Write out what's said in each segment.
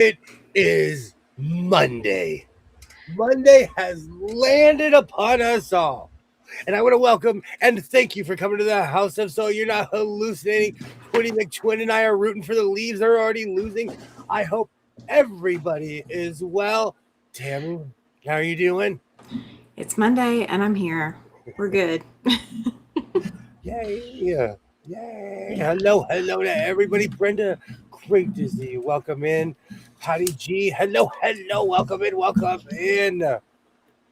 It is Monday. Monday has landed upon us all. And I want to welcome and thank you for coming to the House of So You're Not Hallucinating. Twinny McTwin and I are rooting for the Leaves. They're already losing. I hope everybody is well. Tammy, how are you doing? It's Monday and I'm here. We're good. Yay. Yay. Hello to everybody. Brenda, great to see you. Welcome in. Patty G, hello. Welcome in.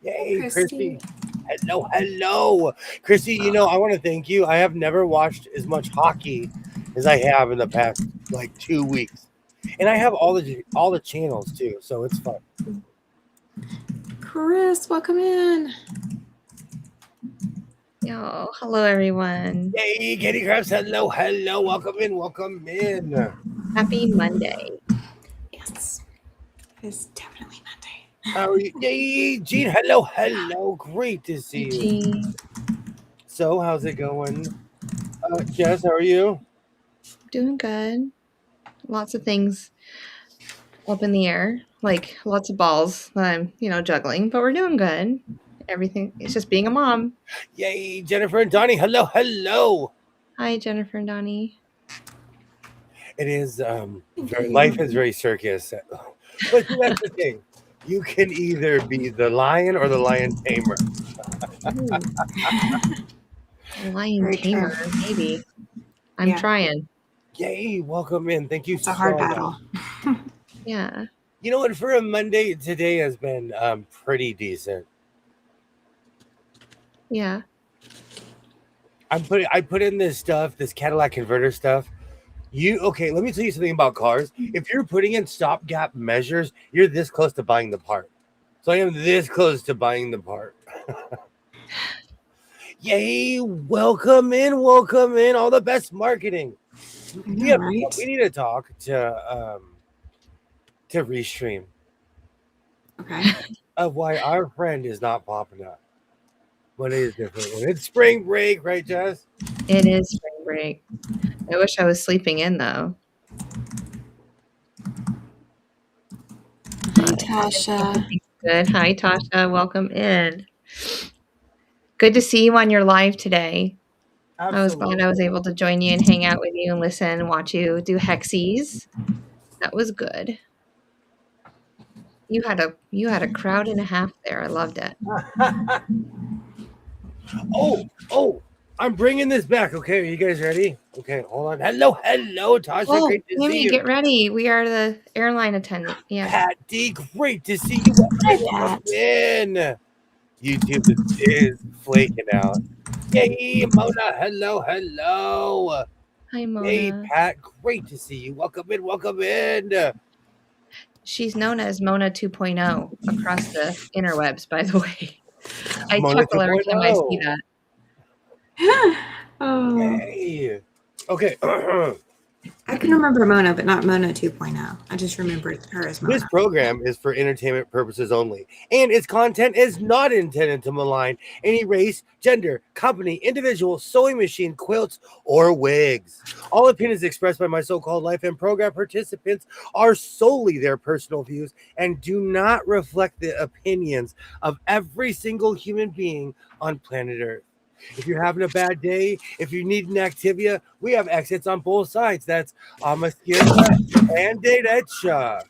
Yay, Christy. Hello. Christy, I want to thank you. I have never watched as much hockey as I have in the past 2 weeks. And I have all the channels too, so it's fun. Chris, welcome in. Yo, hello everyone. Yay, Kitty Krabs, hello. Welcome in. Happy Monday. Yes. It's definitely Monday. How are you? Yay, Gene, hello. Great to see you. Gene. So, how's it going? Jess, how are you? Doing good. Lots of things up in the air, like lots of balls that I'm, juggling, but we're doing good. Everything, it's just being a mom. Yay, Jennifer and Donnie, hello. Hi, Jennifer and Donnie. It is, life is very circus. But that's the thing. You can either be the lion or the lion tamer. Lion Very tamer, true. maybe. I'm trying. Yay, welcome in. Thank you It's a hard battle. Yeah. You know what? For a Monday, today has been pretty decent. Yeah. I put in this Cadillac converter stuff. Let me tell you something about cars. If you're putting in stopgap measures, you're this close to buying the part. So I am this close to buying the part. Yay, welcome in. All the best marketing. Yeah, right? We need to talk to Restream. Okay. Of why our friend is not popping up. What is different? It's spring break, right, Jess? It is spring break. I wish I was sleeping in, though. Hi, Tasha. Good. Hi, Tasha. Welcome in. Good to see you on your live today. Absolutely. I was glad I was able to join you and hang out with you and listen and watch you do hexies. That was good. You had a crowd and a half there. I loved it. Oh, I'm bringing this back. Okay, are you guys ready? Okay, hold on. Hello, Tasha. Oh, great to see you. Get ready. We are the airline attendant. Yeah. Pat D, great to see you. Welcome in. YouTube is flaking out. Yay, Mona. Hello. Hi, Mona. Hey, Pat. Great to see you. Welcome in. She's known as Mona 2.0 across the interwebs, by the way. I Mona chuckle every time I see that. Oh. Yay. Okay. I can remember Mona, but not Mona 2.0. I just remembered her as Mona. This program is for entertainment purposes only, and its content is not intended to malign any race, gender, company, individual, sewing machine, quilts, or wigs. All opinions expressed by my so-called life and program participants are solely their personal views and do not reflect the opinions of every single human being on planet Earth. If you're having a bad day, if you need an Activia, we have exits on both sides. That's Amasquita and Derecha.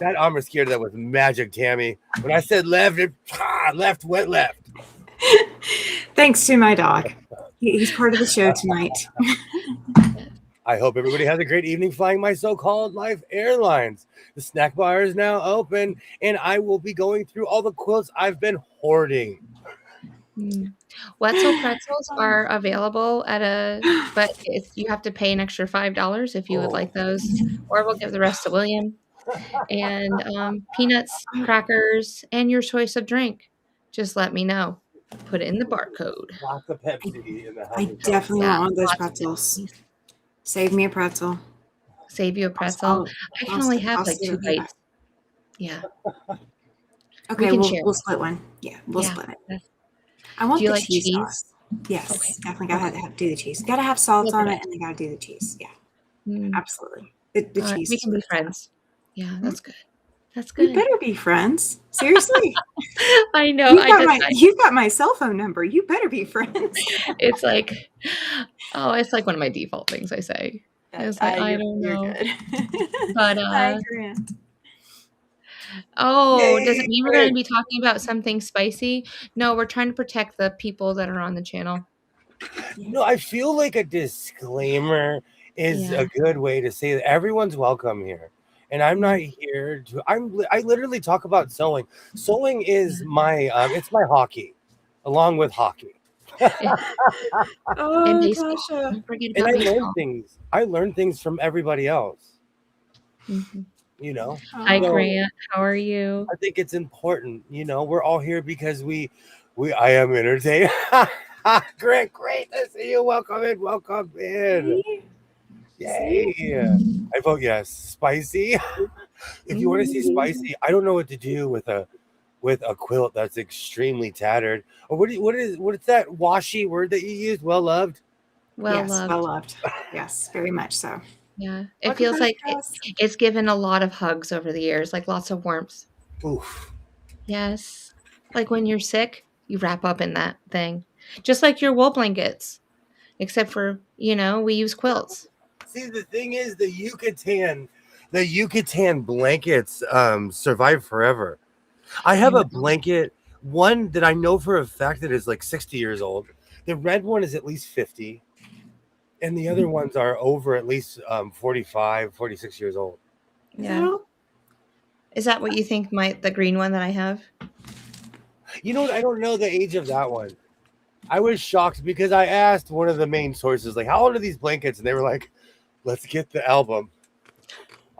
That Amasquita, that was magic, Tammy. When I said left, left went left. Thanks to my dog. He's part of the show tonight. I hope everybody has a great evening flying my so-called life airlines. The snack bar is now open, and I will be going through all the quilts I've been hoarding. Wetzel pretzels are available but you have to pay an extra $5 if you would like those, or we'll give the rest to William. And peanuts, crackers, and your choice of drink. Just let me know. Put it in the barcode. Lots of Pepsi in the house. I definitely want one of those pretzels. Save me a pretzel. Save you a pretzel. I can only have 2 bites. Yeah. Okay, we'll split one. Yeah, we'll split it. I want the cheese sauce. Yes, okay. Definitely gotta have do the cheese. Gotta have salt on it, and they gotta do the cheese. Yeah, absolutely. The cheese. We can be friends. Yeah, that's good. That's good. We better be friends. Seriously. I know. You've got my cell phone number. You better be friends. It's like, it's like one of my default things I say. It's like, I don't know. Good. But Hi, Grant. does it mean we're going to be talking about something spicy? No, we're trying to protect the people that are on the channel. No, I feel like a disclaimer is a good way to say that everyone's welcome here. And I'm not here to, I literally talk about sewing. Sewing is my, it's my hockey, along with hockey. Oh, Tasha. Don't forget about baseball. I learn things from everybody else. Mm-hmm. You know. Hi, Grant. How are you? I think it's important. You know, we're all here because I am entertained. Grant, great to see you. Welcome in. Yay. I vote yes. Spicy. If you want to see spicy, I don't know what to do with a quilt that's extremely tattered. Or what is that washy word that you used? Well loved. Well loved. Yes, very much so. Yeah, it feels like it's given a lot of hugs over the years, like lots of warmth. Oof. Yes, like when you're sick, you wrap up in that thing, just like your wool blankets, except for we use quilts. See, the thing is, the Yucatan blankets survive forever. I have a blanket, one that I know for a fact that is like 60 years old. The red one is at least 50. And the other ones are over at least 45, 46 years old. Yeah. Is that what you think the green one that I have? You know, I don't know the age of that one. I was shocked because I asked one of the main sources, like, how old are these blankets? And they were like, let's get the album.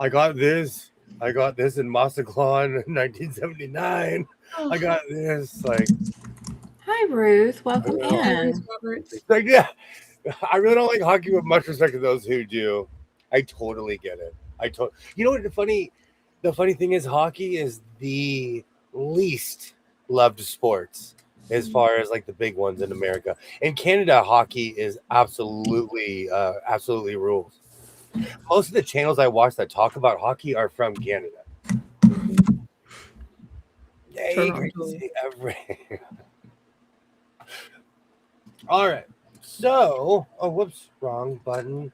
I got this in Massaclon in 1979. I got this. Like, hi, Ruth. Welcome in. Hi, Ruth Roberts. Like, yeah. I really don't like hockey with much respect to those who do. I totally get it. You know what the funny thing is, hockey is the least loved sports as far as like the big ones in America. In Canada, hockey is absolutely rules. Most of the channels I watch that talk about hockey are from Canada. Yay, great to see everything. All right. So, whoops, wrong button.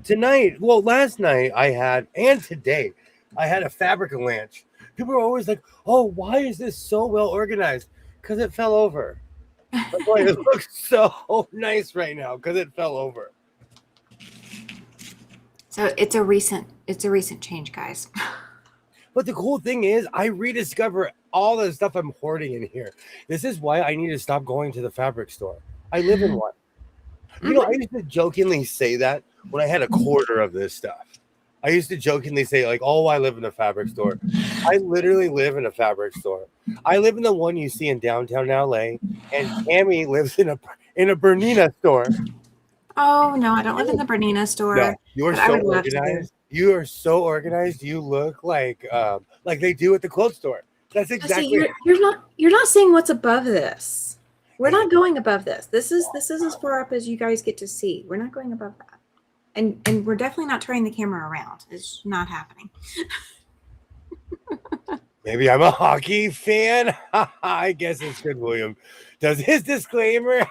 Last night and today, I had a fabric avalanche. People are always like, oh, why is this so well organized? Because it fell over. That's why it looks so nice right now, because it fell over. So it's a recent change, guys. But the cool thing is, I rediscover all the stuff I'm hoarding in here. This is why I need to stop going to the fabric store. I live in one. You know, I used to jokingly say that when I had a quarter of this stuff. I used to jokingly say, like, oh, I live in a fabric store. I literally live in a fabric store. I live in the one you see in downtown LA, and Tammy lives in a Bernina store. Oh, no, I don't live in the Bernina store. No, you are so organized. You are so organized. You look like they do at the clothes store. That's exactly. You're not seeing what's above this. We're not going above this. This is as far up as you guys get to see. We're not going above that. And we're definitely not turning the camera around. It's not happening. Maybe I'm a hockey fan. I guess it's good. William does his disclaimer.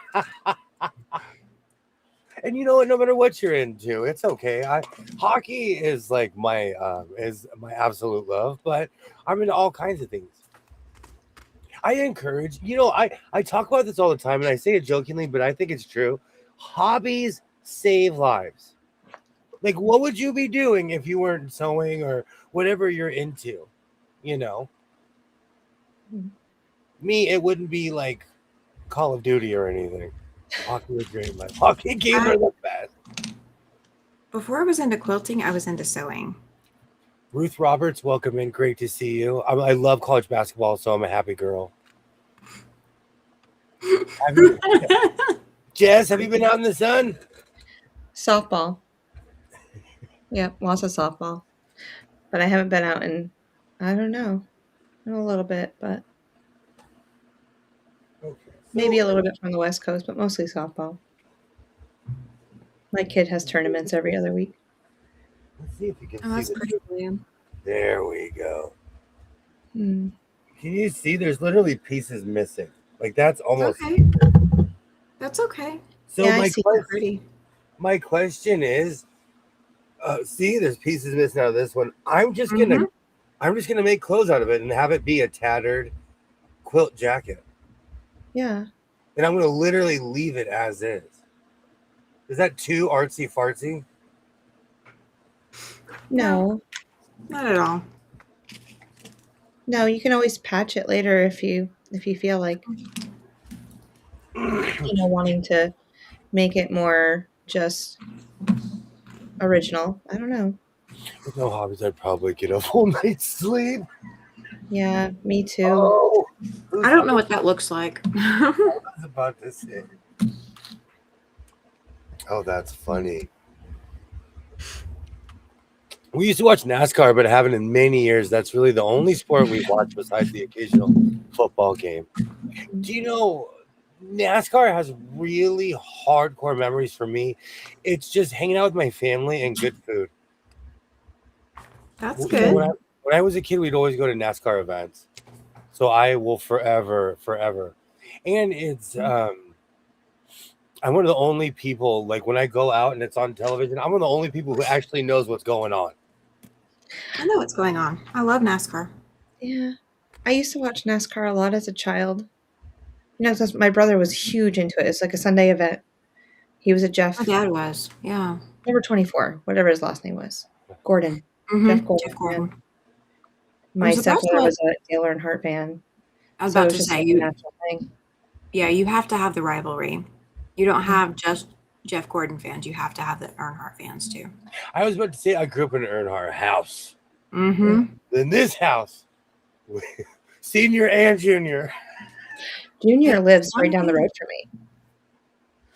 And you know what? No matter what you're into, it's okay. Hockey is like my absolute love, but I'm into all kinds of things. I encourage, I talk about this all the time, and I say it jokingly, but I think it's true. Hobbies save lives. Like, what would you be doing if you weren't sewing or whatever you're into? You know, me, it wouldn't be like Call of Duty or anything. Hockey was great. My hockey games are the best. Before I was into quilting, I was into sewing. Ruth Roberts, welcome in. Great to see you. I love college basketball, so I'm a happy girl. Jess, have you been out in the sun? Softball. Yeah, lots of softball. But I haven't been out in, I don't know, a little bit, but maybe a little bit from the West Coast, but mostly softball. My kid has tournaments every other week. Let's see if you can Oh, see that's this. pretty blue. There we go. Hmm. Can you see? There's literally pieces missing. Like that's almost. Okay. That's okay. So Yeah, I see. Pretty. my question is, see, there's pieces missing out of this one. I'm just Mhm. gonna make clothes out of it and have it be a tattered quilt jacket, Yeah. and I'm gonna literally leave it as is. Is that too artsy fartsy? No. Not at all. No, you can always patch it later if you feel like wanting to make it more just original. I don't know. With no hobbies, I'd probably get a full night's sleep. Yeah, me too. Oh, I don't know what that looks like. I was about to say. Oh, that's funny. We used to watch NASCAR, but haven't in many years. That's really the only sport we watch besides the occasional football game. Do you know NASCAR has really hardcore memories for me? It's just hanging out with my family and good food. That's You know, good. when I was a kid, we'd always go to NASCAR events. So I will forever. And it's I'm one of the only people, like when I go out and it's on television, I'm one of the only people who actually knows what's going on. I know what's going on. I love NASCAR. Yeah. I used to watch NASCAR a lot as a child. Because my brother was huge into it. It's like a Sunday event. He was a Jeff. My dad was. Yeah. Number 24, whatever his last name was. Gordon. Mm-hmm. Jeff Gordon. Jeff Gordon. fan. My surprised stepbrother what- was a Dale Earnhardt fan. I was So about it to was just say like a you. natural thing. Yeah, you have to have the rivalry. You don't Mm-hmm. have just Jeff Gordon fans. You have to have the Earnhardt fans too. I was about to say I grew up in an Earnhardt house. Mm-hmm. In this house, senior and junior. Junior lives right down the road from me.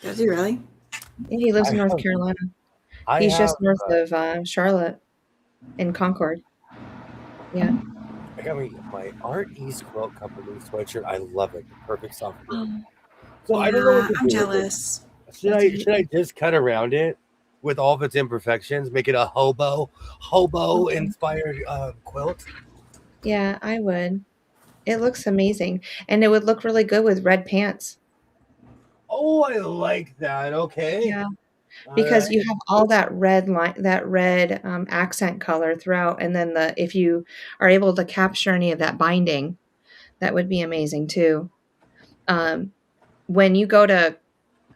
Does he really? Yeah, he lives in I North have- Carolina. I He's have, just north of Charlotte in Concord. Yeah. I got my Art East Quilt Company sweatshirt. I love it. The perfect soft. So I don't know what to I'm do with it. jealous. Should I just cut around it with all of its imperfections, make it a hobo inspired quilt? Yeah, I would. It looks amazing. And it would look really good with red pants. Oh, I like that. Okay. Yeah. All Because right. you have all that red line, that red accent color throughout, and then if you are able to capture any of that binding, that would be amazing too. When you go to,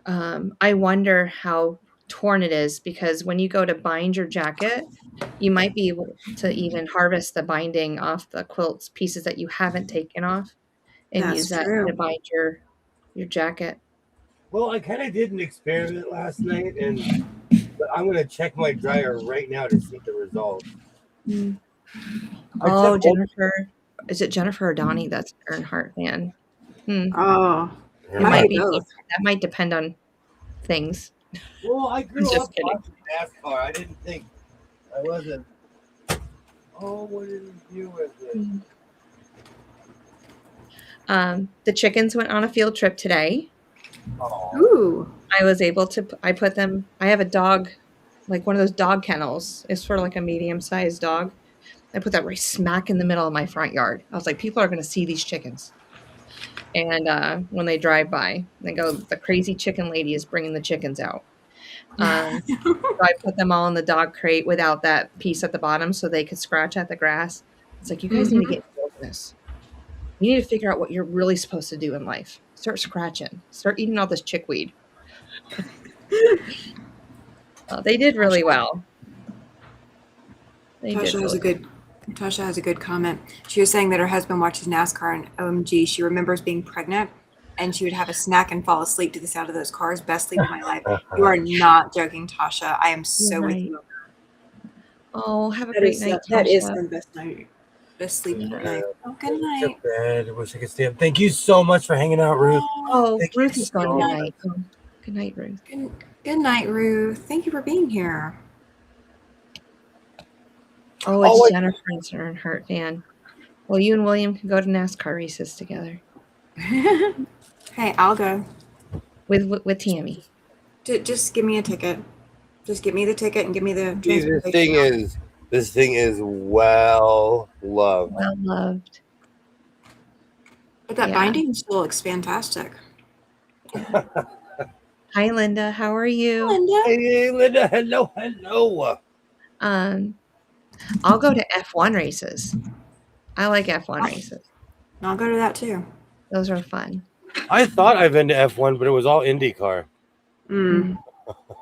I wonder how torn it is, because when you go to bind your jacket, you might be able to even harvest the binding off the quilt's pieces that you haven't taken off, and That's use that true. to bind your jacket. Well, I kind of did an experiment last night, but I'm gonna check my dryer right now to see the results. Oh, Jennifer. Is it Jennifer or Donnie that's an Earnhardt fan? Oh, It might be. both. That might depend on things. Well, I grew Just up kidding. watching NASCAR. I didn't think I wasn't. Oh, what did he do with it? The chickens went on a field trip today. Oh, Ooh. I was able to. I put them. I have a dog, like one of those dog kennels. It's for like a medium-sized dog. I put that right smack in the middle of my front yard. I was like, people are going to see these chickens. And when they drive by, they go, the crazy chicken lady is bringing the chickens out. So I put them all in the dog crate without that piece at the bottom so they could scratch at the grass. It's like, you guys need to get involved in this. You need to figure out what you're really supposed to do in life. Start scratching. Start eating all this chickweed. They did really well. Tasha has a good comment. She was saying that her husband watches NASCAR and OMG, she remembers being pregnant and she would have a snack and fall asleep to the sound of those cars. Best sleep of my life. You are not joking, Tasha. I am so with you. Oh, have a great night, That is Tasha. the best night. Best sleep of my life. Oh, good to night. bed. I wish I could stay up. Thank you so much for hanging out, Ruth. Oh, Thank you Ruth is going so good night. Good night, Ruth. Good night, Ruth. Thank you for being here. Oh, it's Jennifer's Earnhardt fan. Well, you and William can go to NASCAR races together Hey, I'll go. with Tammy. Just give me a ticket. Just give me the ticket and give me the See, transportation. this thing is well loved. Well loved. But that Yeah. binding still looks fantastic. Hi, Linda. How are you? Linda. Hey, Linda, hello. I'll go to F1 races. I like F1 races. I'll go to that too. Those are fun. I thought I've been to F1, but it was all IndyCar.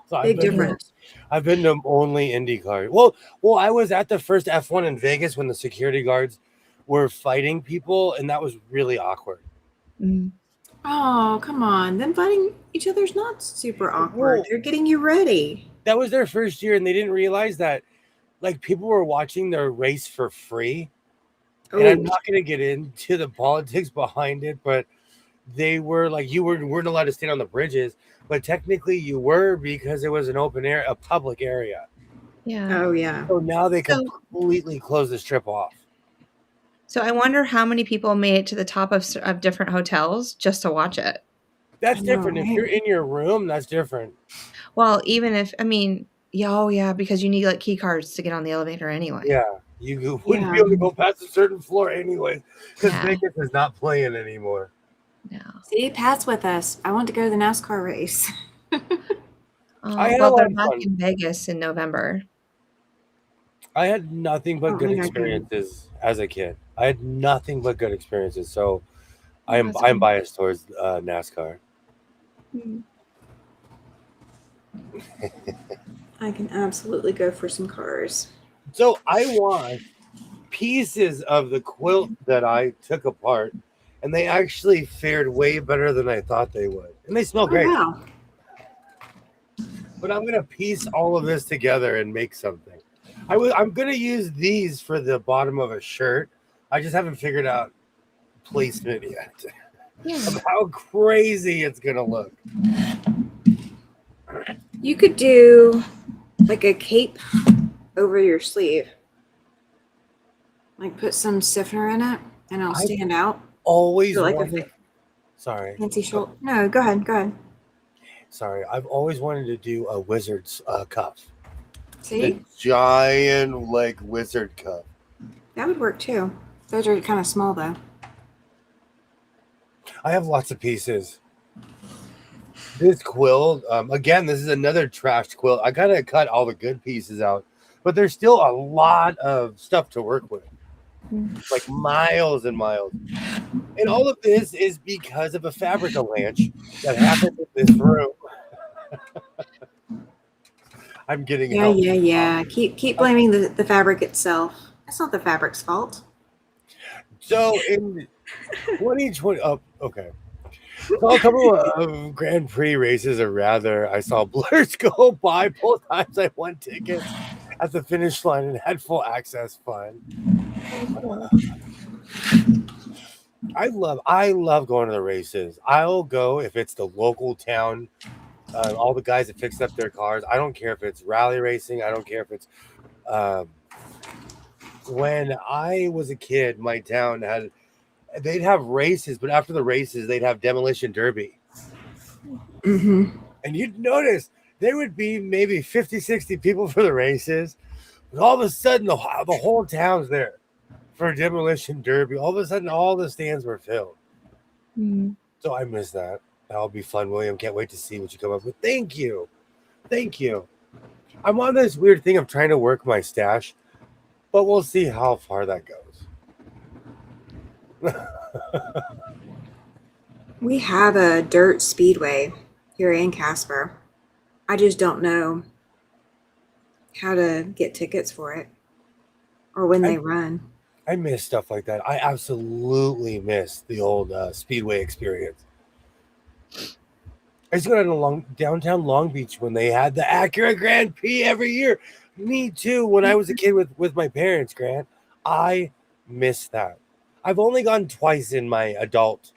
So Big difference. I've been to only IndyCar. Well, I was at the first F1 in Vegas when the security guards were fighting people, and that was really awkward. Mm. Oh, come on. Them fighting each other's not super awkward. Well, They're getting you ready. That was their first year, and they didn't realize that, like, people were watching their race for free. Oh. And I'm not going to get into the politics behind it, but they were like, you weren't allowed to stand on the bridges, but technically you were because it was an open air, a public area. Yeah. Oh, yeah. So now they completely close the strip off. So I wonder how many people made it to the top of different hotels just to watch it. That's different. If you're in your room, that's different. Well, even if, I mean, yeah, because you need like key cards to get on the elevator anyway. Yeah. You wouldn't be able to go past a certain floor anyway, because Vegas is not playing anymore. No. See, Pat's with us. I want to go to the NASCAR race. Well, they're back in Vegas in November. I had nothing but good experiences as a kid. I had nothing but good experiences. So I'm biased towards NASCAR. I can absolutely go for some cars. So I want pieces of the quilt that I took apart, and they actually fared way better than I thought they would. And they smell great. Wow. But I'm going to piece all of this together and make something. I'm going to use these for the bottom of a shirt. I just haven't figured out placement yet. Of how crazy it's going to look. You could do like a cape over your sleeve. Like put some stiffener in it and it'll stand out. Always like wanted. Sorry. Fancy shoulder. No, go ahead. Sorry. I've always wanted to do a wizard's cuff. See? A giant like wizard cuff. That would work too. Those are kind of small though. I have lots of pieces. This quilt, again, this is another trashed quilt. I gotta cut all the good pieces out, but there's still a lot of stuff to work with, like miles and miles. And all of this is because of a fabric avalanche that happened in this room. I'm getting help. Yeah. Keep blaming the fabric itself. That's not the fabric's fault. So in 2020, okay. So a couple of Grand Prix races, or rather, I saw blurs go by both times I won tickets at the finish line and had full access fun. I love going to the races. I'll go if it's the local town. All the guys that fix up their cars. I don't care if it's rally racing. I don't care if it's. When I was a kid, my town they'd have races, but after the races, they'd have demolition derby. Mm-hmm. And you'd notice there would be maybe 50, 60 people for the races. But all of a sudden, the whole town's there for demolition derby. All of a sudden, all the stands were filled. Mm-hmm. So I miss that. That'll be fun, William. Can't wait to see what you come up with. Thank you. I'm on this weird thing of trying to work my stash, but we'll see how far that goes. We have a dirt speedway here in Casper. I just don't know how to get tickets for it or when they run. I miss stuff like that. I absolutely miss the old speedway experience. I used to go to downtown Long Beach when they had the Acura Grand Prix every year. Me too. When I was a kid with my parents, Grant, I miss that. I've only gone twice in my adult.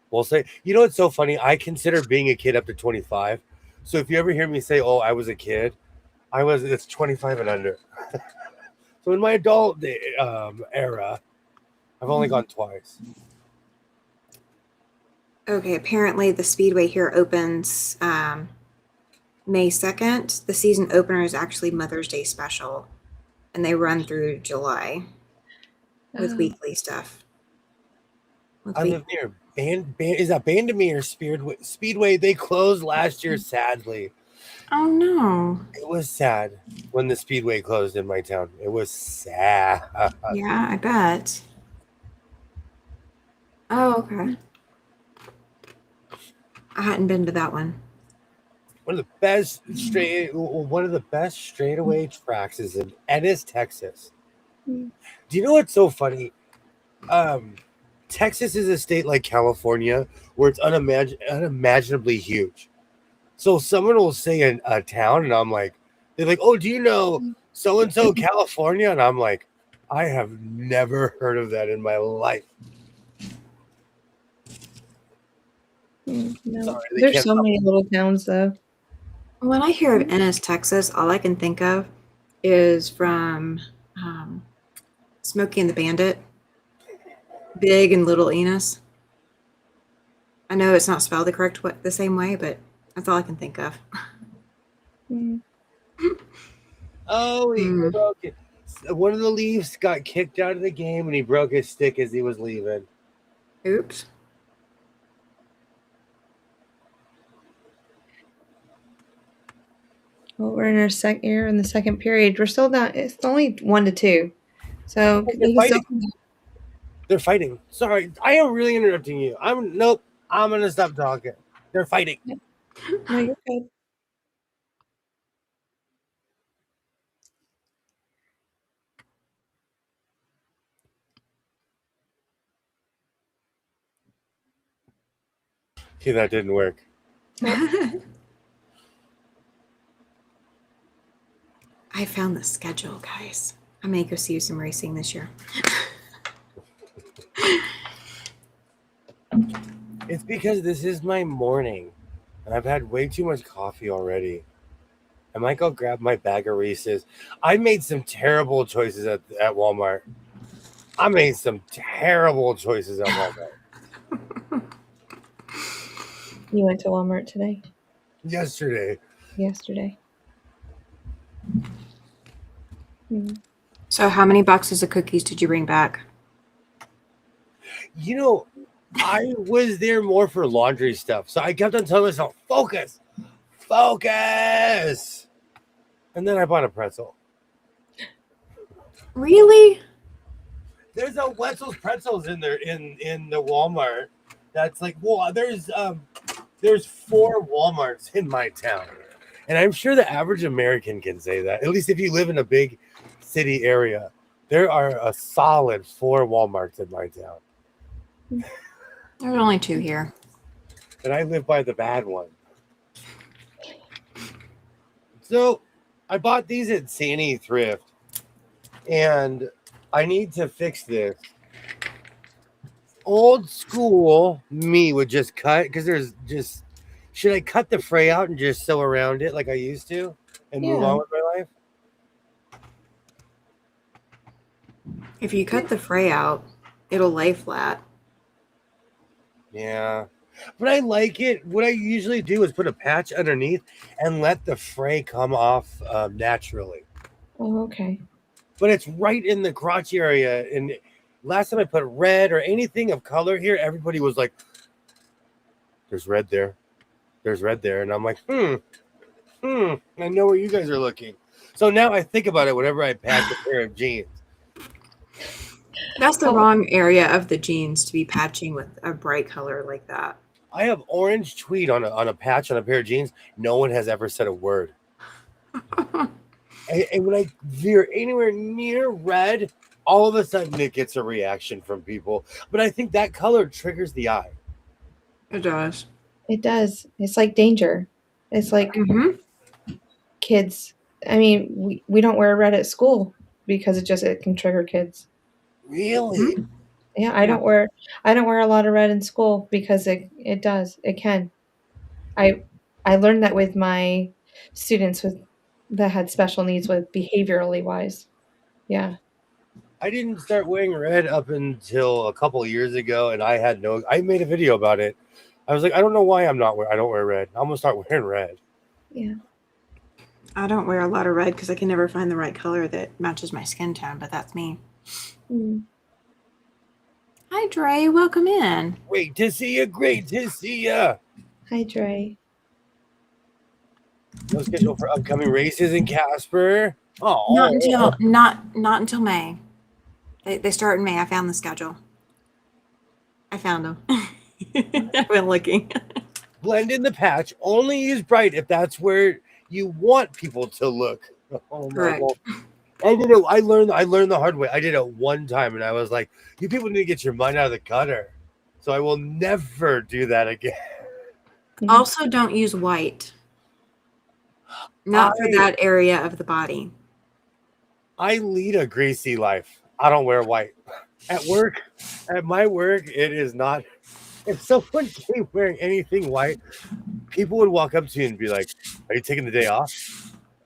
We'll say, you know, it's so funny. I consider being a kid up to 25. So if you ever hear me say, "Oh, I was a kid," it's 25 and under. So in my adult era, I've only gone twice. Okay, apparently the speedway here opens May 2nd. The season opener is actually Mother's Day special, and they run through July with weekly stuff. I live near is that Bandamere Speedway? They closed last year, sadly. Oh no. It was sad when the Speedway closed in my town. It was sad. Yeah, I bet. Oh, okay. I hadn't been to that one. One of the best straightaway tracks is in Ennis, Texas. Do you know what's so funny? Texas is a state like California where it's unimaginably huge. So someone will say a town, and I'm like, they're like, "Oh, do you know so and so California?" And I'm like, I have never heard of that in my life. No. Sorry, There's so many little towns, though. When I hear of Ennis, Texas, all I can think of is from Smokey and the Bandit. Big and Little Enos. I know it's not spelled the same way, but that's all I can think of. Oh, he broke it. One of the Leafs got kicked out of the game, and he broke his stick as he was leaving. Oops. Well, we're in the second period. We're still down. It's only 1-2. So They're fighting. Sorry, I am really interrupting you. I'm gonna stop talking. They're fighting. No, you're good. Okay, that didn't work. I found the schedule, guys. I may go see some racing this year. It's because this is my morning, and I've had way too much coffee already. I might go grab my bag of Reese's. I made some terrible choices at Walmart. I made some terrible choices at Walmart. You went to Walmart today? Yesterday. So how many boxes of cookies did you bring back? You know, I was there more for laundry stuff. So I kept on telling myself, focus. And then I bought a pretzel. Really? There's a Wetzel's pretzels in there in the Walmart. That's like, well, there's 4 Walmarts in my town. And I'm sure the average American can say that. At least if you live in a big city area. There are a solid 4 Walmarts in my town. There's only 2 here. And I live by the bad one. So I bought these at Sandy Thrift. And I need to fix this. Old school me would just cut, because should I cut the fray out and just sew around it like I used to and move on with my life? If you cut the fray out, it'll lay flat. Yeah. But I like it. What I usually do is put a patch underneath and let the fray come off naturally. Oh, okay. But it's right in the crotch area. And last time I put red or anything of color here, everybody was like, there's red there. There's red there. And I'm like, I know where you guys are looking. So now I think about it whenever I patch a pair of jeans. That's the wrong area of the jeans to be patching with a bright color like that. I have orange tweed on a patch on a pair of jeans. No one has ever said a word. And when I veer anywhere near red, all of a sudden it gets a reaction from people. But I think that color triggers the eye. It does. It does. It's like danger. It's like kids. I mean, we don't wear red at school because it can trigger kids. Really? Yeah, I don't wear a lot of red in school because it does. It can. I learned that with my students that had special needs with behaviorally wise. Yeah. I didn't start wearing red up until a couple of years ago, and I made a video about it. I was like, I don't know why I don't wear red. I'm gonna start wearing red. Yeah. I don't wear a lot of red because I can never find the right color that matches my skin tone, but that's me. Hi, Dre. Welcome in. Great to see you. Great to see you. Hi, Dre. No schedule for upcoming races in Casper. Oh, Not until May. They start in May. I found the schedule. I found them. I've been looking. blend in the patch. Only use bright if that's where you want people to look. Oh my Correct. God. I did it. I learned the hard way. I did it one time, and I was like, "You people need to get your mind out of the gutter." So I will never do that again. Also, don't use white. Not for that area of the body. I lead a greasy life. I don't wear white. At work, at my work, it is not. If someone came wearing anything white, people would walk up to you and be like, "Are you taking the day off?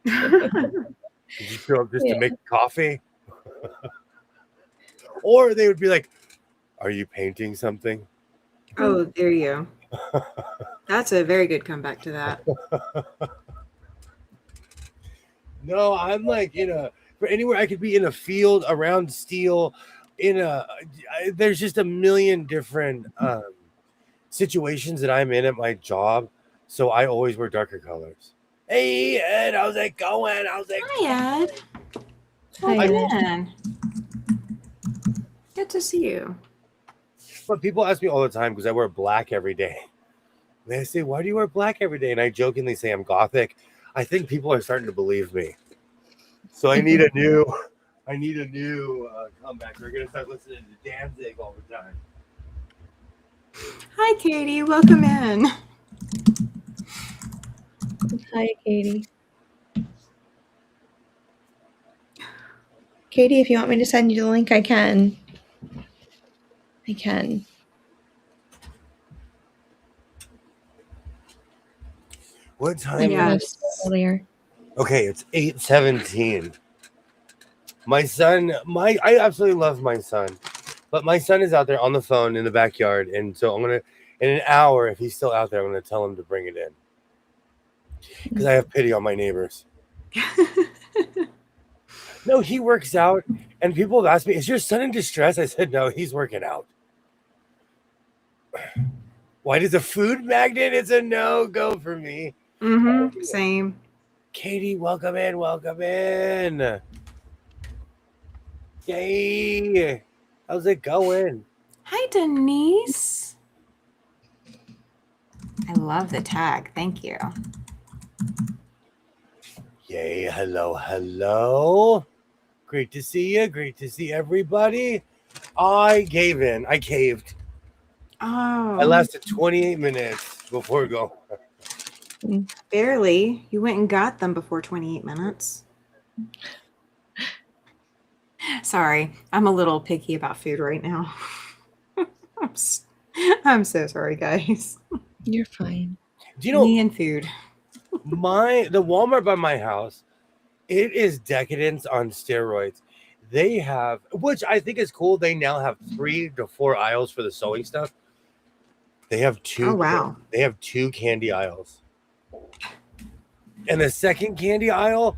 Did you show up just to make coffee?" Or they would be like, "Are you painting something?" Oh, there you go. That's a very good comeback to that. No, I'm like for anywhere I could be in a field around steel, there's just a million different situations that I'm in at my job, so I always wear darker colors. Hey Ed, how's it going? Hi, Ed. Welcome in. Good to see you. But people ask me all the time because I wear black every day. They say, "Why do you wear black every day?" And I jokingly say I'm gothic. I think people are starting to believe me. So I need a new comeback. They're gonna start listening to Danzig all the time. Hi, Katie. Welcome in. Hi, Katie. Katie, if you want me to send you the link, I can. What time? Yes. Earlier. Okay, it's 8:17. My son, I absolutely love my son, but my son is out there on the phone in the backyard, and so I'm gonna, in an hour, if he's still out there, I'm gonna tell him to bring it in because I have pity on my neighbors. No, he works out, and people have asked me, "Is your son in distress?" I said, "No, he's working out." Why does a food magnet? It's a no-go for me. Mm-hmm. Same. Katie, welcome in. Yay. How's it going? Hi, Denise. I love the tag. Thank you. Yay. Hello. Great to see you. Great to see everybody. I gave in. I caved. Oh. I lasted 28 minutes before going. Barely. You went and got them before 28 minutes. Sorry. I'm a little picky about food right now. I'm so sorry, guys. You're fine. Do you know me and food? the Walmart by my house, it is decadence on steroids. They have, which I think is cool, they now have 3 to 4 aisles for the sewing stuff. They have 2. Oh, wow. They have 2 candy aisles. And the second candy aisle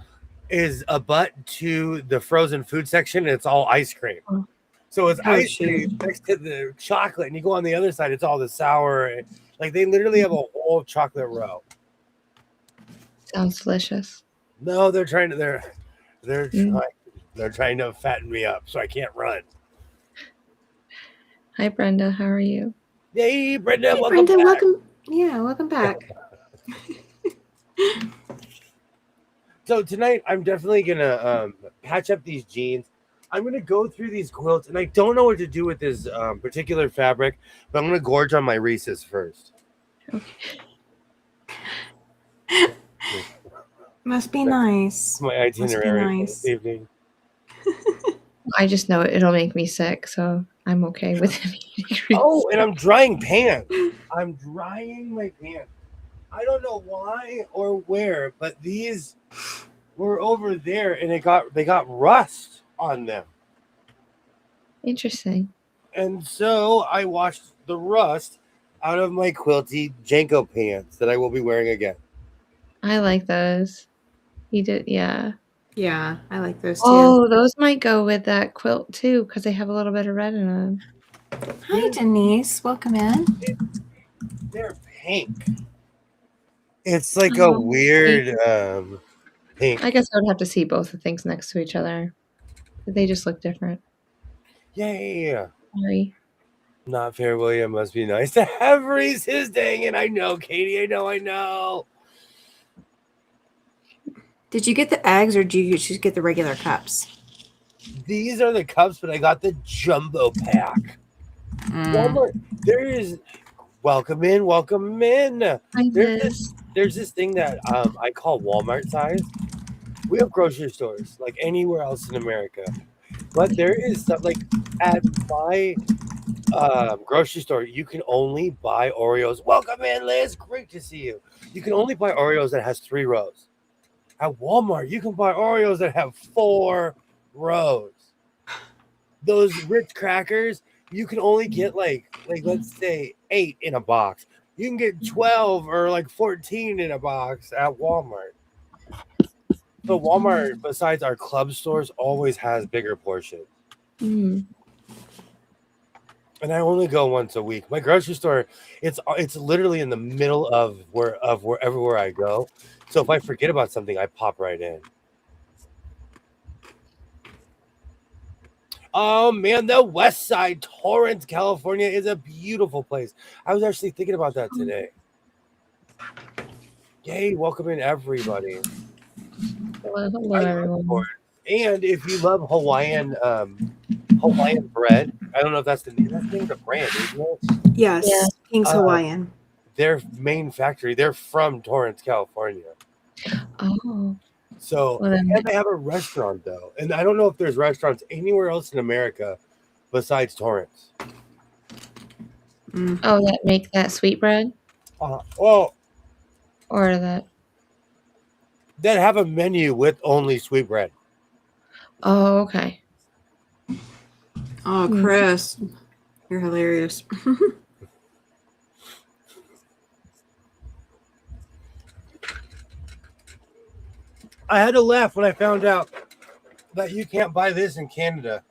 is a butt to the frozen food section, and it's all ice cream. So it's ice cream next to the chocolate, and you go on the other side, it's all the sour. Like they literally have a whole chocolate row. Sounds delicious. No, they're trying to fatten me up so I can't run. Hi, Brenda. How are you? Hey, Brenda. Hey, welcome Brenda. back. Welcome back. So tonight, I'm definitely gonna patch up these jeans. I'm gonna go through these quilts, and I don't know what to do with this particular fabric, but I'm gonna gorge on my Reese's first. Okay. Must be nice. That's my itinerary this evening. I just know it'll make me sick, so I'm okay with it. Oh, and I'm drying pants. I'm drying my pants. I don't know why or where, but these were over there, and they got rust on them. Interesting. And so I washed the rust out of my quilty Janko pants that I will be wearing again. I like those. You did, yeah. Yeah, I like those too. Oh, those might go with that quilt too, because they have a little bit of red in them. Hi, Denise. Welcome in. They're pink. It's like a weird pink. I guess I would have to see both the things next to each other. They just look different. Yeah. Sorry. Not fair, William. Must be nice to have Reese his dang it. I know, Katie. I know. Did you get the eggs or did you just get the regular cups? These are the cups, but I got the jumbo pack. There is welcome in. There's this thing that I call Walmart size. We have grocery stores like anywhere else in America, but there is stuff like at my grocery store. You can only buy Oreos. Welcome in, Liz. Great to see you. You can only buy Oreos that has 3 rows. At Walmart, you can buy Oreos that have 4 rows. Those Ritz crackers, you can only get like let's say 8 in a box. You can get 12 or like 14 in a box at Walmart. So Walmart, besides our club stores, always has bigger portions. Mm. And I only go once a week. My grocery store, it's literally in the middle of wherever I go. So if I forget about something, I pop right in. Oh man, the West Side, Torrance, California is a beautiful place. I was actually thinking about that today. Yay, welcome in everybody. Hello everyone. And if you love Hawaiian bread, I don't know if that's the name of the brand, isn't it? Yes, yeah. King's Hawaiian. Their main factory, they're from Torrance, California. Oh. So, and they have a restaurant though. And I don't know if there's restaurants anywhere else in America besides Torrance. Oh, that make that sweetbread? Well, or that have a menu with only sweetbread. Oh, okay. Oh, Chris, you're hilarious. I had to laugh when I found out that you can't buy this in Canada.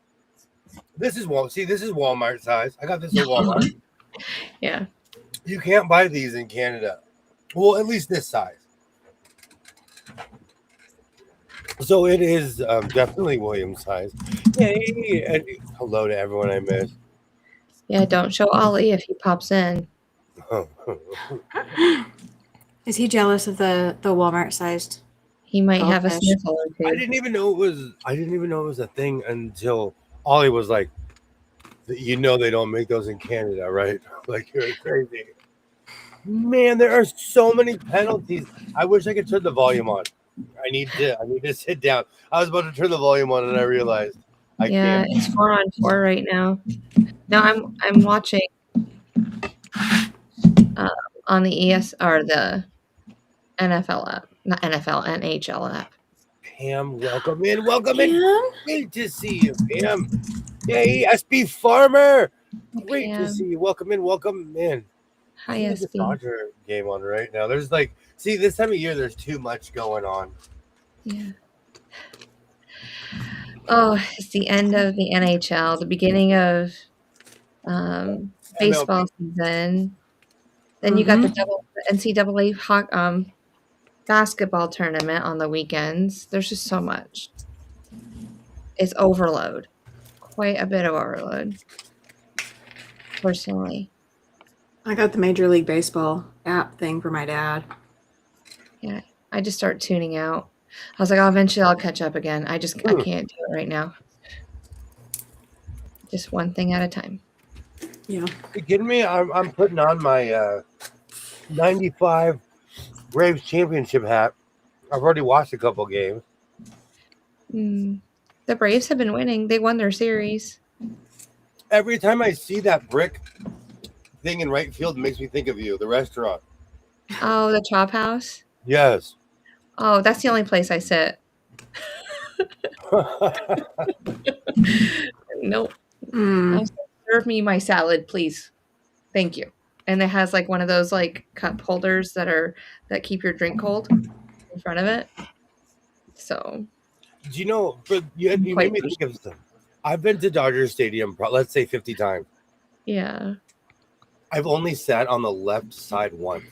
This is Walmart size. I got this at Walmart. Yeah. You can't buy these in Canada. Well, at least this size. So it is definitely William's size. Yay! And hello to everyone I missed. Yeah, don't show Ollie if he pops in. Is he jealous of the Walmart sized? He might have a sniffle or two. I didn't even know it was a thing until Ollie was like, "You know they don't make those in Canada, right?" Like, you're crazy. Man, there are so many penalties. I wish I could turn the volume on. I need to sit down. I was about to turn the volume on and I realized I can't. It's 4-on-4 right now. Now I'm watching on the ES or the NFL app. Not NFL, NHL app. Pam, welcome in. Great to see you, Pam. Yay, SB Farmer. Great to see you. Welcome in. Hi, SB. There's a Dodger game on right now. There's this time of year, there's too much going on. Yeah. Oh, it's the end of the NHL, the beginning of baseball season. Then you got the NCAA basketball tournament on the weekends. There's just so much. It's overload. Quite a bit of overload. Personally. I got the Major League Baseball app thing for my dad. Yeah, I just start tuning out. I was like, eventually I'll catch up again. I can't do it right now. Just one thing at a time. Yeah. You kidding me? I'm putting on my 95 Braves championship hat. I've already watched a couple games. The Braves have been winning. They won their series. Every time I see that brick thing in right field, it makes me think of you, the restaurant. Oh, the Chop House? Yes. Oh, that's the only place I sit. Nope. Serve me my salad, please. Thank you. And it has like one of those like cup holders that keep your drink cold in front of it. So Do you know? But you Quite made me think of something. I've been to Dodger Stadium, let's say 50 times. yeah. I've only sat on the left side once.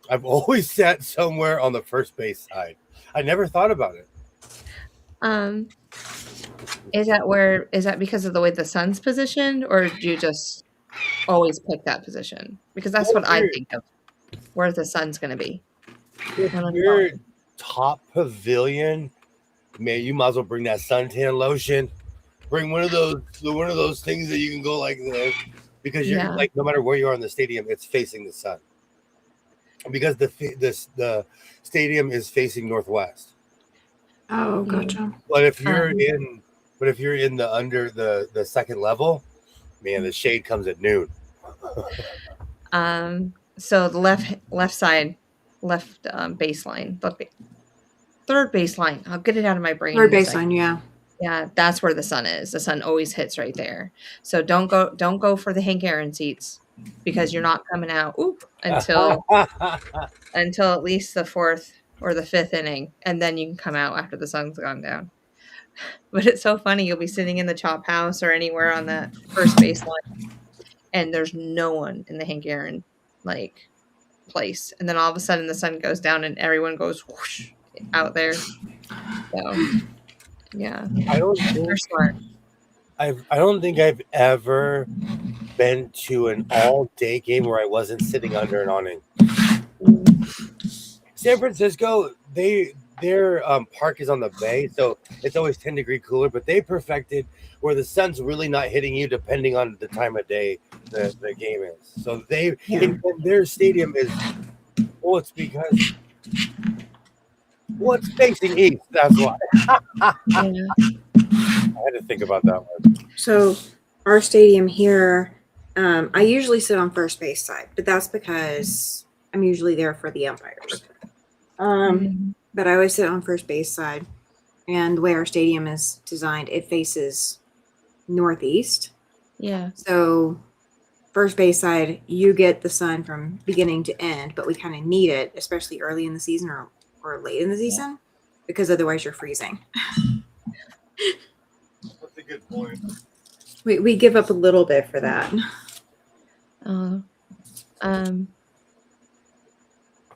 I've always sat somewhere on the first base side. I never thought about it. Is that because of the way the sun's positioned, or do you just always pick that position? Because that's Well, what I think of where the sun's going to be. if when I'm you're going. top pavilion, man, you might as well bring that suntan lotion. Bring one of those things that you can go like this, because you're Yeah. like, no matter where you are in the stadium, it's facing the sun. Because the stadium is facing northwest. Oh, gotcha. But if you're in the under the second level, man, the shade comes at noon. So the left side, left baseline, third baseline. I'll get it out of my brain. Third in a second. baseline, yeah. Yeah, that's where the sun is. The sun always hits right there. So don't go for the Hank Aaron seats, because you're not coming out until at least the fourth or the fifth inning, and then you can come out after the sun's gone down. But it's so funny. You'll be sitting in the chop house or anywhere on the first baseline, and there's no one in the Hank Aaron place, and then all of a sudden the sun goes down and everyone goes whoosh out there. So yeah, I don't they're smart. I don't think I've ever been to an all-day game where I wasn't sitting under an awning. San Francisco, their park is on the bay, so it's always 10-degree cooler, but they perfected where the sun's really not hitting you depending on the time of day the game is. So and their stadium is, well, it's because, well, it's facing east. That's why. I had to think about that one. So our stadium here, I usually sit on first base side, but that's because I'm usually there for the umpires. But I always sit on first base side, and the way our stadium is designed, it faces northeast. Yeah. So first base side, you get the sun from beginning to end, but we kind of need it, especially early in the season or late in the season, because otherwise you're freezing. That's a good point. We give up a little bit for that.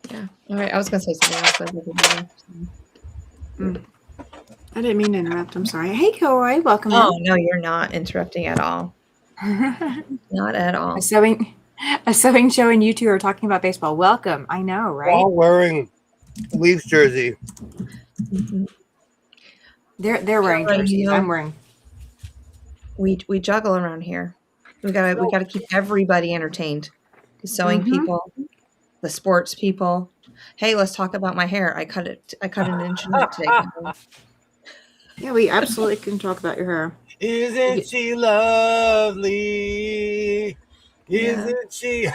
Yeah. All right. I was gonna say something else. I didn't mean to interrupt. I'm sorry. Hey, Kilroy, welcome. Oh no, you're not interrupting at all. Not at all. A sewing show, and you two are talking about baseball. Welcome. I know, right? All wearing Leafs jersey. Mm-hmm. They're wearing jerseys. I'm wearing. We juggle around here. We gotta keep everybody entertained. The sewing people, the sports people. Hey, let's talk about my hair. I cut an inch and a half today. Yeah, we absolutely can talk about your hair. Isn't she lovely? Isn't she?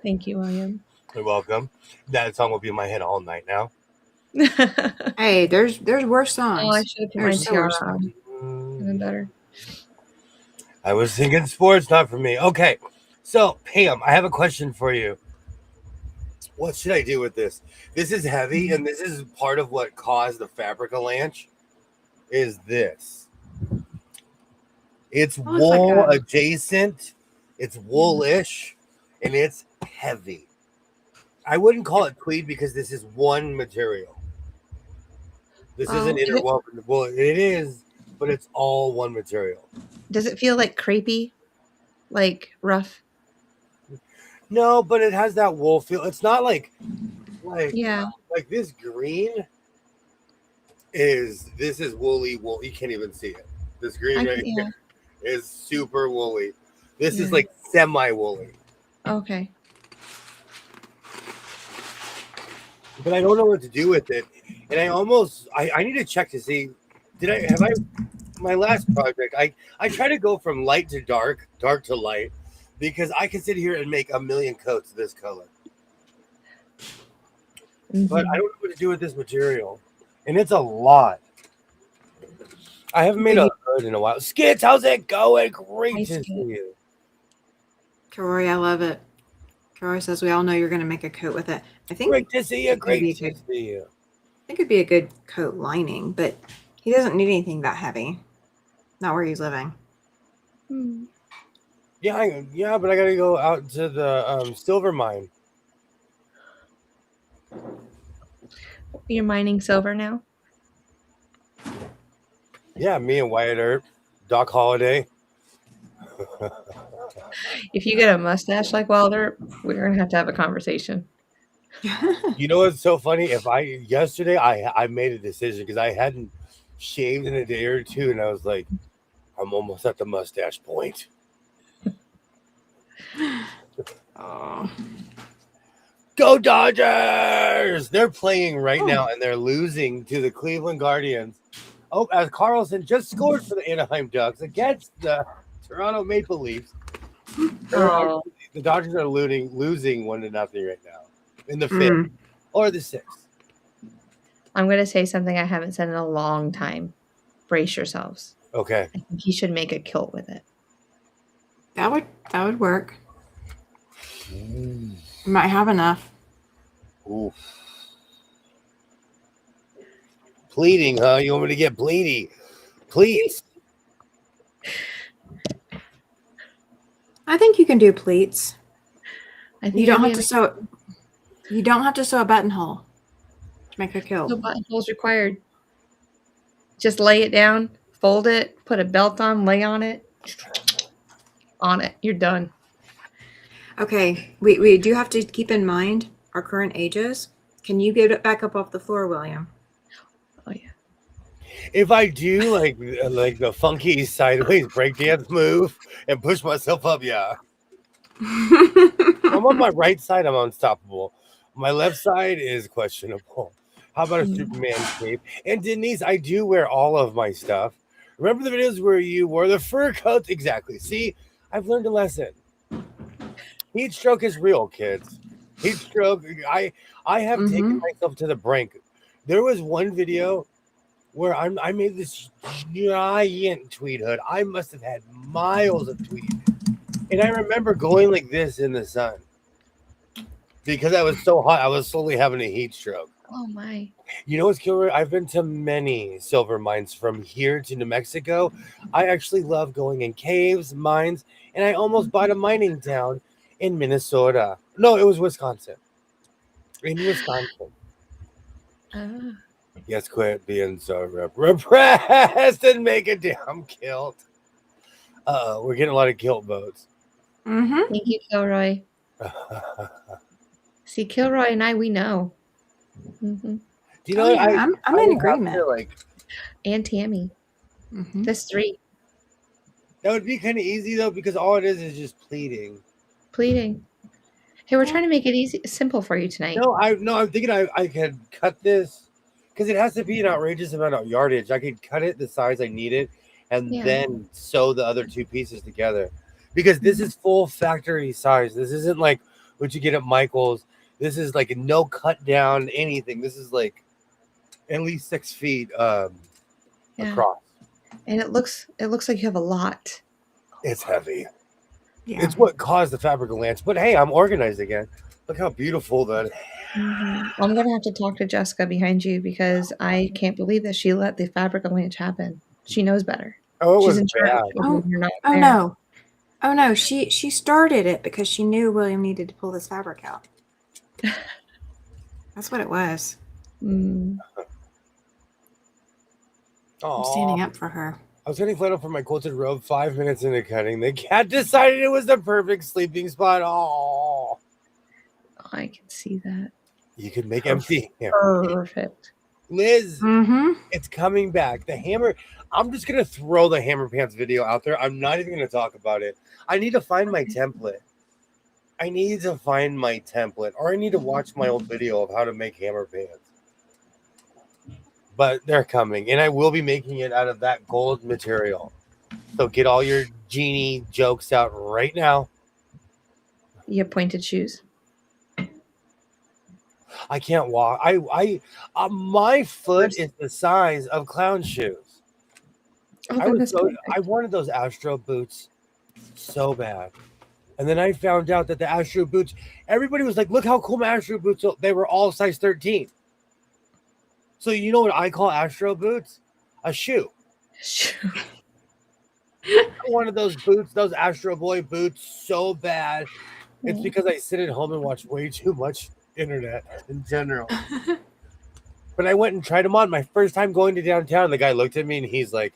Thank you, William. You're welcome. That song will be in my head all night now. Hey, there's worse songs. Oh, I should have put my tiara on. Even better. I was thinking sports, not for me. Okay, so Pam, I have a question for you. What should I do with this? This is heavy, and this is part of what caused the fabric avalanche. Is this? It's wool adjacent. It's woolish, and it's heavy. I wouldn't call it tweed because this is one material. This isn't interwoven. Well, it is, but it's all one material. Does it feel like crepey, like rough? No, but it has that wool feel. It's not like this green is woolly wool. You can't even see it. This green here is super woolly. This is like semi-woolly. Okay. But I don't know what to do with it. And I need to check to see, my last project, I try to go from light to dark to light, because I can sit here and make a million coats this color. But I don't know what to do with this material. And it's a lot. I haven't made a hood in a while. Skits, how's it going? Great to see you. Corey, I love it. Corey says we all know you're going to make a coat with it. I think. Great to see you. Great to see you. think it'd be a good coat lining, but he doesn't need anything that heavy. Not where he's living. Yeah, but I gotta go out to the silver mine. You're mining silver now? Yeah, me and Wyatt Earp, Doc Holliday. If you get a mustache like Wilder, we're gonna have to have a conversation. You know what's so funny? Yesterday I made a decision because I hadn't shaved in a day or two, and I was like, I'm almost at the mustache point. Oh. Go Dodgers! They're playing right now, and they're losing to the Cleveland Guardians. Oh, as Carlson just scored for the Anaheim Ducks against the Toronto Maple Leafs. Oh. The Dodgers are losing 1-0 right now in the fifth or the sixth. I'm going to say something I haven't said in a long time. Brace yourselves. Okay. I think he should make a kilt with it. That would work. Might have enough. Oof. Pleating, huh? You want me to get pleaty? Pleats. I think you can do pleats. I think You don't have to sew. You don't have to sew a buttonhole to make a kilt. No buttonholes required. Just lay it down, fold it, put a belt on, lay on it. You're done. Okay, we do have to keep in mind our current ages. Can you get it back up off the floor, William? Oh yeah. If I do like the funky sideways breakdance move and push myself up, yeah. I'm on my right side, I'm unstoppable. My left side is questionable. How about a Superman cape? And Denise, I do wear all of my stuff. Remember the videos where you wore the fur coats? Exactly. See, I've learned a lesson. Heat stroke is real, kids. Heat stroke. I have taken myself to the brink. There was one video where I made this giant tweed hood. I must have had miles of tweed. And I remember going like this in the sun because I was so hot. I was slowly having a heat stroke. Oh my. You know what's killer? I've been to many silver mines from here to New Mexico. I actually love going in caves, mines, and I almost bought a mining town in Minnesota. No, it was Wisconsin. In Wisconsin. Yes, quit being so repressed and make a damn kilt. We're getting a lot of kilt votes. Thank you, Kilroy. See, Kilroy and I, we know. Do you know? I'm in agreement. And Tammy. That's 3. That would be kind of easy though, because all it is just pleating. Pleating. Hey, we're trying to make it simple for you tonight. I'm thinking I could cut this because it has to be an outrageous amount of yardage. I could cut it the size I need it, and then sew the other 2 pieces together. Because this is full factory size. This isn't like what you get at Michael's. This is like no cut down anything. This is like at least 6 feet across. And it looks like you have a lot. It's heavy. Yeah. It's what caused the fabric lance. But hey, I'm organized again. Look how beautiful that. I'm gonna have to talk to Jessica behind you because I can't believe that she let the fabric lance happen. She knows better. Oh, it She's was in charge. bad. Oh no. She started it because she knew William needed to pull this fabric out. That's what it was. I'm standing up for her. I was getting flannel for my quilted robe 5 minutes into cutting. The cat decided it was the perfect sleeping spot. Oh, I can see that. You could make empty. Perfect. Liz, it's coming back. The hammer. I'm just going to throw the hammer pants video out there. I'm not even going to talk about it. I need to find my template. Or I need to watch my old video of how to make hammer pants. But they're coming, and I will be making it out of that gold material. So get all your genie jokes out right now. You have pointed shoes. I can't walk. My foot is the size of clown shoes. I wanted those Astro boots so bad. And then I found out that the Astro boots, everybody was like, look how cool my Astro boots are. They were all size 13. So you know what I call Astro boots? A shoe. One of those boots, those Astro Boy boots, so bad. It's because I sit at home and watch way too much internet in general. But I went and tried them on my first time going to downtown. The guy looked at me and he's like,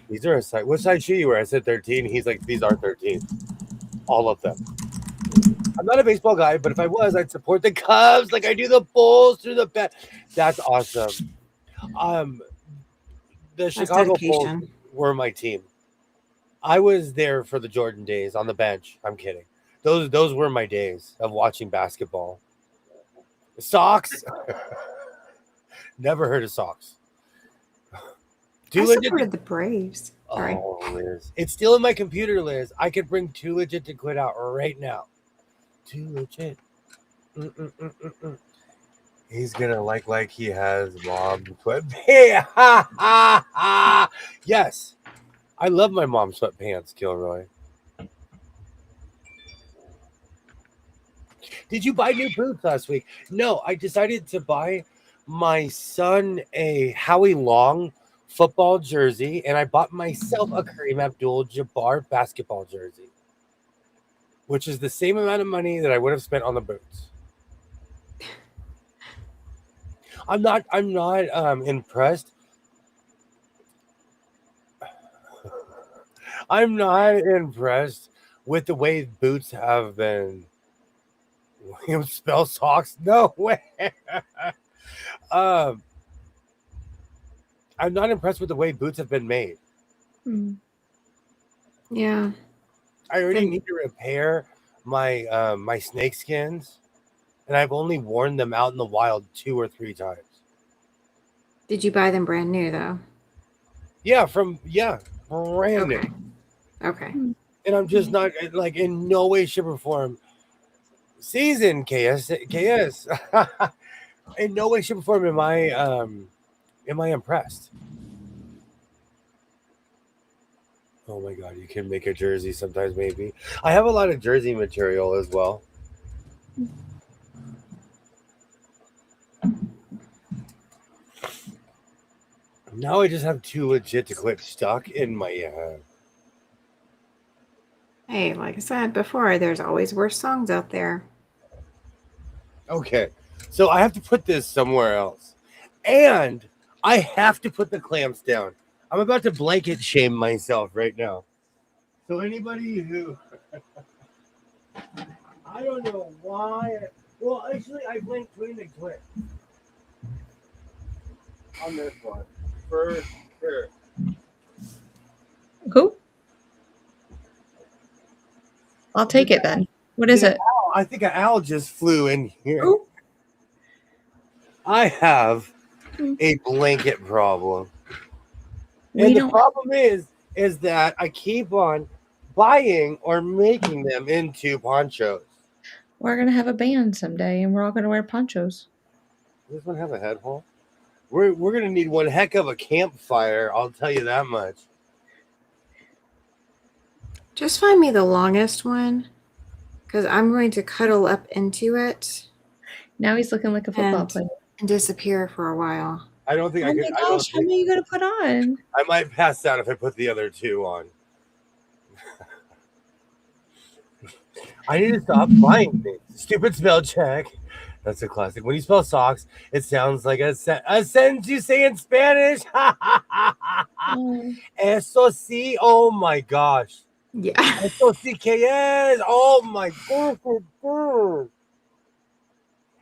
"These are a size. What size shoe you wear?" I said 13. He's like, "These are 13, all of them." I'm not a baseball guy, but if I was, I'd support the Cubs like I do the Bulls through the bat. That's awesome. The Chicago Bulls were my team. I was there for the Jordan days on the bench. I'm kidding. Those were my days of watching basketball. Sox. Never heard of Sox. I supported the Braves. Sorry. Oh, Liz. It's still in my computer, Liz. I could bring Too Legit to Quit out right now. Too legit. He's gonna like he has mom sweatpants. Ha ha ha! Yes, I love my mom sweatpants, Kilroy. Did you buy new boots last week? No, I decided to buy my son a Howie Long football jersey, and I bought myself a Kareem Abdul-Jabbar basketball jersey, which is the same amount of money that I would have spent on the boots. I'm not impressed. I'm not impressed with the way boots have been. You spell socks? No way. I'm not impressed with the way boots have been made. Yeah. I already need to repair my my snake skins, and I've only worn them out in the wild 2 or 3 times. Did you buy them brand new though? Yeah, brand new. Okay. And I'm just not like in no way, shape, or form season KS. In no way, shape, or form am I impressed. Oh my god, you can make a jersey sometimes, maybe. I have a lot of jersey material as well. Now I just have Too Legit to Quit stuck in my head. Hey, like I said before, there's always worse songs out there. Okay, so I have to put this somewhere else. And I have to put the clamps down. I'm about to blanket shame myself right now. So anybody who... I don't know why... Well, actually, I blanked between the clip. On this one. For sure. Who? I'll take it then. What is it? I think an owl just flew in here. Who? I have a blanket problem. And the problem is that I keep on buying or making them into ponchos. We're going to have a band someday, and we're all going to wear ponchos. Does this one have a head hole? We're going to need one heck of a campfire, I'll tell you that much. Just find me the longest one, because I'm going to cuddle up into it. Now he's looking like a football player. And disappear for a while. I don't think I could. Oh my gosh, how many are you going to put on? I might pass out if I put the other 2 on. I need to stop buying things. Stupid spell check. That's a classic. When you spell socks, it sounds like a sentence you say in Spanish. Eso sí. Oh my gosh. Yeah. Eso sí que es. Oh my god.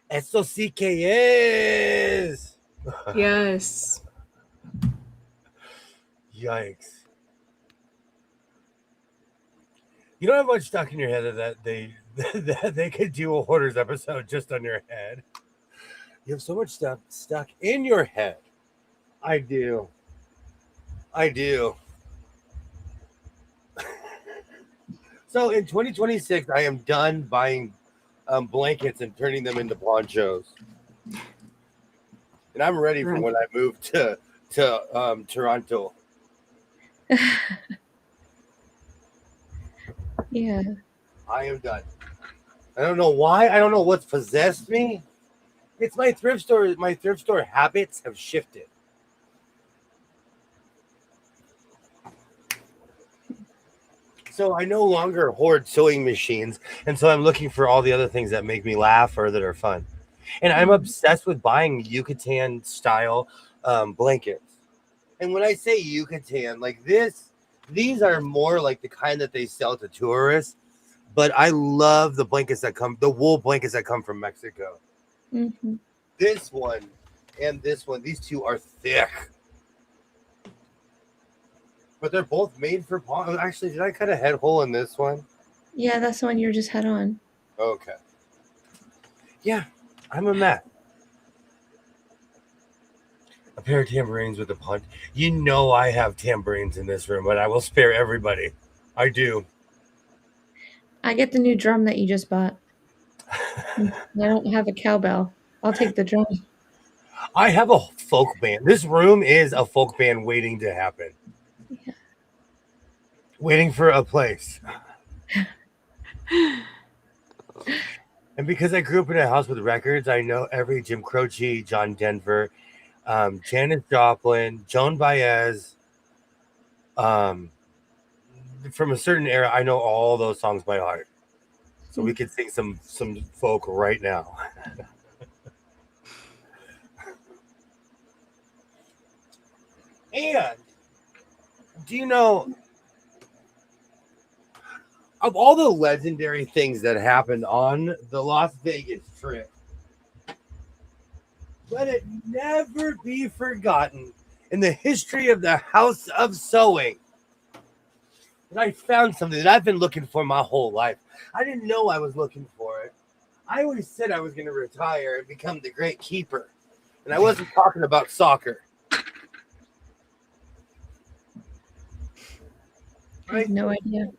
Eso sí que es. Yes. Yikes. You don't have much stuck in your head that they could do a Hoarders episode just on your head. You have so much stuff stuck in your head. I do. So in 2026, I am done buying blankets and turning them into ponchos. And I'm ready for when I move to Toronto. Yeah. I am done. I don't know why. I don't know what's possessed me. It's my thrift store. My thrift store habits have shifted. So I no longer hoard sewing machines, and so I'm looking for all the other things that make me laugh or that are fun. And I'm obsessed with buying Yucatan style blankets. And when I say Yucatan, like these are more like the kind that they sell to tourists. But I love the wool blankets that come from Mexico. Mm-hmm. This one and this one, these two are thick. But they're both made for palm. Actually, did I cut a head hole in this one? Yeah, that's the one you just had on. Okay. Yeah, I'm a mess. A pair of tambourines with a punch. You know I have tambourines in this room, but I will spare everybody. I do. I get the new drum that you just bought. I don't have a cowbell. I'll take the drum. I have a folk band. This room is a folk band waiting to happen. Yeah. Waiting for a place. And because I grew up in a house with records, I know every Jim Croce, John Denver, Janis Joplin, Joan Baez. From a certain era, I know all those songs by heart. So we could sing some folk right now. And do you know of all the legendary things that happened on the Las Vegas trip? Let it never be forgotten in the history of the House of Sewing that I found something that I've been looking for my whole life. I didn't know I was looking for it. I always said I was going to retire and become the great keeper. And I wasn't talking about soccer. I have no idea.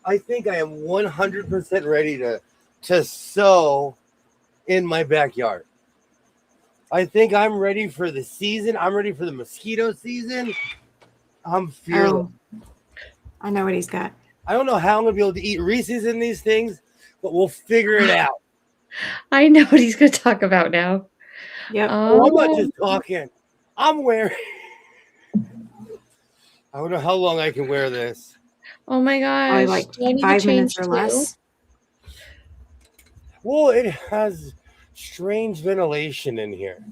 I think I am 100% ready to sew in my backyard. I think I'm ready for the season. I'm ready for the mosquito season. I'm fearless. Oh, I know what he's got. I don't know how I'm going to be able to eat Reese's in these things, but we'll figure it out. I know what he's going to talk about now. Yep. Oh, I'm not just talking. I'm wearing... I don't know how long I can wear this. Oh my gosh. Probably like 5 minutes or less. Well, it has strange ventilation in here.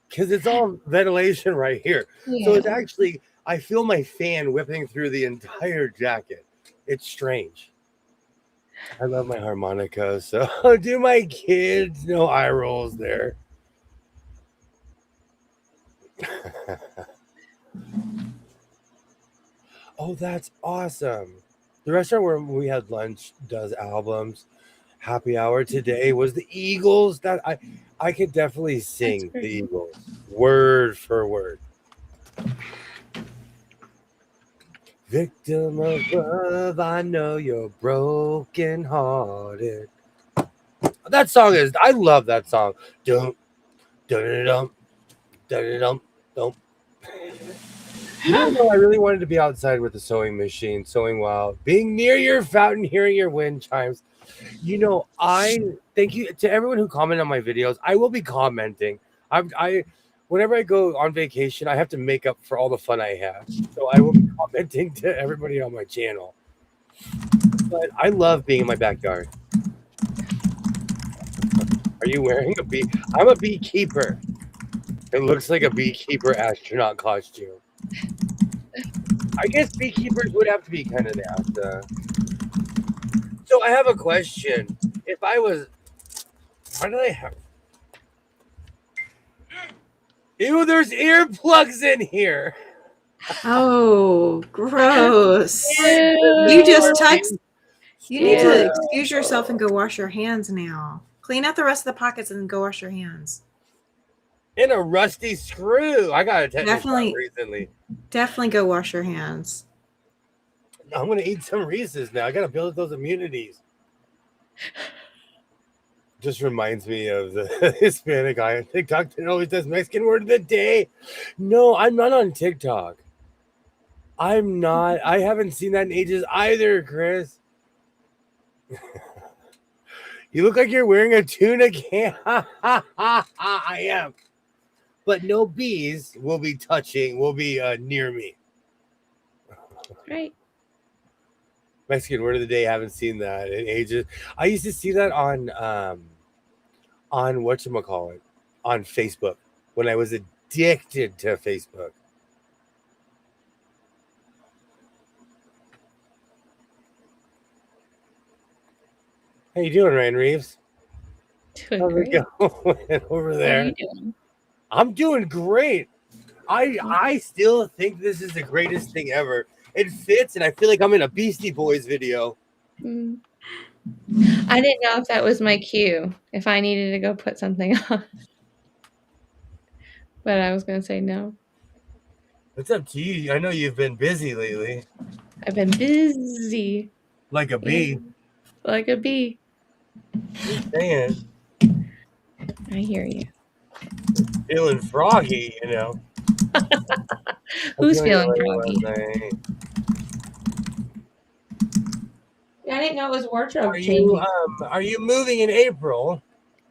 Because it's all ventilation right here. Yeah. So it's actually, I feel my fan whipping through the entire jacket. It's strange. I love my harmonica. So do my kids. No eye rolls there. Oh, that's awesome. The restaurant where we had lunch does albums. Happy hour today was the Eagles. That I could definitely sing the Eagles word for word. Victim of love, I know you're broken hearted. That song is, I love that song. Dum, dum, dum, dum, dum, dum. You know, I really wanted to be outside with the sewing machine, sewing while being near your fountain, hearing your wind chimes. You know, I thank you to everyone who commented on my videos. I will be commenting. I whenever I go on vacation, I have to make up for all the fun I have. So I will be commenting to everybody on my channel. But I love being in my backyard. Are you wearing a bee? I'm a beekeeper. It looks like a beekeeper astronaut costume. I guess beekeepers would have to be kind of NASA. So I have a question. If I was, why do they have? Ew, there's earplugs in here. Oh, gross. You just text. You need to excuse yourself and go wash your hands now. Clean out the rest of the pockets and then go wash your hands. In a rusty screw. I got a tetanus shot Definitely. recently. Definitely go wash your hands. I'm going to eat some Reese's now. I got to build those immunities. Just reminds me of the Hispanic guy on TikTok that always does Mexican word of the day. No, I'm not on TikTok. I'm not. I haven't seen that in ages either, Chris. You look like you're wearing a tuna can. I am. But no bees will be near me. Right. Mexican word of the day. Haven't seen that in ages. I used to see that on whatchamacallit, on Facebook when I was addicted to Facebook. How you doing, Ryan Reeves? Doing How's great. it going over How there? are you doing? I'm doing great. I still think this is the greatest thing ever. It fits, and I feel like I'm in a Beastie Boys video. Mm. I didn't know if that was my cue, if I needed to go put something on. But I was going to say no. It's up to you. I know you've been busy lately, I've been busy. like a bee. Like a bee. Just saying, I hear you. feeling froggy, you know. Who's I was feeling feeling froggy? last night. I didn't know it was wardrobe Are changing. you moving in April?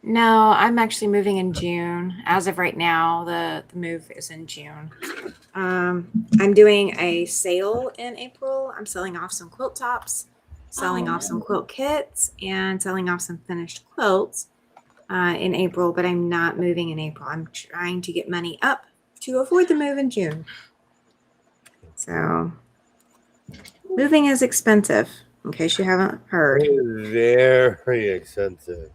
No, I'm actually moving in June. As of right now, the move is in June. I'm doing a sale in April. I'm selling off some quilt tops, selling off some quilt kits, and selling off some finished quilts in April, but I'm not moving in April. I'm trying to get money up to afford the move in June. So moving is expensive, in case you haven't heard. It is very expensive.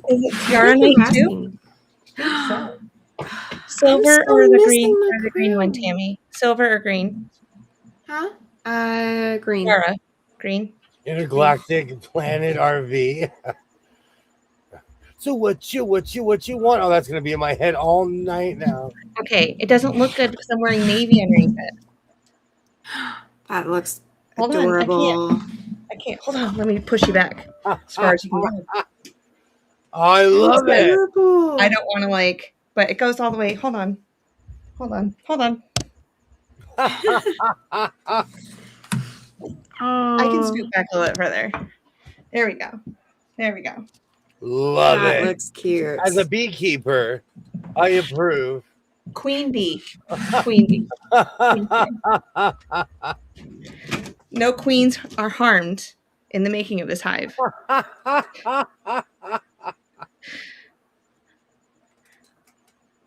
Is it tiara night too? So. Silver so or the missing green my or the green one, crown. Tammy? Silver or green? Huh? Green. Tiara. Green. Intergalactic Planet RV. So what you want? Oh, that's gonna be in my head all night now. Okay, it doesn't look good because I'm wearing navy underneath it. That looks Hold adorable. on, I can't. Hold on, let me push you back as far as you can go. I love it. Adorable. I don't want to but it goes all the way. Hold on. I can scoot back a little bit further. There we go. Love that it. looks cute. As a beekeeper, I approve. Queen bee. Queen bee. No queens are harmed in the making of this hive.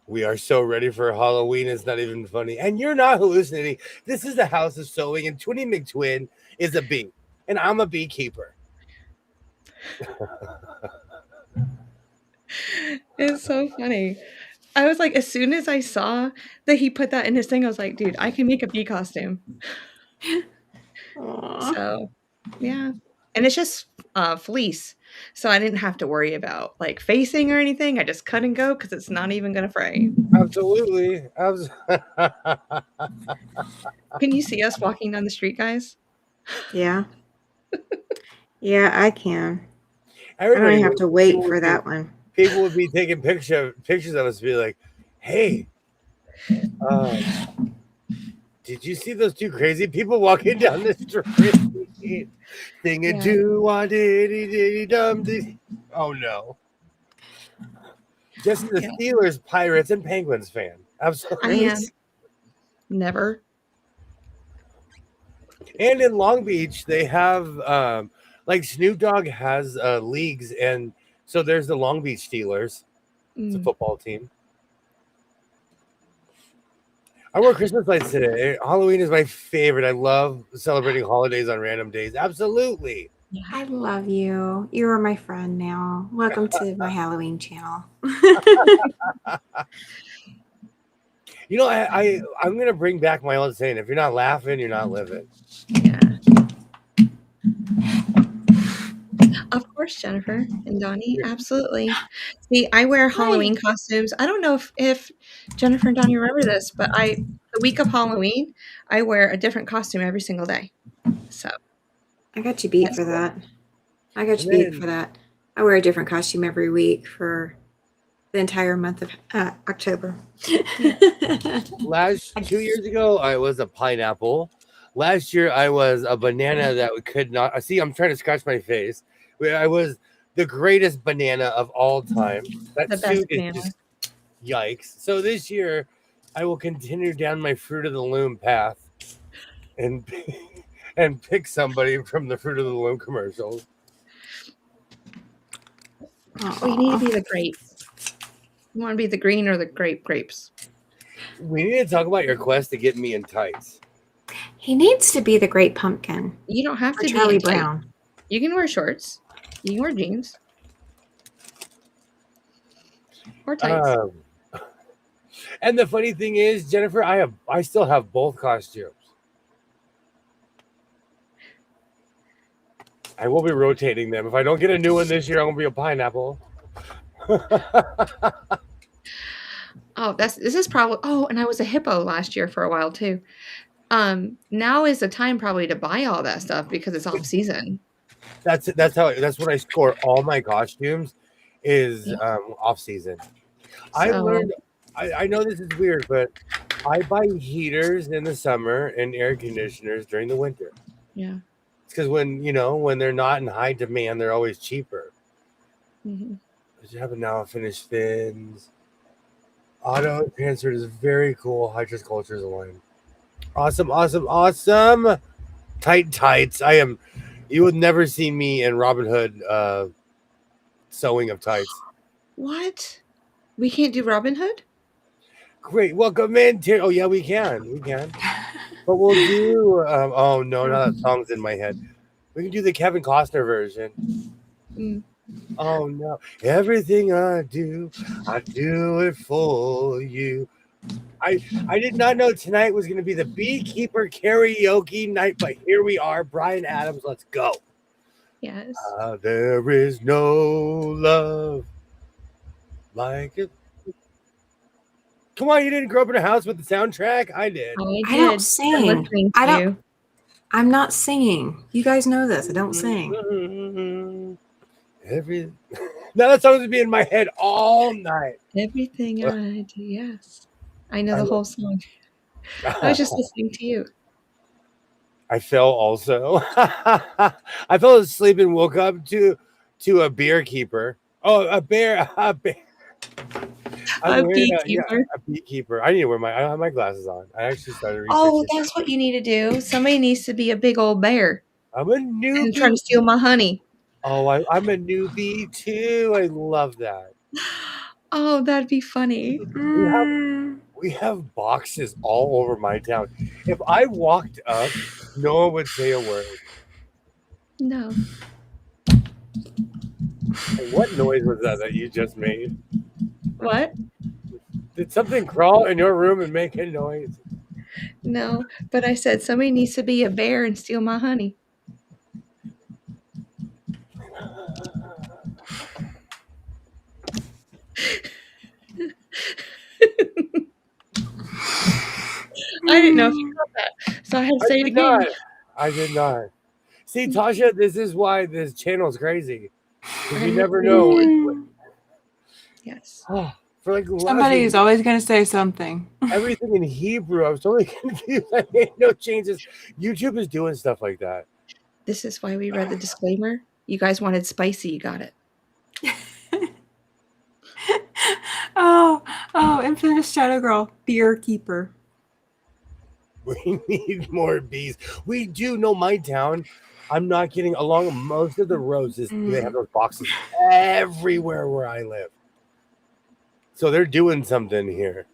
We are so ready for Halloween. It's not even funny. And you're not hallucinating. This is the house of sewing, and Twinny McTwin is a bee, and I'm a beekeeper. It's so funny. I was like, as soon as I saw that he put that in his thing, I was like, dude, I can make a bee costume. Aww. So, yeah. And it's just fleece. So I didn't have to worry about facing or anything. I just cut and go because it's not even going to fray. Absolutely. Can you see us walking down the street, guys? Yeah. Yeah, I can. Everybody I don't have to wait for that one. People would be taking pictures of us, be like, "Hey, did you see those two crazy people walking down the street? Singing do wah diddy diddy dum diddy." Oh no! Just the Steelers, Pirates, and Penguins fan. Absolutely. I am. Never. And in Long Beach, they have Snoop Dogg has leagues, and so there's the Long Beach Steelers. It's a football team. I wore Christmas lights today. Halloween is my favorite. I love celebrating holidays on random days. Absolutely. I love you. You are my friend now. Welcome to my Halloween channel. You know, I'm gonna bring back my old saying: if you're not laughing, you're not living. Yeah. Of course, Jennifer and Donnie. Absolutely. See, I wear Halloween costumes. I don't know if Jennifer and Donnie remember this, but the week of Halloween, I wear a different costume every single day. So I got you beat for that. I wear a different costume every week for the entire month of October. Last 2 years ago, I was a pineapple. Last year, I was a banana that could not. See, I'm trying to scratch my face. I was the greatest banana of all time. That The best suit is banana. just yikes. So this year, I will continue down my Fruit of the Loom path and and pick somebody from the Fruit of the Loom commercials. Oh, you need to be the grapes. You want to be the green or the grapes? We need to talk about your quest to get me in tights. He needs to be the Great Pumpkin. You don't have Or to Charlie be in tights. Brown. You can wear shorts. You can wear jeans. Or tights. And the funny thing is, Jennifer, I still have both costumes. I will be rotating them. If I don't get a new one this year, I'm gonna be a pineapple. This is probably. Oh, and I was a hippo last year for a while too. Now is the time probably to buy all that stuff because it's off season. That's when I score all my costumes is off season. I learned. I know this is weird, but I buy heaters in the summer and air conditioners during the winter. Yeah. It's because when they're not in high demand, they're always cheaper. Mm-hmm. You have now finished fins. Auto transfer is very cool. Hydrous cultures align. Awesome. Tights. You would never see me in Robin Hood sewing of tights. What? We can't do Robin Hood? Great. Welcome in. Oh, yeah, we can. But we'll do. Oh, no, now that song's in my head. We can do the Kevin Costner version. Mm. Oh, no. Everything I do it for you. I did not know tonight was going to be the Beekeeper karaoke night, but here we are. Bryan Adams, let's go. Yes. There is no love like it. Come on, you didn't grow up in a house with the soundtrack? I did. I don't sing. I'm not singing. You guys know this. I don't sing. Now that song's gonna be in my head all night. Everything I do, yes. I know the whole song. I was just listening to you. I fell also. I fell asleep and woke up to a beer keeper. Oh, a bear. A beekeeper. A beekeeper. I don't have my glasses on. I actually started researching. Oh, that's what you need to do. Somebody needs to be a big old bear. I'm a newbie. And trying to steal my honey. Oh, I'm a newbie too. I love that. Oh, that'd be funny. We have boxes all over my town. If I walked up, no one would say a word. No. What noise was that you just made? What? Did something crawl in your room and make a noise? No, but I said somebody needs to be a bear and steal my honey. I didn't know if you got that, so I had to say it again. I did not. See, Tasha, this is why this channel is crazy. You never know. Yes. Somebody's always going to say something. Everything in Hebrew. I was totally confused. I made no changes. YouTube is doing stuff like that. This is why we read the disclaimer. You guys wanted spicy. You got it. Infamous Shadow Girl, beer keeper. We need more bees. We do know my town. I'm not kidding. Along most of the roads, they have those boxes everywhere where I live. So they're doing something here.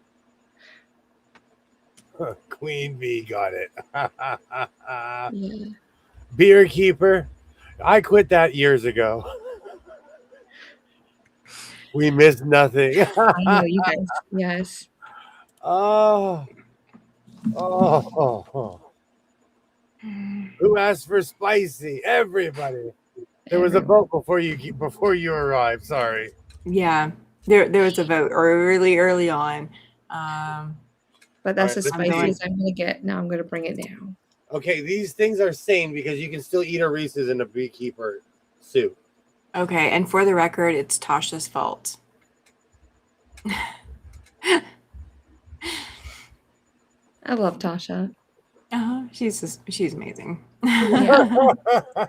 Queen Bee got it. Yeah. Beer keeper. I quit that years ago. We missed nothing. I know you guys. Yes. Oh. Who asked for spicy? Everybody. There was a vote before you arrived. Sorry. Yeah, there was a vote early on. But that's as spicy as I'm gonna get. Now I'm gonna bring it down. Okay, these things are sane because you can still eat a Reese's in a beekeeper soup. Okay, and for the record, it's Tasha's fault. I love Tasha. she's amazing. Yeah.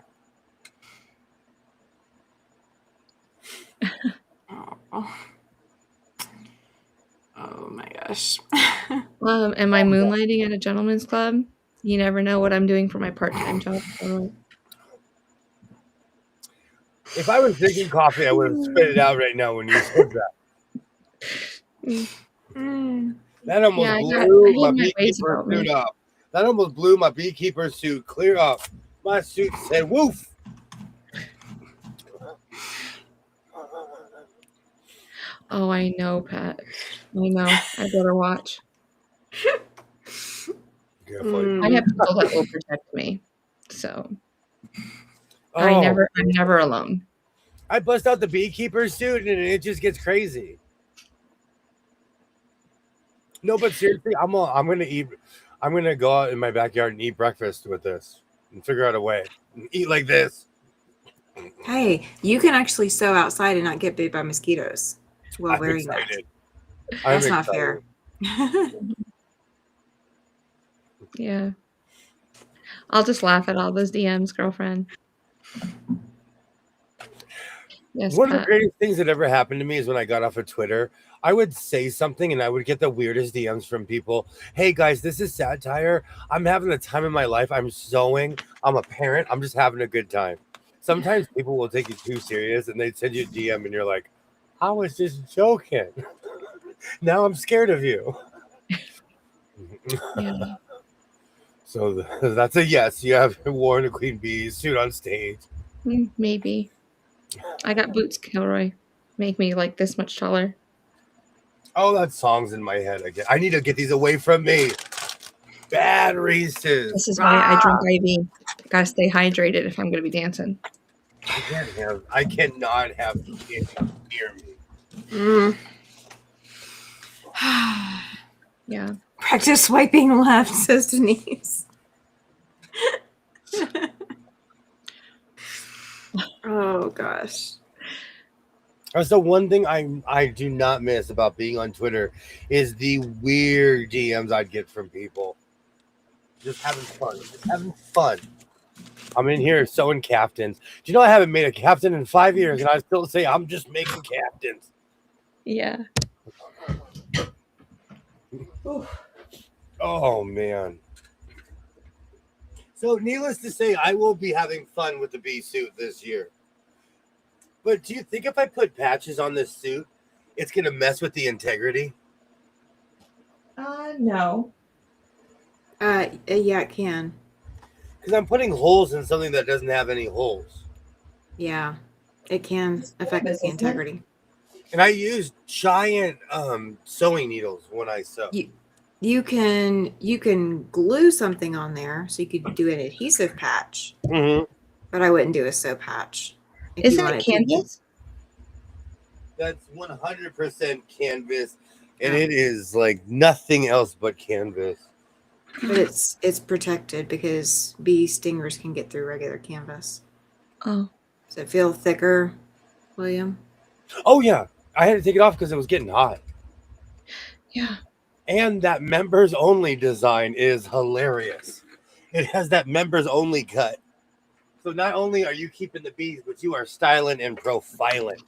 Oh my gosh. Am I moonlighting at a gentleman's club? You never know what I'm doing for my part-time job. If I was drinking coffee, I would have spit it out right now when you said that. That almost blew my beekeeper suit up. That almost blew my beekeeper suit clear up. My suit said, "Woof." Oh, I know, Pat. I know. I better watch. I have people that will protect me, so I'm never alone. I bust out the beekeeper suit and it just gets crazy. No, but seriously, I'm gonna go out in my backyard and eat breakfast with this and figure out a way and eat like this. Hey, you can actually sew outside and not get bit by mosquitoes while wearing that. That's not fair. Yeah. I'll just laugh at all those DMs, girlfriend. Yes, one of the greatest things that ever happened to me is when I got off of Twitter. I would say something and I would get the weirdest DMs from people. Hey guys, this is satire. I'm having the time of my life. I'm sewing. I'm a parent. I'm just having a good time. Sometimes people will take you too serious and they send you a DM and you're like, I was just joking. Now I'm scared of you. Yeah. So that's a yes. You have worn a Queen Bee suit on stage. Maybe. I got boots, Kilroy. Make me like this much taller. Oh, that song's in my head again. I need to get these away from me. Bad Reese's. This is why I drink IV. Gotta stay hydrated if I'm gonna be dancing. I cannot have candy near me. Yeah. Practice swiping left, says Denise. Oh gosh. That's the one thing I do not miss about being on Twitter is the weird DMs I'd get from people. Just having fun. I'm in here sewing caftans. Do you know I haven't made a caftan in 5 years and I still say I'm just making caftans? Yeah. Oh man. So needless to say, I will be having fun with the bee suit this year. But do you think if I put patches on this suit, it's going to mess with the integrity? No. Yeah, it can. Because I'm putting holes in something that doesn't have any holes. Yeah, it can affect the integrity. And I use giant sewing needles when I sew. You can glue something on there, so you could do an adhesive patch. Mm-hmm. But I wouldn't do a sew patch. Is that canvas? That's 100% canvas, and it is like nothing else but canvas. But it's protected because bee stingers can get through regular canvas. Oh. Does it feel thicker, William? Oh yeah, I had to take it off because it was getting hot. Yeah. And that members only design is hilarious. It has that members only cut. So not only are you keeping the bees, but you are styling and profiling.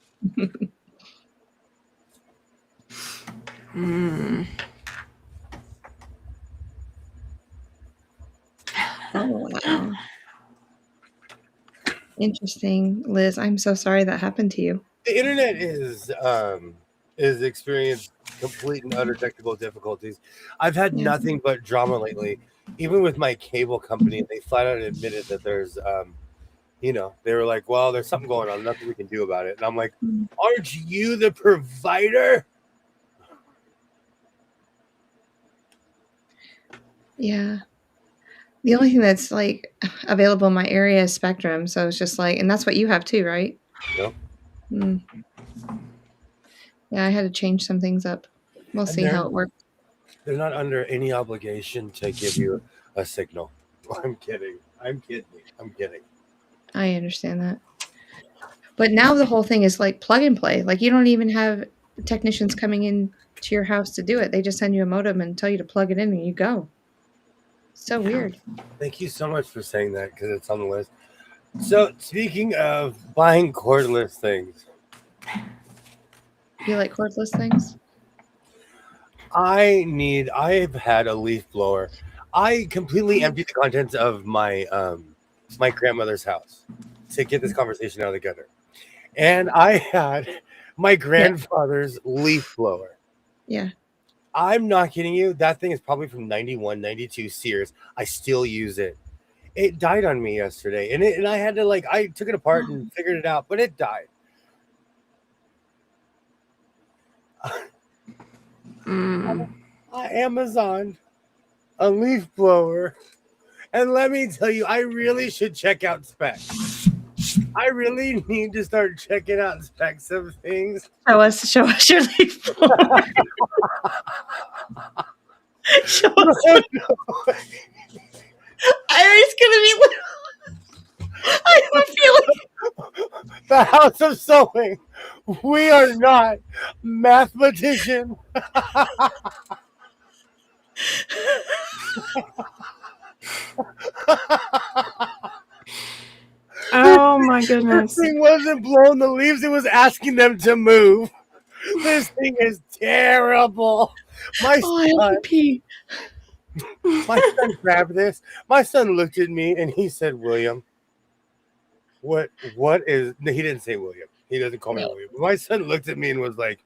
Oh, wow. Interesting. Liz, I'm so sorry that happened to you. The internet is experienced complete and utter technical difficulties. I've had nothing but drama lately. Even with my cable company, they flat out admitted that there's they were like, well, there's something going on, nothing we can do about it. And I'm like, aren't you the provider? Yeah. The only thing that's like available in my area is Spectrum. So it's just like, and that's what you have too, right? Yep. Yeah, I had to change some things up. We'll see how it works. They're not under any obligation to give you a signal. I'm kidding. I understand that. But now the whole thing is like plug and play. Like you don't even have technicians coming in to your house to do it. They just send you a modem and tell you to plug it in and you go. So weird. Thank you so much for saying that because it's on the list. So, speaking of buying cordless things, You like cordless things? I've had a leaf blower. I completely emptied the contents of my my grandmother's house to get this conversation out of the gutter. And I had my grandfather's leaf blower. Yeah. I'm not kidding you. That thing is probably from 91, 92 Sears. I still use it. It died on me yesterday. And I had to I took it apart and figured it out, but it died. I Amazoned a leaf blower. And let me tell you, I really should check out specs. I really need to start checking out specs of things. Show us your leaf blower. Show us. Ari's gonna be. I have a feeling. The House of Sewing. We are not mathematicians. Oh my goodness. This thing wasn't blowing the leaves, it was asking them to move. This thing is terrible. My son grabbed this. My son looked at me and he said, William, what is, no, he didn't say William. He doesn't call me William. But my son looked at me and was like,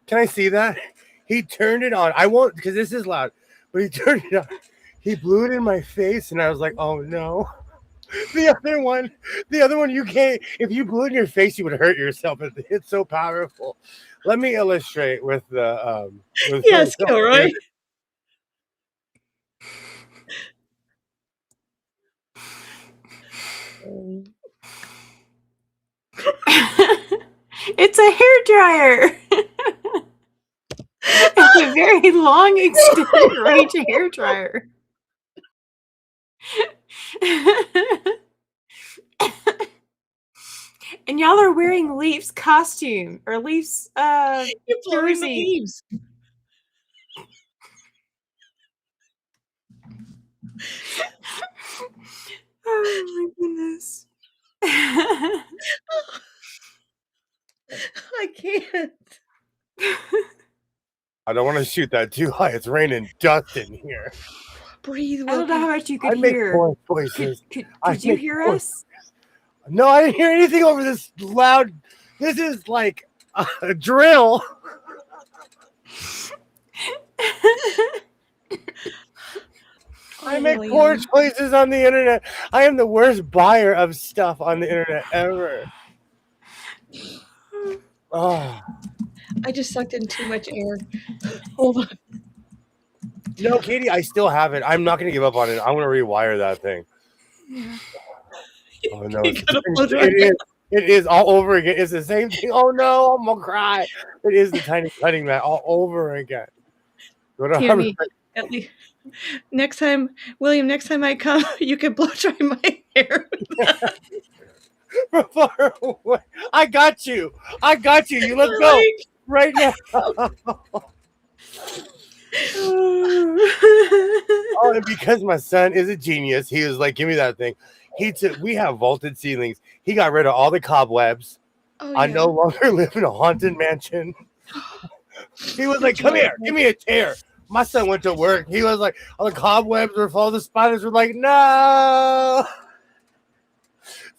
can I see that? He turned it on. I won't, because this is loud, but he turned it on. He blew it in my face and I was like, oh no. The other one, you can't, if you blew it in your face, you would hurt yourself. It's so powerful. Let me illustrate with the, yes, Gilroy. It's a hair dryer. It's a very long extended range hair dryer. And y'all are wearing Leaf's costume or Leaf's jersey. Leaves. Oh my goodness. I can't. I don't want to shoot that too high. It's raining dust in here. Breathe. I don't know how much you could I make hear. poor voices. Could you hear us? No, I didn't hear anything over this loud. This is like a drill. I make poor choices on the internet. I am the worst buyer of stuff on the internet ever. Oh. I just sucked in too much air. Hold on. No, Katie, I still have it. I'm not going to give up on it. I'm going to rewire that thing. Yeah. Oh, no. It is all over again. It's the same thing. Oh, no. I'm going to cry. It is the tiny cutting mat all over again. Tammy, at least next time, William, next time I come, you can blow dry my hair. From far away. I got you. You let's go right now. Oh, and because my son is a genius, he was like, give me that thing. We have vaulted ceilings. He got rid of all the cobwebs. Oh, yeah. I no longer live in a haunted mansion. He was like, come here, give me a chair. My son went to work. He was like, all the cobwebs were full. The spiders were like, no.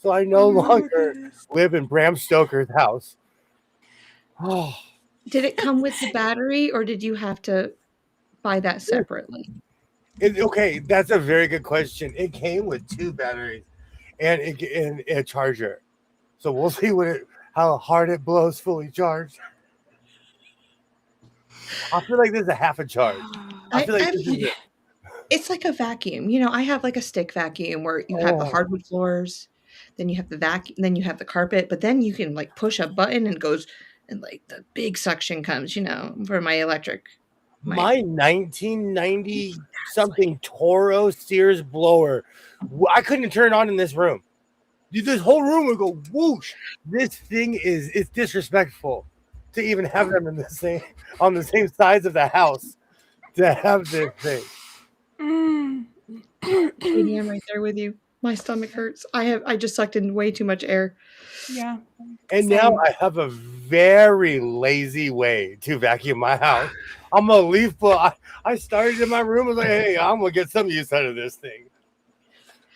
So I no longer live in Bram Stoker's house. Oh. Did it come with the battery or did you have to buy that separately? Okay, that's a very good question. It came with 2 batteries and a charger. So we'll see how hard it blows fully charged. I feel like this is a half a charge. I feel like this is it. It's like a vacuum. You know, I have like a stick vacuum where you have the hardwood floors, then you have the vacuum, then you have the carpet, but then you can like push a button and it goes and like the big suction comes, you know, for my electric. My 1990 something Toro Sears blower, I couldn't turn it on in this room. This whole room would go whoosh. This thing it's disrespectful to even have them on the same sides of the house to have this thing. Katie, I'm right there with you. My stomach hurts. I just sucked in way too much air. Yeah. And Same. now I have a very lazy way to vacuum my house. I'm a leaf blower. I started in my room. I was like, hey, I'm gonna get some use out of this thing.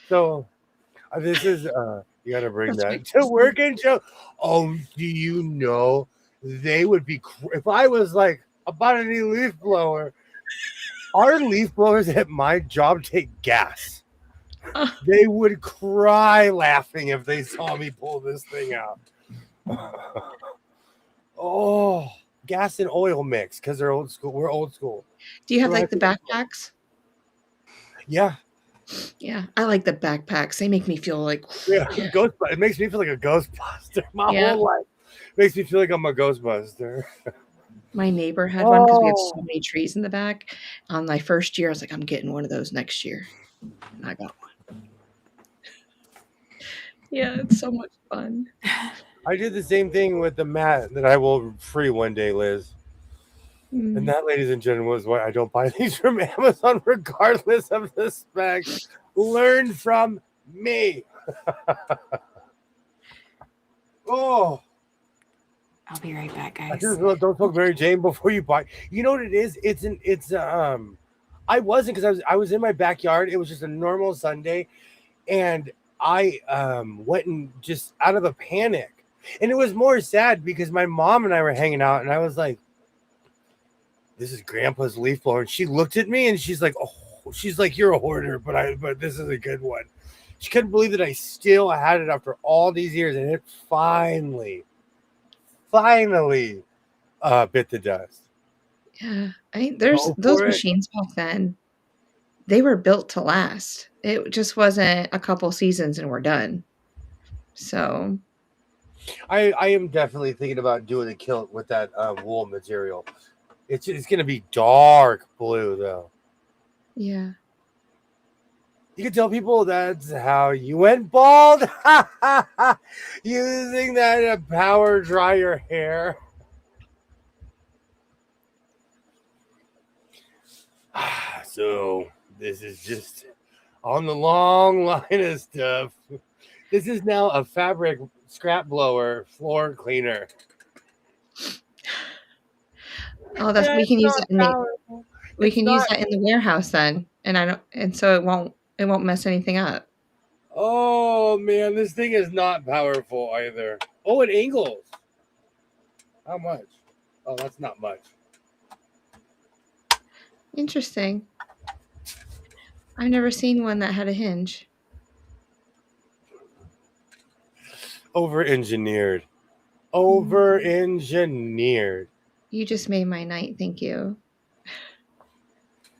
So this is you gotta bring that to work and show. Oh, do you know they would be if I was like about a new leaf blower? Our leaf blowers at my job take gas. They would cry laughing if they saw me pull this thing out. Oh, gas and oil mix because they're old school. We're old school. Do you have like the backpacks? Yeah. Yeah, I like the backpacks. They make me feel like It makes me feel like a Ghostbuster. My whole life makes me feel like I'm a Ghostbuster. My neighbor had one because we have so many trees in the back. On my first year, I was like, I'm getting one of those next year. And I got one. Yeah, it's so much fun. I did the same thing with the mat that I will free one day, Liz. And that, ladies and gentlemen, was why I don't buy these from Amazon, regardless of the specs. Learn from me. Oh. I'll be right back, guys. Don't smoke Mary Jane before you buy. You know what it is? I wasn't because I was in my backyard. It was just a normal Sunday, and I went and just out of a panic, and it was more sad because my mom and I were hanging out, and I was like, "This is Grandpa's leaf blower," and she looked at me and she's like, "Oh," she's like, "You're a hoarder, but this is a good one." She couldn't believe that I still had it after all these years, and it finally bit the dust. Yeah, there's those machines back then. They were built to last. It just wasn't a couple seasons and we're done. So I am definitely thinking about doing a kilt with that wool material. It's gonna be dark blue though. Yeah. You can tell people that's how you went bald. Using that to power dry your hair. So this is just on the long line of stuff. This is now a fabric scrap blower floor cleaner. Oh, we can use it in the warehouse then, and so it won't mess anything up. Oh man, this thing is not powerful either. Oh, it angles. How much? Oh, that's not much. Interesting. I've never seen one that had a hinge. Over-engineered. You just made my night. Thank you.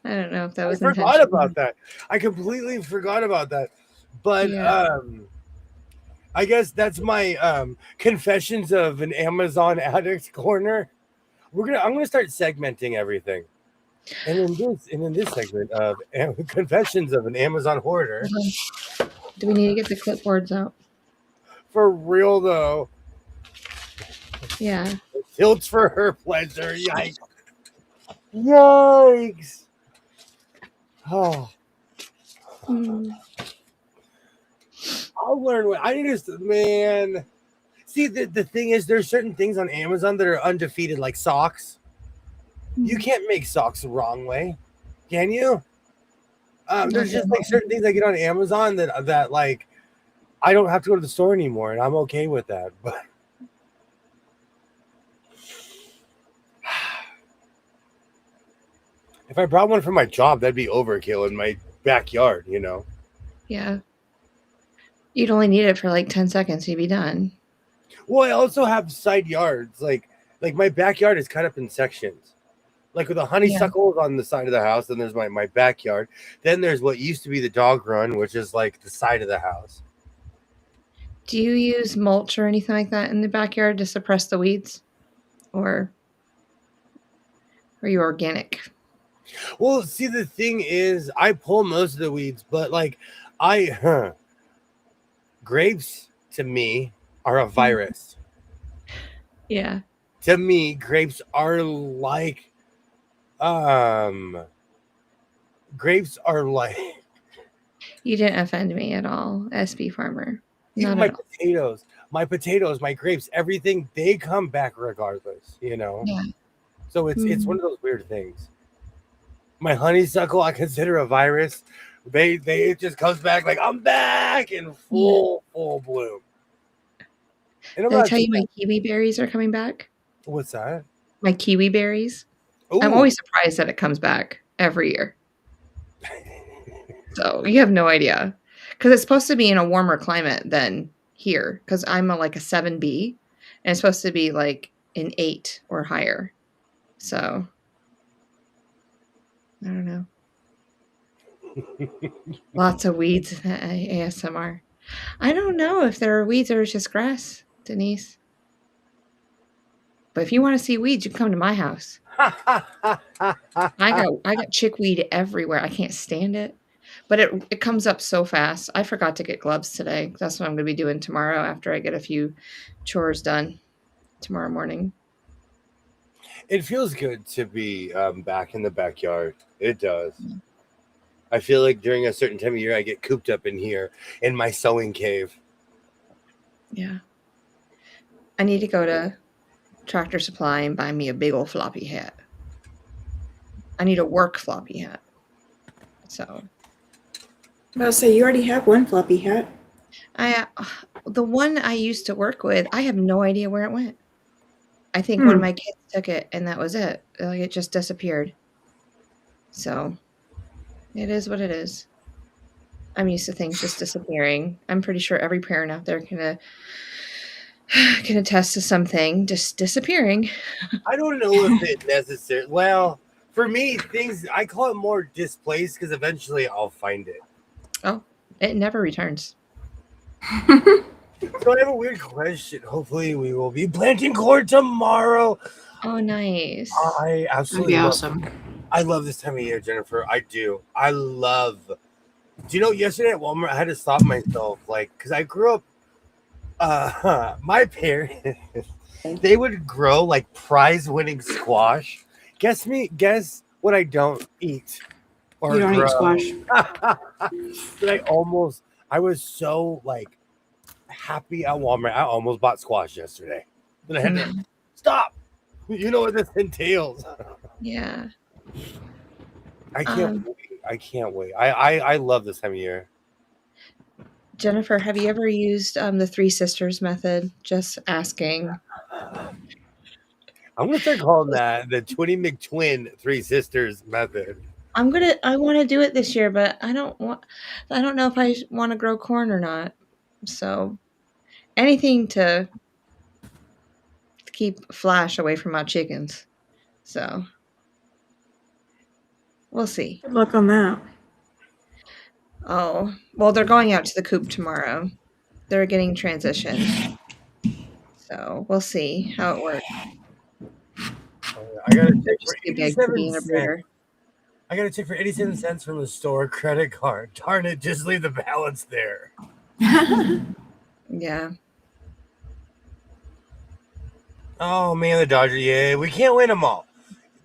I don't know if that was intentional. I forgot about that. I completely forgot about that. But I guess that's my confessions of an Amazon addict corner. I'm gonna start segmenting everything. And in this segment of confessions of an Amazon hoarder. Do we need to get the clipboards out? For real though. Yeah. Tilts for her pleasure. Yikes. Yikes. Oh. I'll learn what I just, man. See, the thing is, there's certain things on Amazon that are undefeated, like socks. You can't make socks the wrong way, can you? There's just like certain things I get on Amazon that like I don't have to go to the store anymore, and I'm okay with that. But if I brought one for my job, that'd be overkill in my backyard, you know? Yeah. You'd only need it for like 10 seconds. You'd be done. Well, I also have side yards. Like my backyard is cut up in sections. Like with the honeysuckles on the side of the house, then there's my backyard. Then there's what used to be the dog run, which is like the side of the house. Do you use mulch or anything like that in the backyard to suppress the weeds? Or are you organic? Well, see, the thing is, I pull most of the weeds, but like grapes to me are a virus. Yeah. To me, grapes are like You didn't offend me at all, SB Farmer. Even Not at all. my potatoes, my grapes, everything, they come back regardless, Yeah. So it's one of those weird things. My honeysuckle, I consider a virus. It just comes back like I'm back in full bloom. And I'm Did I not tell you my kiwi berries are coming back? What's that? My kiwi berries. Ooh. I'm always surprised that it comes back every year. So you have no idea. Because it's supposed to be in a warmer climate than here. Because I'm like a 7B. And it's supposed to be like an 8 or higher. So I don't know. Lots of weeds in that ASMR. I don't know if there are weeds or it's just grass, Denise. But if you want to see weeds, you come to my house. I got chickweed everywhere. I can't stand it. But it comes up so fast. I forgot to get gloves today. That's what I'm going to be doing tomorrow after I get a few chores done tomorrow morning. It feels good to be back in the backyard. It does. I feel like during a certain time of year, I get cooped up in here in my sewing cave. Yeah. I need to go to Tractor Supply and buy me a big old floppy hat. I need a work floppy hat. So. Well, so you already have one floppy hat. The one I used to work with, I have no idea where it went. I think one of my kids took it and that was it. Like it just disappeared. So it is what it is. I'm used to things just disappearing. I'm pretty sure every parent out there can attest to something just disappearing. I don't know if it necessarily. Well, for me, I call it more displaced because eventually I'll find it. Oh, it never returns. So I have a weird question. Hopefully, we will be planting corn tomorrow. Oh, nice. I absolutely awesome. I love this time of year, Jennifer. I do. I love. Do you know? Yesterday at Walmart, I had to stop myself, because I grew up. My parents, they would grow like prize-winning squash. Guess what I don't eat. Or you don't eat squash. I was so happy at Walmart. I almost bought squash yesterday. Then I had to stop. You know what this entails. Yeah. I can't wait. I can't wait. I love this time of year. Jennifer, have you ever used the Three Sisters method? Just asking. I'm gonna start calling that the Twinny McTwin Three Sisters method. I want to do it this year, but I don't know if I want to grow corn or not. So anything to keep Flash away from our chickens. So we'll see. Good luck on that. Oh, well, they're going out to the coop tomorrow. They're getting transitioned. So we'll see how it works. I got to check for 87 cents. I got to check for 87 cents from the store credit card. Darn it, just leave the balance there. Yeah. Oh, man, the Dodgers. Yeah, we can't win them all.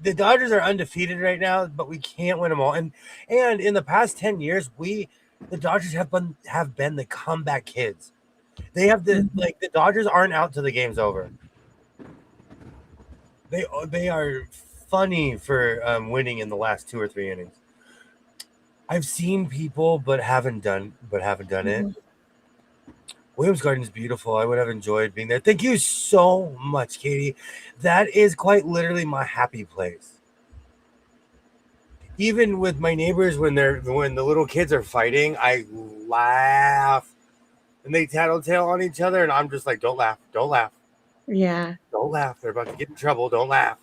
The Dodgers are undefeated right now, but we can't win them all. And in the past 10 years, the Dodgers have been the comeback kids. They have the Dodgers aren't out till the game's over. They are funny for winning in the last 2 or 3 innings. I've seen people but haven't done it. Williams Garden is beautiful. I would have enjoyed being there. Thank you so much, Katie. That is quite literally my happy place. Even with my neighbors, when the little kids are fighting, I laugh and they tattletale on each other, and I'm just like, don't laugh. Yeah. Don't laugh. They're about to get in trouble. Don't laugh.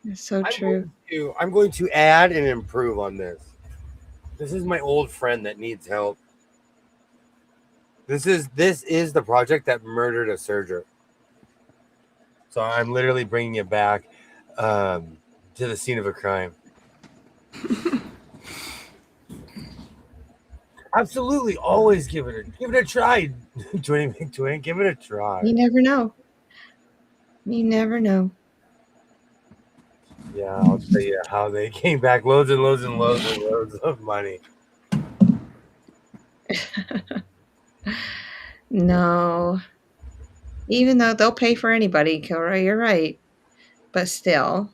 It's so true. I'm going to add and improve on this. This is my old friend that needs help. This is the project that murdered a Serger. So I'm literally bringing it back to the scene of a crime. Absolutely, always give it a try. Twin, give it a try. You never know. Yeah, I'll tell you how they came back loads and loads and loads and loads of money. No. Even though they'll pay for anybody, Kilroy, you're right. But still.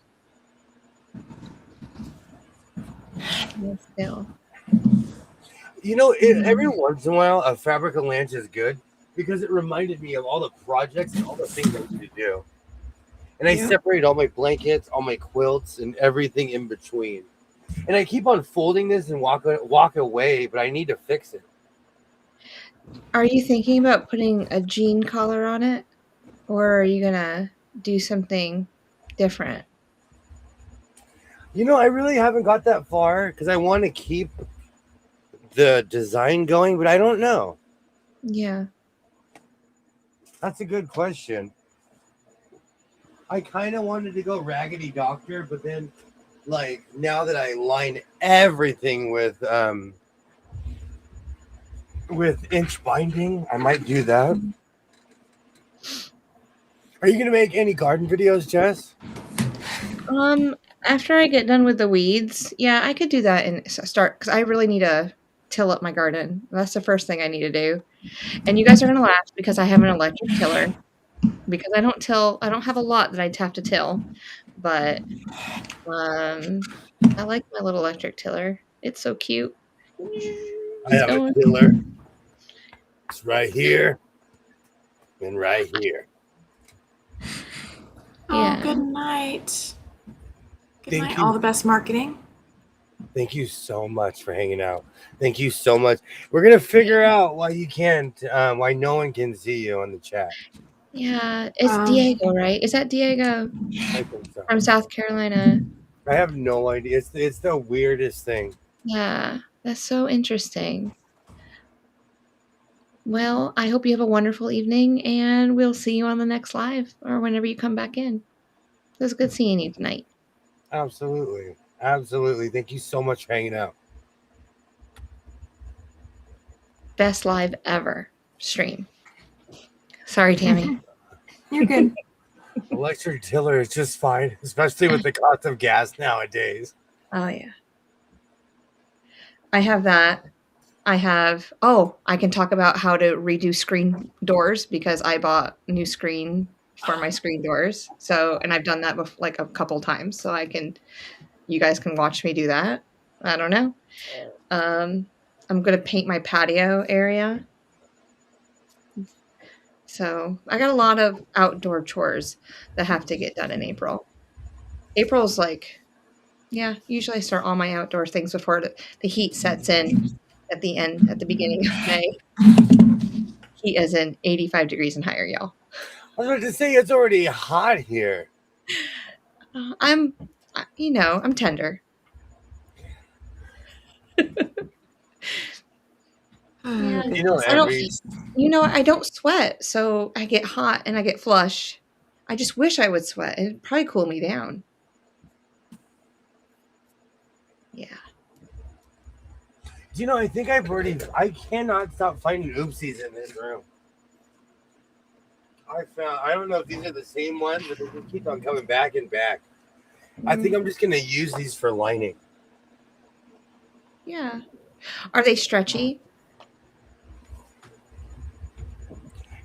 Still. You know, every Mm. once in a while, a fabric lunch is good because it reminded me of all the projects and all the things I need to do. And I Yeah. separate all my blankets, all my quilts, and everything in between. And I keep on folding this and walk away, but I need to fix it. Are you thinking about putting a jean collar on it? Or are you going to do something different? You know, I really haven't got that far because I want to keep the design going, but I don't know. Yeah. That's a good question. I kind of wanted to go Raggedy Doctor, but then, like, now that I line everything with inch binding, I might do that. Are you gonna make any garden videos, Jess? After I get done with the weeds, yeah, I could do that and start because I really need to till up my garden. That's the first thing I need to do. And you guys are gonna laugh because I have an electric tiller because I don't have a lot that I'd have to till, but I like my little electric tiller. It's so cute. I It's have a going. tiller. It's right here and right here. Oh, Yeah. good night. Good Thank night. you. All the best marketing. Thank you so much for hanging out. Thank you so much. We're gonna figure out why you can't, why no one can see you on the chat. Yeah. It's Um, Diego, right? Is that Diego I think so. from South Carolina? I have no idea. It's the weirdest thing. Yeah. That's so interesting. Well, I hope you have a wonderful evening, and we'll see you on the next live or whenever you come back in. It was good seeing you tonight. Absolutely. Absolutely. Thank you so much for hanging out. Best live ever stream. Sorry, Tammy. you're good. Electric tiller is just fine, especially with the cost of gas nowadays. Oh, yeah. I have that. I can talk about how to redo screen doors because I bought new screen for my screen doors. So, and I've done that like a couple times. So you guys can watch me do that. I don't know. I'm going to paint my patio area. So I got a lot of outdoor chores that have to get done in April. April's like, yeah, usually I start all my outdoor things before the heat sets in at the beginning of May. Heat is in 85 degrees and higher, y'all. I was about to say it's already hot here. I'm tender. Yeah, You know, I don't. every I don't sweat, so I get hot and I get flush. I just wish I would sweat. It'd probably cool me down. Yeah. you know, I think I cannot stop finding oopsies in this room. I don't know if these are the same ones, but they just keep on coming back and back. I think I'm just gonna use these for lining. Yeah. Are they stretchy?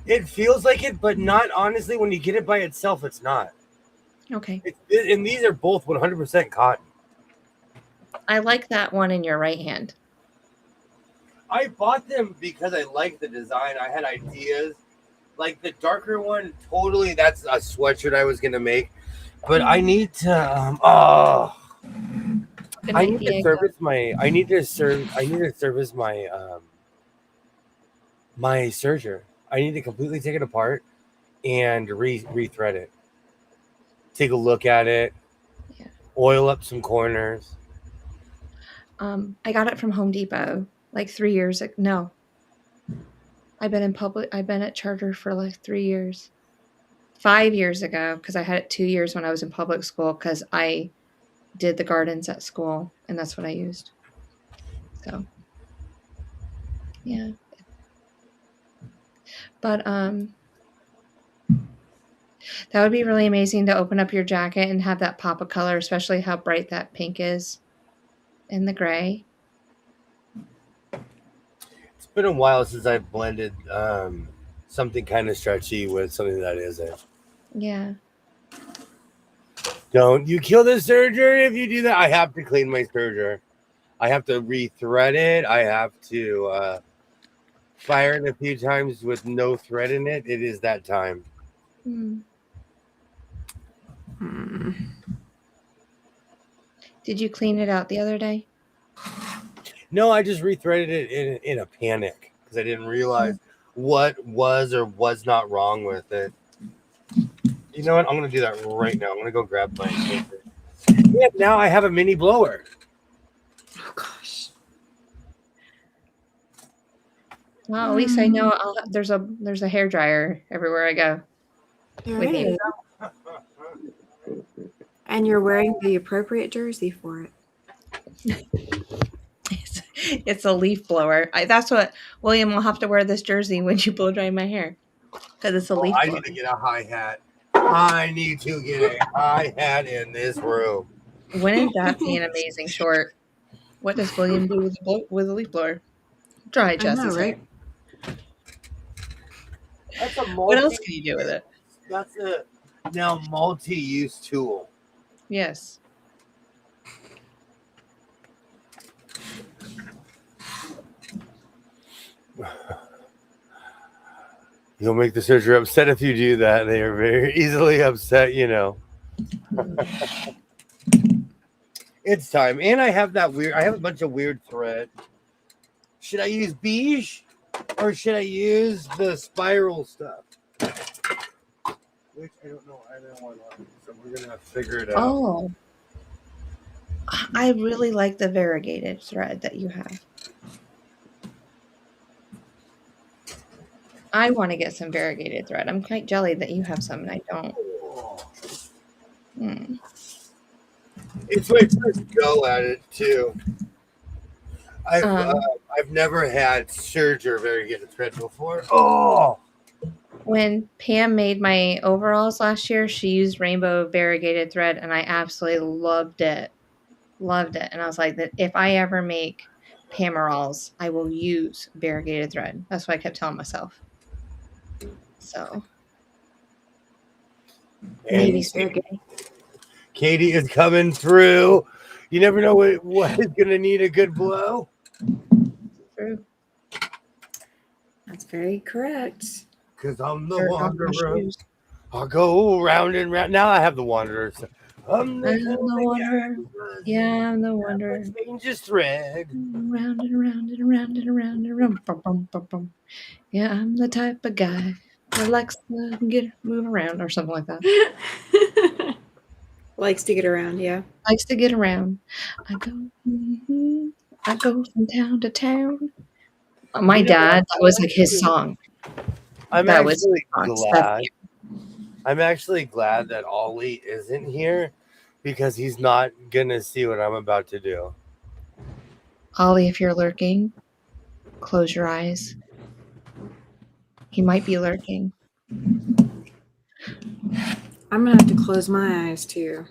It feels like it, but not honestly. When you get it by itself, it's not. Okay. And these are both 100% cotton. I like that one in your right hand. I bought them because I like the design. I had ideas. Like the darker one, totally. That's a sweatshirt I was gonna make, but I need to. Good I night, need to Diego. service my. I need to service my my Serger. I need to completely take it apart and rethread it. Take a look at it. Yeah. Oil up some corners. I got it from Home Depot like 3 years ago. No. I've been at Charter for like 3 years. 5 years ago, because I had it 2 years when I was in public school because I did the gardens at school and that's what I used. So yeah. But That would be really amazing to open up your jacket and have that pop of color, especially how bright that pink is in the gray. It's been a while since I've blended something kind of stretchy with something that isn't. Yeah. Don't you kill the serger if you do that. I have to clean my serger. I have to rethread it. I have to fire it a few times with no thread in it. It is that time. Did you clean it out the other day? No, I just rethreaded it in a panic because I didn't realize what was or was not wrong with it. You know what? I'm going to do that right now. I'm going to go grab my paper. Yeah, now I have a mini blower. Oh gosh. Well, at least I know there's a hair dryer everywhere I go. There is. And you're wearing the appropriate jersey for it. It's a leaf blower. That's what William will have to wear this jersey when you blow dry my hair because it's a leaf blower. I need to get a high hat. I need to get a high hat in this room. Wouldn't that be an amazing short? What does William do with a leaf blower? Dry Jess's hair. That's a what else can you do with it? That's a now multi-use tool. Yes. You'll make the serger upset if you do that. They are very easily upset, you know. It's time. And I have I have a bunch of weird thread. Should I use beige or should I use the spiral stuff? Which I don't know either one of, so we're going to figure it out. Oh. I really like the variegated thread that you have. I want to get some variegated thread. I'm quite jelly that you have some and I don't. It's my first go at it too. I've never had serger variegated thread before. Oh. When Pam made my overalls last year, she used rainbow variegated thread and I absolutely loved it. Loved it. And I was like, that if I ever make Pameralls, I will use variegated thread. That's what I kept telling myself. So maybe Katie is coming through. You never know what is going to need a good blow. True. That's very correct. Because I'm the wanderer. I'll go round and round. Now I have the wanderer. So I'm the wanderer. Yeah, I'm the wanderer. Changes thread. Round and round and round and round and round. Bum, bum, bum, bum. Yeah, I'm the type of guy that likes to move around or something like that. Likes to get around, yeah. Likes to get around. I go from town to town. My dad, that was like his song. I'm actually glad that Ollie isn't here because he's not gonna see what I'm about to do. Ollie, if you're lurking, close your eyes. He might be lurking. I'm gonna have to close my eyes too.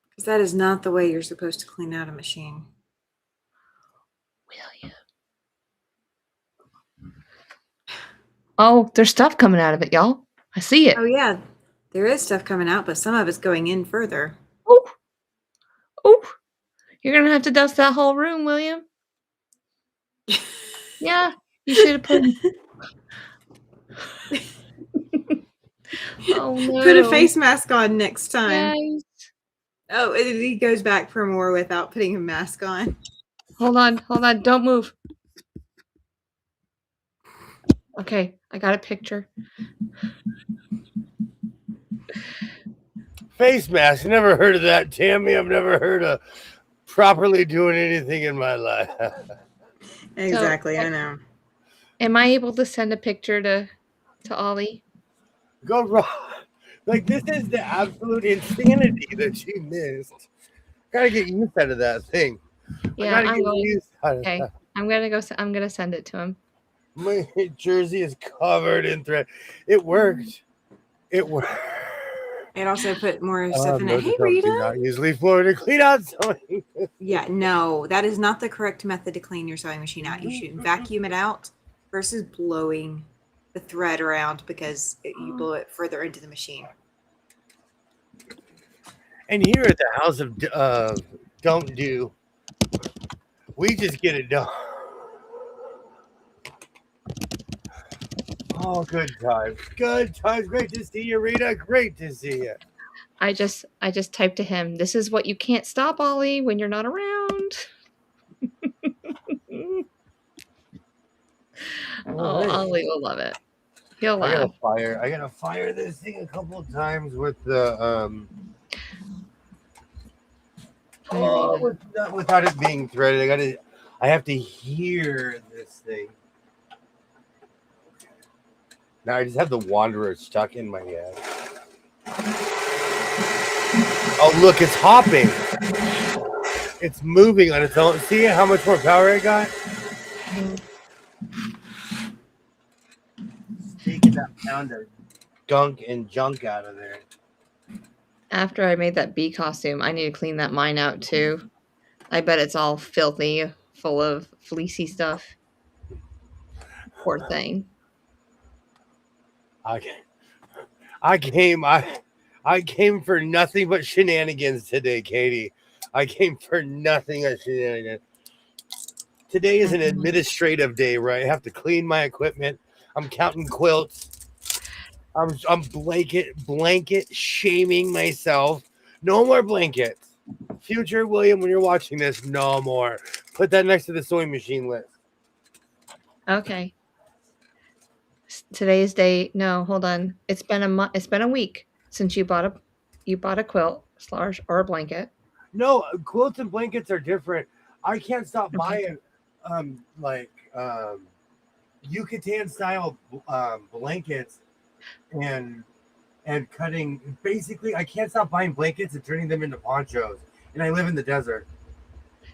Because that is not the way you're supposed to clean out a machine. William. Oh, there's stuff coming out of it, y'all. I see it. Oh, yeah. There is stuff coming out, but some of it's going in further. Oh. Oh. You're going to have to dust that whole room, William. Yeah. You should have put... Oh, no. Put a face mask on next time. Yes. Oh, he goes back for more without putting a mask on. Hold on. Don't move. Okay, I got a picture. Face mask. Never heard of that, Tammy. I've never heard of properly doing anything in my life. Exactly, so, I know. Am I able to send a picture to Ollie? Go wrong. Like, this is the absolute insanity that you missed. Gotta get used out of that thing. Yeah, I'm gonna send it to him. My jersey is covered in thread. It worked. It was. It also put more stuff in it. Note Hey, to self, do Rita. not use leaf blower to clean out sewing. Yeah, no, that is not the correct method to clean your sewing machine out. You should vacuum it out versus blowing the thread around because you blow it further into the machine. And here at the House of Don't Do, we just get it done. Oh, good times. Good times. Great to see you, Rita. Great to see you. I just typed to him, "This is what you can't stop, Ollie, when you're not around." Oh, Hey. Ollie will love it. He'll I laugh. gotta fire this thing a couple of times with the without it being threaded. I have to hear this thing. Now I just have the Wanderer stuck in my head. Oh, look, it's hopping. It's moving on its own. See how much more power it got? Taking that pound of gunk and junk out of there. After I made that bee costume, I need to clean that mine out too. I bet it's all filthy, full of fleecy stuff. Poor thing. I came for nothing but shenanigans today, Katie. I came for nothing but shenanigans. Today is an administrative day where I have to clean my equipment. I'm counting quilts. I'm blanket shaming myself. No more blankets. Future William, when you're watching this, no more. Put that next to the sewing machine list. Okay. Today's day. No, hold on. It's been a week since you bought a quilt / or a blanket. No, quilts and blankets are different. I can't stop buying Yucatan style blankets and cutting. Basically, I can't stop buying blankets and turning them into ponchos. And I live in the desert.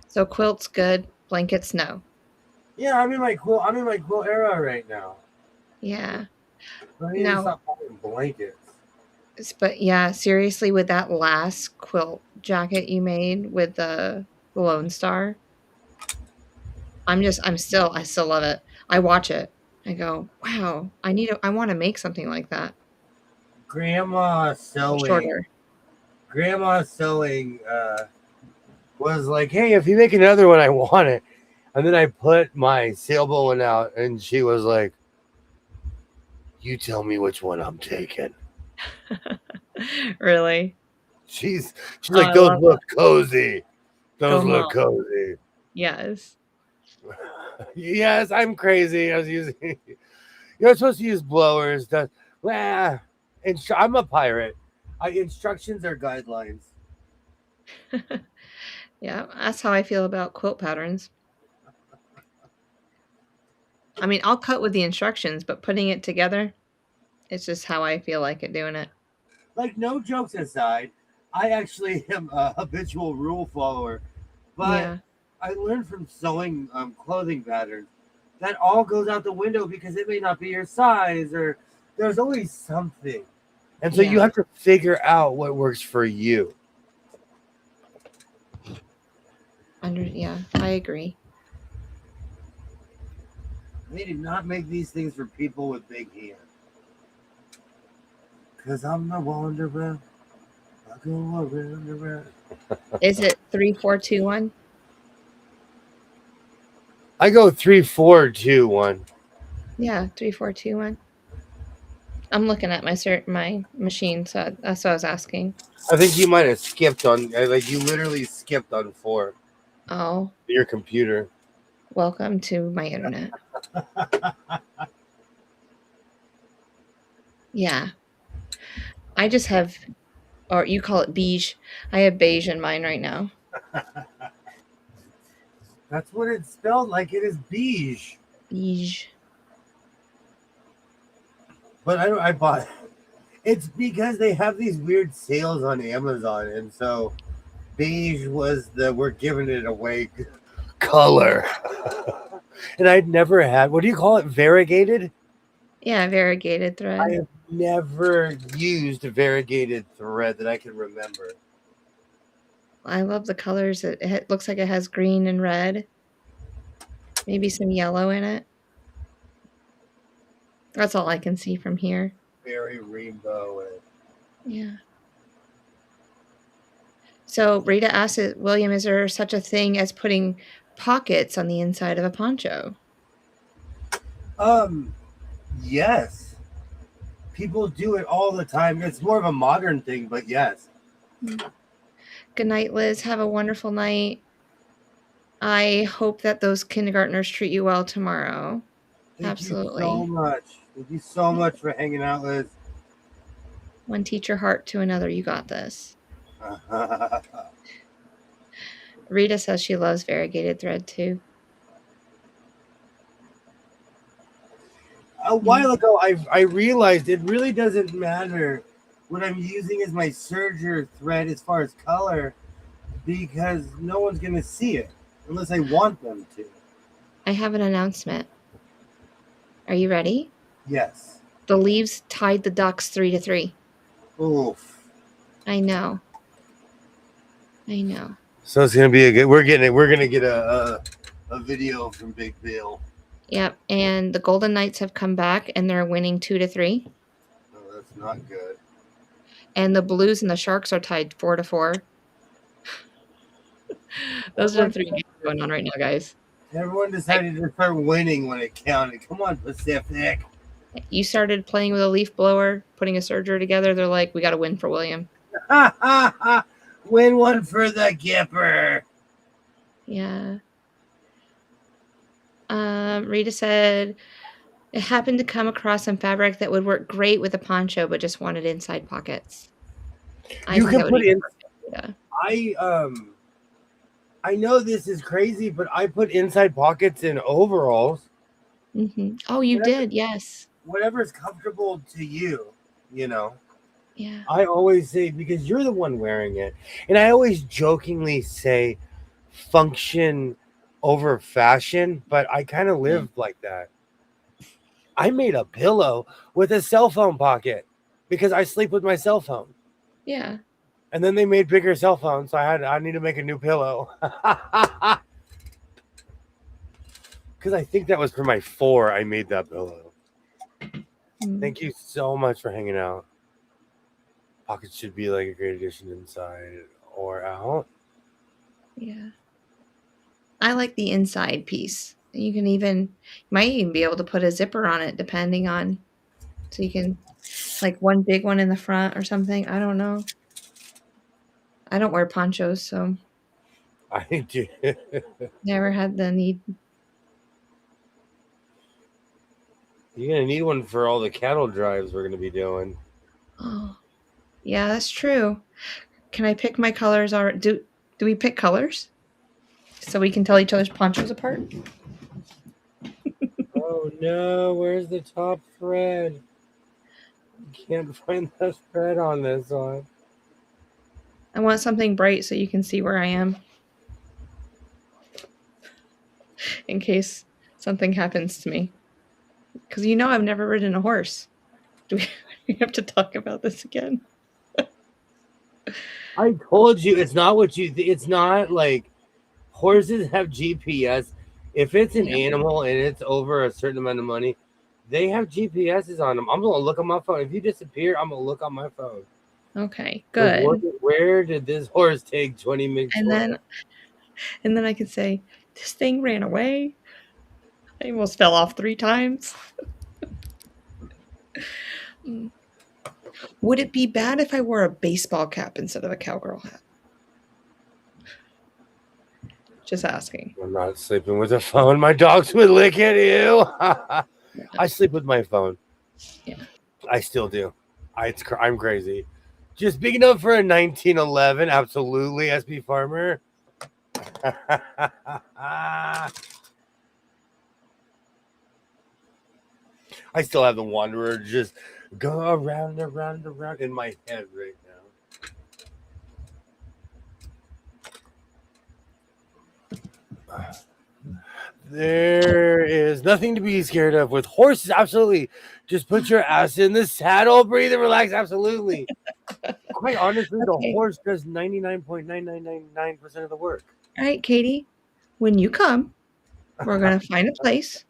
So quilts good, blankets no. Yeah, I'm in my quilt era right now. Yeah. I need to stop buying blankets. But yeah, seriously, with that last quilt jacket you made with the Lone Star, I still love it. I watch it. I go, wow, I want to make something like that. Grandma sewing was like, hey, if you make another one, I want it. And then I put my sailboat one out, and she was like, you tell me which one I'm taking. Really? She's like, those look cozy. Those look cozy. Yes. Yes, I'm crazy. I was using. You're supposed to use blowers. I'm a pirate. Instructions are guidelines. Yeah, that's how I feel about quilt patterns. I mean, I'll cut with the instructions, but putting it together, it's just how I feel like doing it. Like, no jokes aside, I actually am a habitual rule follower, but yeah. I learned from sewing clothing patterns that all goes out the window because it may not be your size, or there's always something. And so you have to figure out what works for you. Yeah, I agree. They did not make these things for people with big hands. Because I'm the wanderer. I go around. Is it 3, 4, 2, 1? I go 3, 4, 2, 1. Yeah, 3, 4, 2, 1. I'm looking at my machine, so that's what I was asking. I think you might have skipped on, you literally skipped on 4. Oh. Your computer. Welcome to my internet. Yeah. I just have, or you call it beige. I have beige in mine right now. That's what it's spelled like. It is beige. Beige. But I bought. It's because they have these weird sales on Amazon, and so beige was we're giving it away color. And I'd never had. What do you call it? Variegated. Yeah, variegated thread. I have never used variegated thread that I can remember. I love the colors. It looks like it has green and red. Maybe some yellow in it. That's all I can see from here. Very rainbow. Yeah. So Rita asks, William, is there such a thing as putting pockets on the inside of a poncho? Yes. People do it all the time. It's more of a modern thing, but yes. Good night, Liz. Have a wonderful night. I hope that those kindergartners treat you well tomorrow. Thank you Absolutely. so much. Thank you so much for hanging out, Liz. One teacher heart to another. You got this. Rita says she loves variegated thread too. A while ago, I realized it really doesn't matter what I'm using as my serger thread as far as color, because no one's going to see it unless I want them to. I have an announcement. Are you ready? Yes. The leaves tied the ducks 3-3. Oof. I know. So it's gonna be a good. We're gonna get a video from Big Bill. Yep. And the Golden Knights have come back and they're winning 2-3. Oh, that's not good. And the Blues and the Sharks are tied 4-4. Those are the 3 games going on right now, guys. Everyone decided to start winning when it counted. Come on, Pacific. You started playing with a leaf blower, putting a serger together. They're like, we got to win for William. Win one for the Gipper. Yeah. Rita said, it happened to come across some fabric that would work great with a poncho, but just wanted inside pockets. You can put in. I know this is crazy, but I put inside pockets in overalls. Mm-hmm. Oh, you did? Yes. Whatever's comfortable to you, you know. Yeah. I always say, because you're the one wearing it, and I always jokingly say function over fashion, but I kind of live like that. I made a pillow with a cell phone pocket because I sleep with my cell phone. Yeah. And then they made bigger cell phones, so I need to make a new pillow. Because I think that was for my 4. I made that pillow. Thank you so much for hanging out. Pockets should be like a great addition inside or out. Yeah. I like the inside piece. You might even be able to put a zipper on it depending on, so you can, like one big one in the front or something. I don't know. I don't wear ponchos, so I do. Never had the need. You're going to need one for all the cattle drives we're going to be doing. Oh, yeah, that's true. Can I pick my colors? Or do we pick colors so we can tell each other's ponchos apart? Oh no, where's the top thread? Can't find the thread on this one. I want something bright so you can see where I am. In case something happens to me. Because I've never ridden a horse. Do we have to talk about this again? I told you it's not what you it's not like horses have GPS. If it's an animal and it's over a certain amount of money, they have GPSs on them. I'm gonna look on my phone. If you disappear, I'm gonna look on my phone. Okay, good. Where did this horse take 20 minutes? And then I could say, this thing ran away. I almost fell off 3 times. Would it be bad if I wore a baseball cap instead of a cowgirl hat? Just asking. I'm not sleeping with a phone. My dogs would lick at you. I sleep with my phone. Yeah. I still do. I'm crazy. Just big enough for a 1911. Absolutely, SB Farmer. I still have the Wanderer just go around in my head right now. There is nothing to be scared of with horses. Absolutely. Just put your ass in the saddle, breathe and relax. Absolutely. Quite honestly, the Okay. horse does 99.9999% of the work. All right, Katie, when you come, we're going to find a place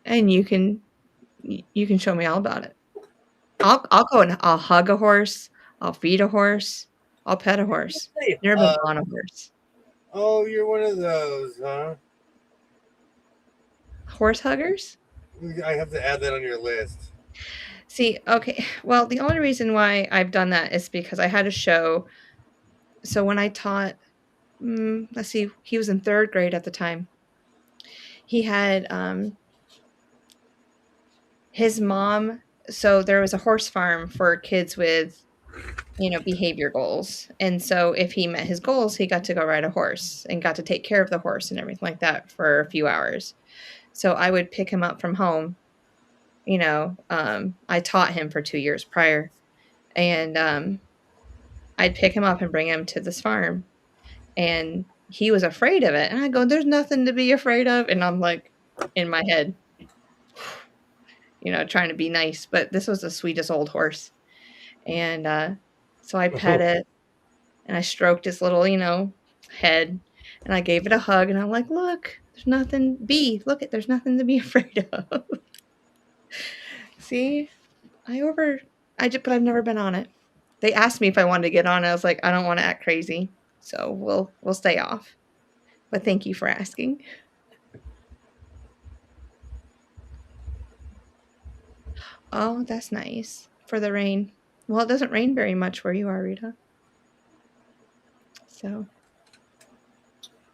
and you can show me all about it. I'll go and I'll hug a horse. I'll feed a horse. I'll pet a horse. Hey, Never been on a horse. oh, you're one of those, huh? Horse huggers? I have to add that on your list. See, okay. Well, the only reason why I've done that is because I had a show. So when I taught, let's see, he was in 3rd grade at the time. He had his mom. So there was a horse farm for kids with, behavior goals. And so if he met his goals, he got to go ride a horse and got to take care of the horse and everything like that for a few hours. So I would pick him up from home. I taught him for 2 years prior. And I'd pick him up and bring him to this farm. And he was afraid of it. And I go, there's nothing to be afraid of. And I'm like, in my head, trying to be nice. But this was the sweetest old horse. And so I pet it. And I stroked his little, head. And I gave it a hug. And I'm like, look, there's nothing. There's nothing to be afraid of. See? but I've never been on it. They asked me if I wanted to get on it. I was like, I don't want to act crazy. So we'll stay off. But thank you for asking. Oh, that's nice. For the rain. Well, it doesn't rain very much where you are, Rita. So.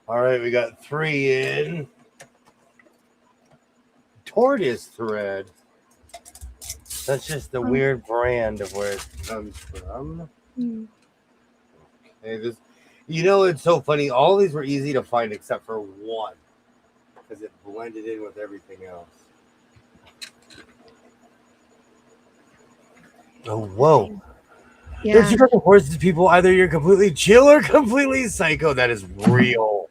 All right, we got 3 in. Tortoise thread. That's just the weird brand of where it comes from. Okay, it's so funny. All these were easy to find except for one because it blended in with everything else. Oh, whoa. Yeah. There's different horses, people. Either you're completely chill or completely psycho. That is real.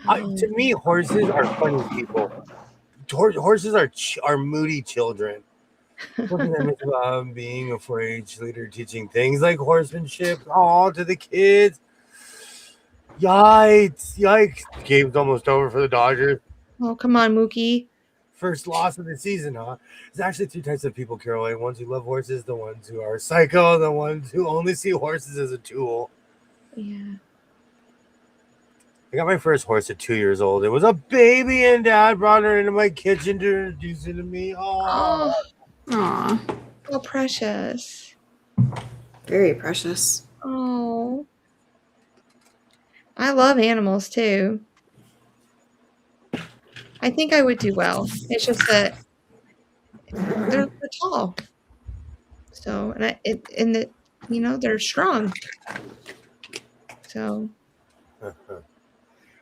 To me, horses are funny people. Horses are moody children. Look at them being afraid, cheerleader teaching things like horsemanship to the kids. Yikes. Game's almost over for the Dodgers. Oh, come on, Mookie. First loss of the season, huh? There's actually 2 types of people, Caroline. Ones who love horses, the ones who are psycho, the ones who only see horses as a tool. Yeah. I got my first horse at 2 years old. It was a baby, and Dad brought her into my kitchen to introduce her to me. Aw. Oh, precious. Very precious. Oh. I love animals too. I think I would do well. It's just that they're tall. So, they're strong. So.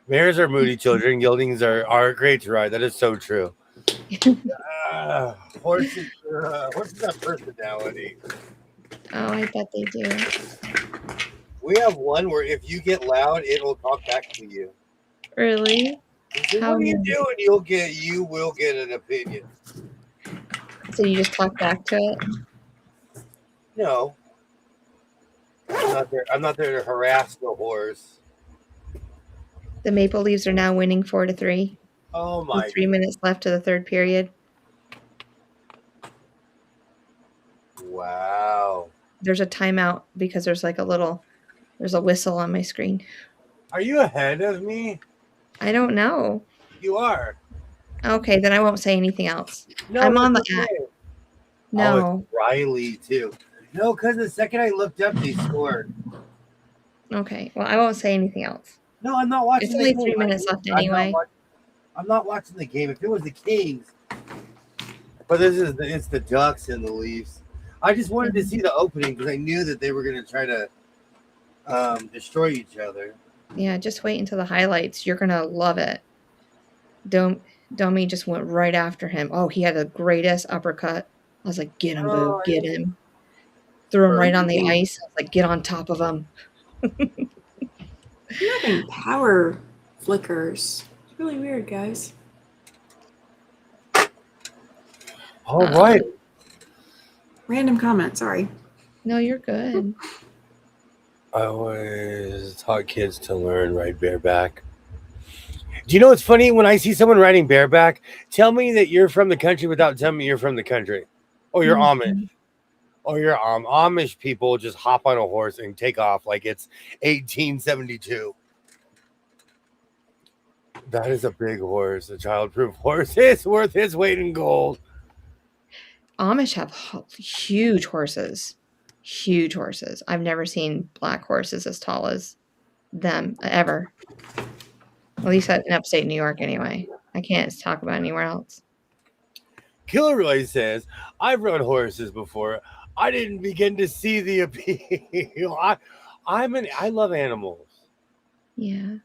Mares are moody children. Geldings are great to ride. That is so true. Horses have personality. Oh, I bet they do. We have one where if you get loud, it will talk back to you. Really? What do you do? And you will get an opinion. So you just talk back to it? No. I'm not there to harass the horse. The Maple Leafs are now winning 4-3. Oh my! With 3 minutes left to the 3rd period. Wow. There's a timeout because there's a whistle on my screen. Are you ahead of me? I don't know. You are. Okay, then I won't say anything else. No, I'm on the app. No. Oh, it's Riley too. No, because the second I looked up, they scored. Okay, well, I won't say anything else. No, I'm not watching. It's only 3 minutes left anyway. I'm not watching the game. If it was the Kings, but it's the Ducks and the Leafs. I just wanted to see the opening because I knew that they were going to try to destroy each other. Yeah, just wait until the highlights. You're going to love it. Domi just went right after him. Oh, he had the greatest uppercut. I was like, get him, Boo, get him. Threw him right on the ice. I was like, get on top of him. I'm having power flickers. It's really weird, guys. All right. Random comment. Sorry. No, you're good. I always taught kids to learn ride bareback. Do you know what's funny? When I see someone riding bareback, tell me that you're from the country without telling me you're from the country. Or you're Amish. Or you're Amish people just hop on a horse and take off like it's 1872. That is a big horse. A child-proof horse. It's worth its weight in gold. Amish have huge horses. Huge horses. I've never seen black horses as tall as them ever. At least in upstate New York, anyway. I can't talk about anywhere else. Kilroy says, I've rode horses before. I didn't begin to see the appeal. I love animals. Yeah.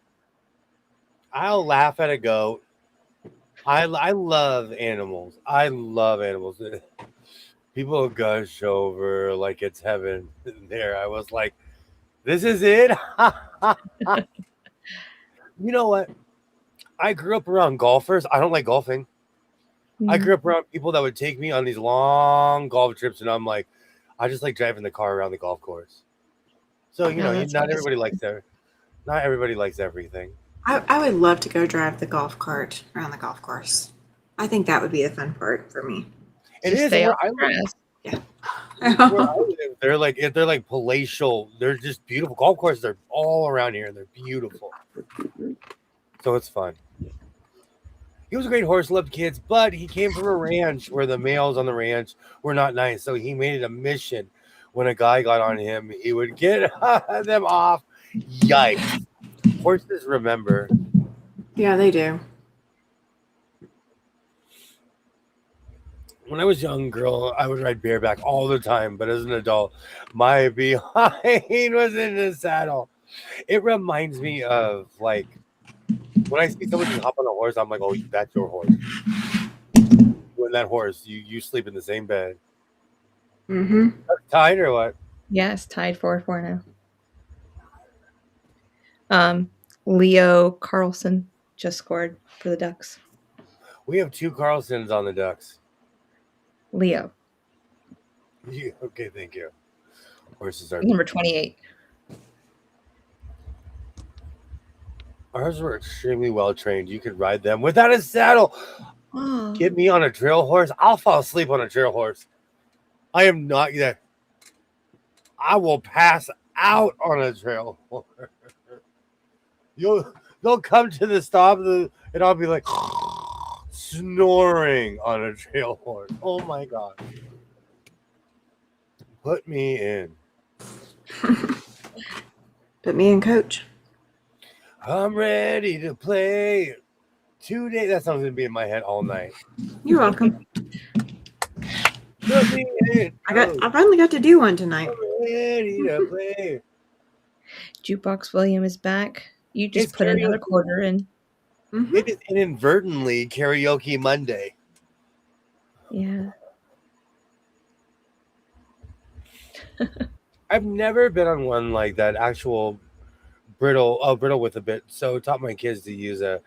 I'll laugh at a goat. I love animals. I love animals. People gush over like it's heaven there. I was like, this is it? You know what? I grew up around golfers. I don't like golfing. I grew up around people that would take me on these long golf trips, and I'm like, I just like driving the car around the golf course. So, not everybody likes that. Not everybody likes everything. I would love to go drive the golf cart around the golf course. I think that would be the fun part for me. It is. Where I live. Yeah. Where I live, they're like palatial. They're just beautiful golf courses. They're all around here, and they're beautiful. So it's fun. He was a great horse, loved kids, but he came from a ranch where the males on the ranch were not nice. So he made it a mission. When a guy got on him, he would get them off. Yikes. Horses remember. Yeah, they do. When I was a young girl, I would ride bareback all the time. But as an adult, my behind was in the saddle. It reminds me of like when I see someone hop on a horse, I'm like, oh, that's your horse. When that horse, you sleep in the same bed. Mm-hmm. Tied or what? Yes, tied 4-4 now. Leo Carlson just scored for the Ducks. We have 2 Carlsons on the Ducks. Leo. Okay, thank you. Horses are number 28. Ours were extremely well trained. You could ride them without a saddle. Get me on a trail horse. I'll fall asleep on a trail horse. I am not yet. I will pass out on a trail horse. They'll come to the stop and I'll be like snoring on a trail horse. Oh my god. Put me in. Put me in, coach. I'm ready to play. 2 days. That song's gonna be in my head all night. You're welcome. Put me in. I finally got to do one tonight. I'm ready to play. Jukebox William is back. You just put another quarter in. Mm-hmm. It is inadvertently Karaoke Monday. Yeah. I've never been on one like that. Actual brittle with a bit. So taught my kids to use a.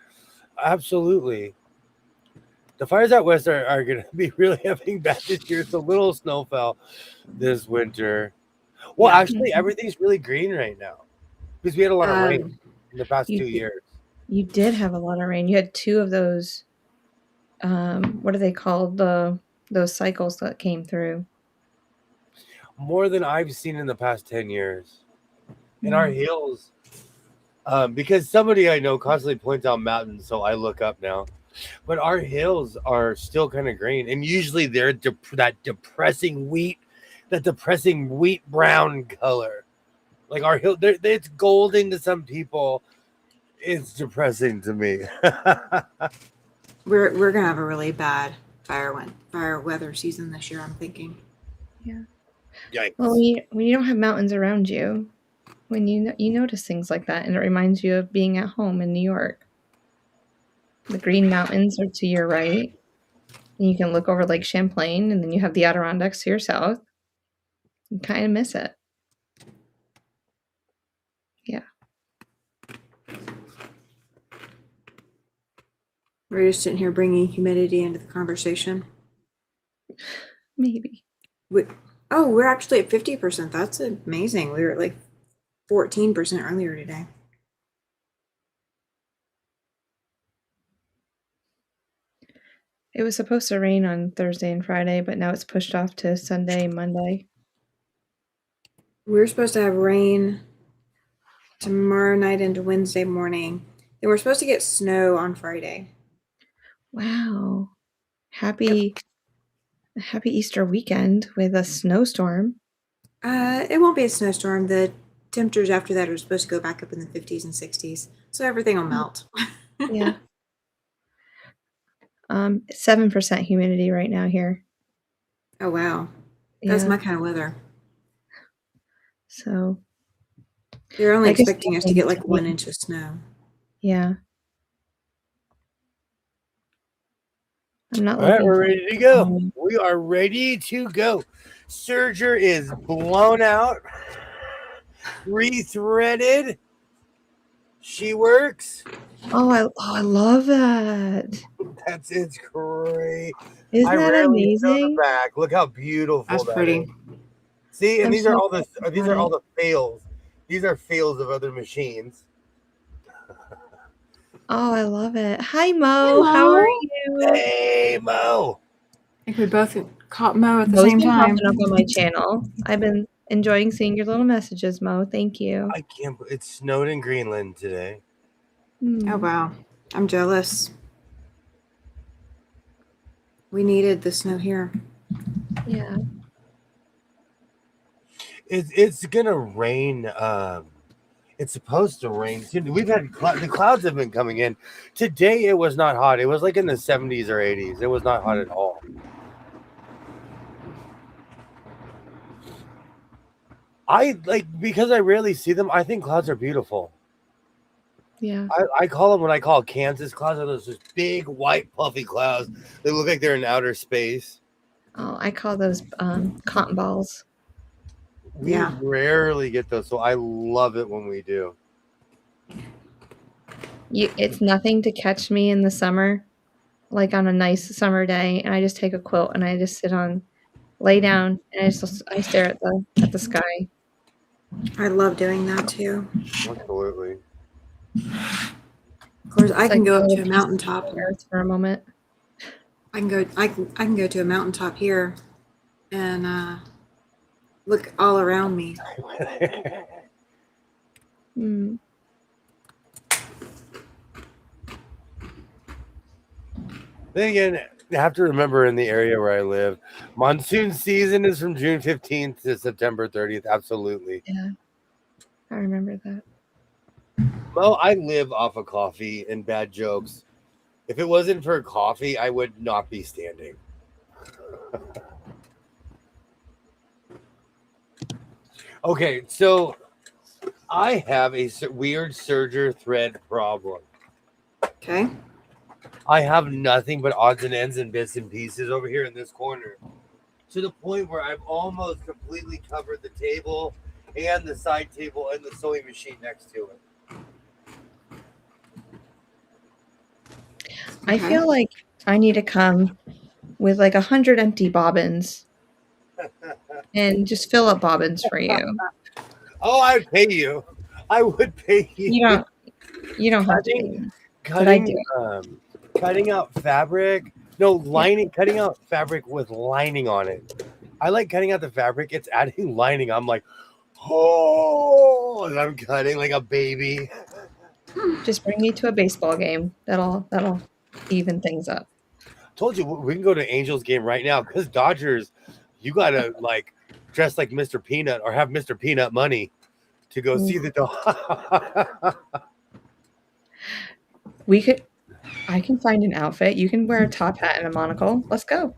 Absolutely. The fires out west are going to be really having bad this year. So little snow fell this winter. Well, actually, everything's really green right now because we had a lot of rain in the past 2 years. You did have a lot of rain. You had 2 of those. What are they called? Those cycles that came through. More than I've seen in the past 10 years. In our hills. Because somebody I know constantly points out mountains, so I look up now. But our hills are still kind of green, and usually they're that depressing wheat brown color. Like our hill, it's golden to some people. It's depressing to me. We're gonna have a really bad fire weather season this year, I'm thinking. Yeah. Yikes. Well, when you don't have mountains around you, when you notice things like that, and it reminds you of being at home in New York. The Green Mountains are to your right, and you can look over Lake Champlain, and then you have the Adirondacks to your south. You kind of miss it. Yeah. We're just sitting here bringing humidity into the conversation. Maybe. We're actually at 50%. That's amazing. We were at like 14% earlier today. It was supposed to rain on Thursday and Friday, but now it's pushed off to Sunday, Monday. We're supposed to have rain tomorrow night into Wednesday morning. Then we're supposed to get snow on Friday. Wow. Happy Easter weekend with a snowstorm. It won't be a snowstorm. The temperatures after that are supposed to go back up in the 50s and 60s. So everything will melt. Yeah. 7% humidity right now here. Oh, wow. That's my kind of weather. So they're only expecting us to get like 1 inch of snow. Yeah. I'm not All right, we're ready to go. We are ready to go. Serger is blown out, rethreaded. She works. Oh, I love that. It's great. Isn't that amazing? The back. Look how beautiful that's pretty. Is. See, and these are all the fails. These are fails of other machines. Oh, I love it. Hi, Mo. How are you? Hey, Mo. I think we both caught Mo at the same time. Popping up on my channel. I've been enjoying seeing your little messages, Mo. Thank you. I can't. It snowed in Greenland today. Oh, wow. I'm jealous. We needed the snow here. Yeah. It's gonna rain. It's supposed to rain. We've had the clouds have been coming in. Today it was not hot. It was like in the 70s or 80s. It was not hot at all. Because I rarely see them. I think clouds are beautiful. Yeah. I call them, when I call Kansas clouds, are those just big white puffy clouds. They look like they're in outer space. Oh, I call those cotton balls. We rarely get those, so I love it when we do. It's nothing to catch me in the summer, like on a nice summer day, and I just take a quilt and I just lay down, and I stare at the sky. I love doing that too. Absolutely. Of course, I can go up to a mountaintop for a moment. I can go to a mountaintop here and look all around me. Mm. Then again, you have to remember, in the area where I live, monsoon season is from June 15th to September 30th. Absolutely. Yeah, I remember that. Well, I live off of coffee and bad jokes. If it wasn't for coffee, I would not be standing. Okay, so I have a weird Serger thread problem. Okay. I have nothing but odds and ends and bits and pieces over here in this corner, to the point where I've almost completely covered the table and the side table and the sewing machine next to it. I feel like I need to come with like 100 empty bobbins and just fill up bobbins for you. Oh, I'd pay you. I would pay you. You don't have to. Cutting out fabric. No, lining. Cutting out fabric with lining on it. I like cutting out the fabric. It's adding lining. I'm like, oh, and I'm cutting like a baby. Just bring me to a baseball game. That'll even things up. Told you we can go to Angels game right now, because Dodgers, you gotta like dress like Mr. Peanut or have Mr. Peanut money to go see the dog. I can find an outfit. You can wear a top hat and a monocle. Let's go.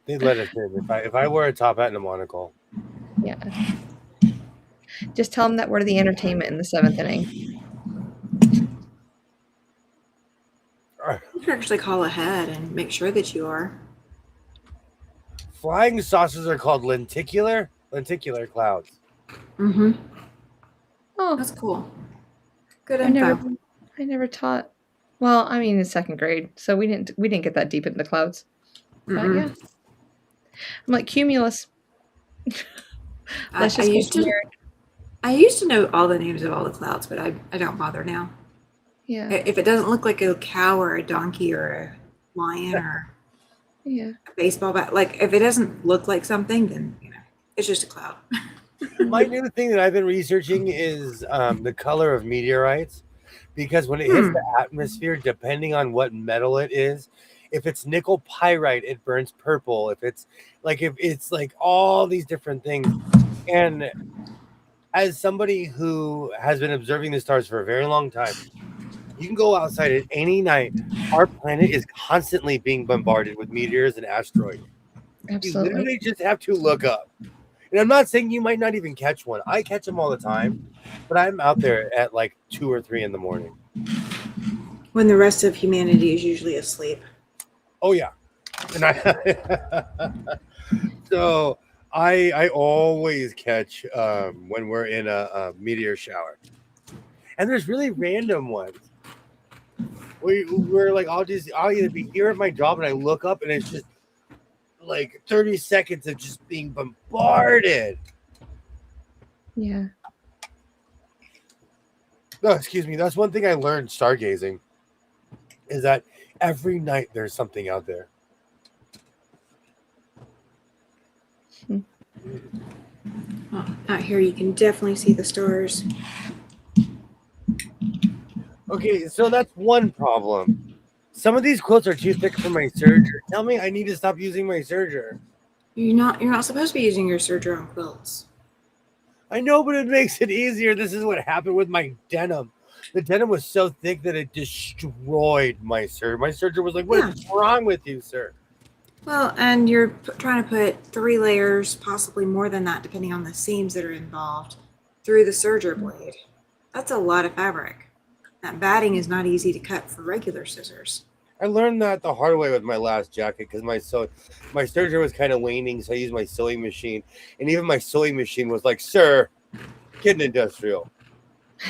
They let us in if I wear a top hat and a monocle. Yeah. Just tell them that we're the entertainment in the 7th inning. You can actually call ahead and make sure that you are. Flying saucers are called lenticular clouds. Mm-hmm. Oh, that's cool. Good info. I never taught Well, I mean, it's second grade, so we didn't get that deep into the clouds. But yeah, I'm like cumulus. Let's just get weird. I used to know all the names of all the clouds, but I don't bother now. Yeah. If it doesn't look like a cow or a donkey or a lion or Yeah. a baseball bat, like if it doesn't look like something, then it's just a cloud. My new thing that I've been researching is the color of meteorites, because when it hits the atmosphere, depending on what metal it is, if it's nickel pyrite, it burns purple. If it's like all these different things, and as somebody who has been observing the stars for a very long time, you can go outside at any night. Our planet is constantly being bombarded with meteors and asteroids. Absolutely. You literally just have to look up. And I'm not saying you might not even catch one. I catch them all the time, but I'm out there at like 2 or 3 in the morning. When the rest of humanity is usually asleep. Oh yeah. And so I always catch when we're in a meteor shower. And there's really random ones. We're like, I'll either be here at my job and I look up and it's just like 30 seconds of just being bombarded. Yeah. No, excuse me. That's one thing I learned stargazing, is that every night there's something out there. Out here, you can definitely see the stars. Okay, so that's one problem. Some of these quilts are too thick for my serger. Tell me I need to stop using my serger. You're not supposed to be using your serger on quilts. I know, but it makes it easier. This is what happened with my denim. The denim was so thick that it destroyed my serger. My serger was like, "What is wrong with you, sir?" Well, and you're trying to put 3 layers, possibly more than that, depending on the seams that are involved, through the serger blade. That's a lot of fabric. That batting is not easy to cut for regular scissors. I learned that the hard way with my last jacket, because my serger was kind of waning, so I used my sewing machine, and even my sewing machine was like, "Sir, get an industrial."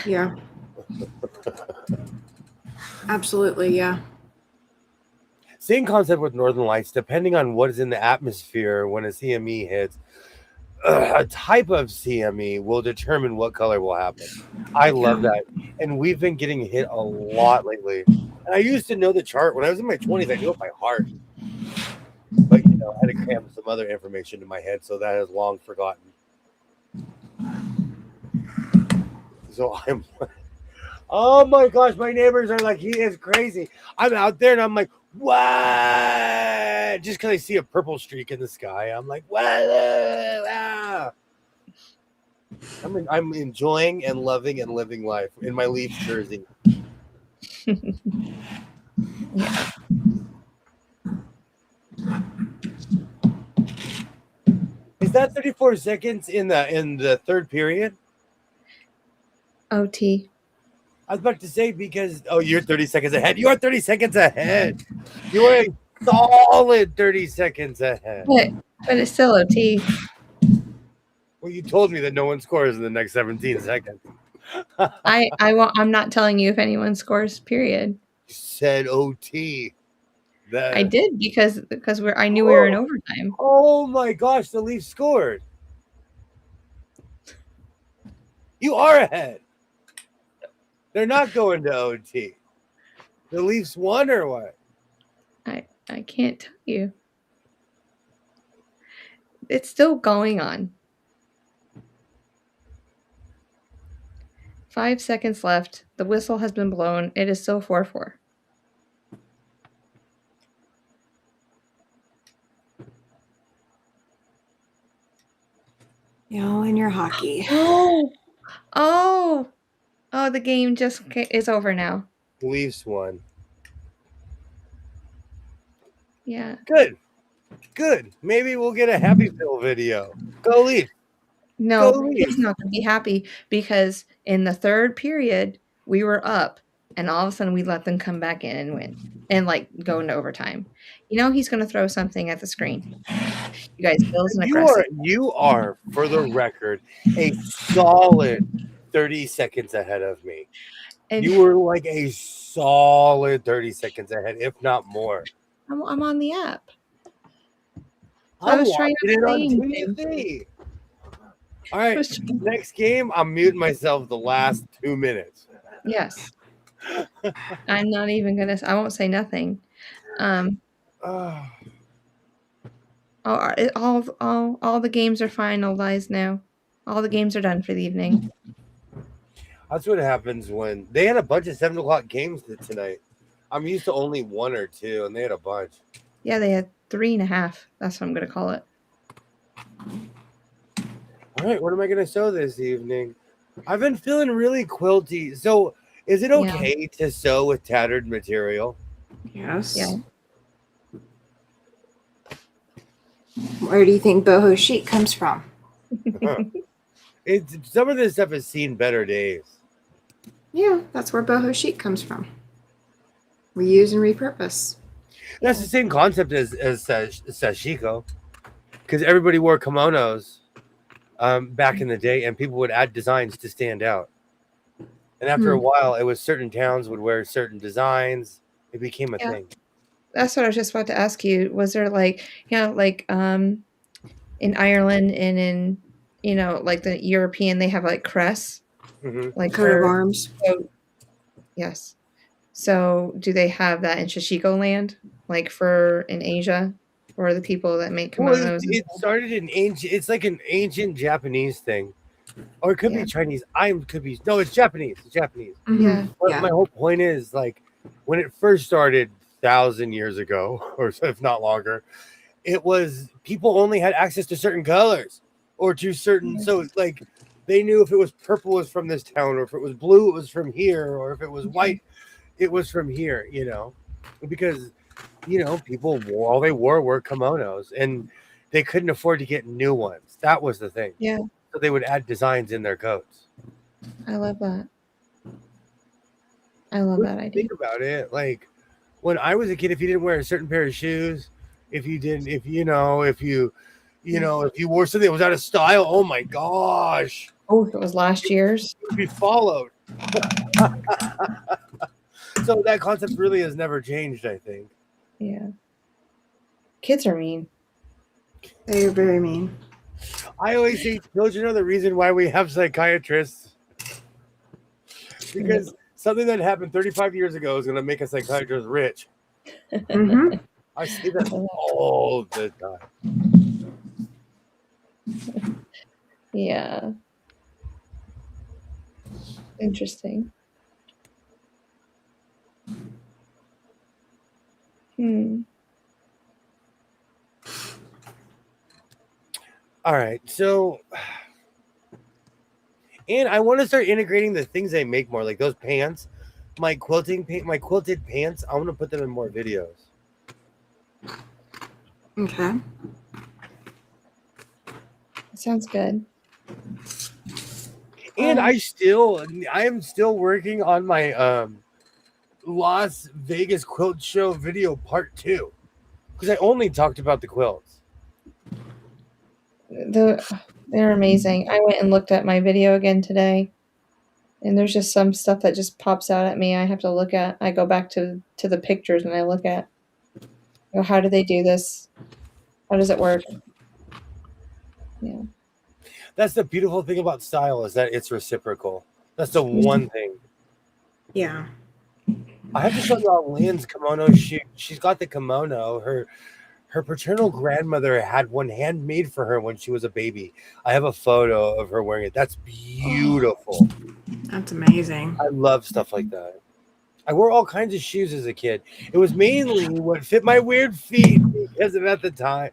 Yeah. Absolutely, yeah. Same concept with Northern Lights. Depending on what is in the atmosphere when a CME hits, a type of CME will determine what color will happen. I love that. And we've been getting hit a lot lately. And I used to know the chart. When I was in my 20s, I knew it by heart. But, I had to cram some other information in my head, so that is long forgotten. So I'm oh my gosh, my neighbors are like, he is crazy. I'm out there and I'm like, what? Just because I see a purple streak in the sky, I'm like, what? Ah. I'm enjoying and loving and living life in my Leafs jersey. Yeah. Is that 34 seconds in the third period? OT. I was about to say, because you're 30 seconds ahead. You are 30 seconds ahead. You are a solid 30 seconds ahead. But it's still OT. Well, you told me that no one scores in the next 17 seconds. I'm not telling you if anyone scores, period. You said OT. I did because I knew we were in overtime. Oh my gosh, the Leafs scored. You are ahead. They're not going to OT. The Leafs won or what? I can't tell you. It's still going on. 5 seconds left. The whistle has been blown. It is still 4-4. In your hockey. Oh, the game just is over now. Leafs won. Yeah. Good. Maybe we'll get a Happy Pill video. Go Leafs. No, he's not going to be happy because in the third period, we were up and all of a sudden we let them come back in and win and go into overtime. He's going to throw something at the screen. You guys, Bill's an aggressive. You are, for the record, a solid 30 seconds ahead of me. And You were like a solid 30 seconds ahead, if not more. I'm on the app. So I I'm was trying watching not it to on say anything. TV. All right, was trying- next game, I'm muting myself the last 2 minutes. Yes. I'm not even gonna. I won't say nothing. Um. Ah, All the games are finalized now. All the games are done for the evening. that's what happens when they had a bunch of 7 o'clock games tonight. I'm used to only 1 or 2, and they had a bunch. Yeah, they had 3.5. That's what I'm gonna call it. All right, what am I going to sew this evening? I've been feeling really quilty. So, is it Yeah. okay to sew with tattered material? Yes. Yeah. Where do you think boho chic comes from? Some of this stuff has seen better days. Yeah, that's where boho chic comes from. Reuse and repurpose. That's the same concept as sashiko, because everybody wore kimonos back in the day, and people would add designs to stand out. And after a while, it was certain towns would wear certain designs. It became a thing. That's what I was just about to ask you. Was there like, in Ireland and in, like the European, they have like crests, like Coat of arms. So, yes. So do they have that in Shishiko land, like in Asia, or the people that make Well, kimonos? it started in ancient. It's like an ancient Japanese thing, or it could be Chinese. No, it's Japanese. It's Japanese. Yeah. But my whole point is, like, when it first started 1,000 years ago, or if not longer, it was people only had access to certain colors or to certain. So, like, they knew if it was purple, it was from this town, or if it was blue, it was from here, or if it was white, it was from here. Because people all they wore were kimonos, and they couldn't afford to get new ones. That was the thing. Yeah. So they would add designs in their coats. I love that. I love that idea. Think about it. Like when I was a kid, if you didn't wear a certain pair of shoes, if you wore something that was out of style, oh my gosh. Oh, it was last year's. It would be followed. So that concept really has never changed, I think. Yeah. Kids are mean. They are very mean. I always say children are the reason why we have psychiatrists. Because something that happened 35 years ago is going to make a psychiatrist rich. I see that all the time. Yeah. Interesting. All right, so, and I want to start integrating the things I make more, like those pants, my quilted pants. I want to put them in more videos. Okay. Sounds good. And I am still working on my Las Vegas quilt show video part 2, because I only talked about the quilts. They're amazing. I went and looked at my video again today, and there's just some stuff that just pops out at me. I have to look at. I go back to the pictures and I look at, how do they do this? How does it work? Yeah. That's the beautiful thing about style, is that it's reciprocal. That's the one thing. Yeah. I have to show y'all Lynn's kimono. She's got the kimono. Her paternal grandmother had one handmade for her when she was a baby. I have a photo of her wearing it. That's beautiful. That's amazing. I love stuff like that. I wore all kinds of shoes as a kid. It was mainly what fit my weird feet, because at the time,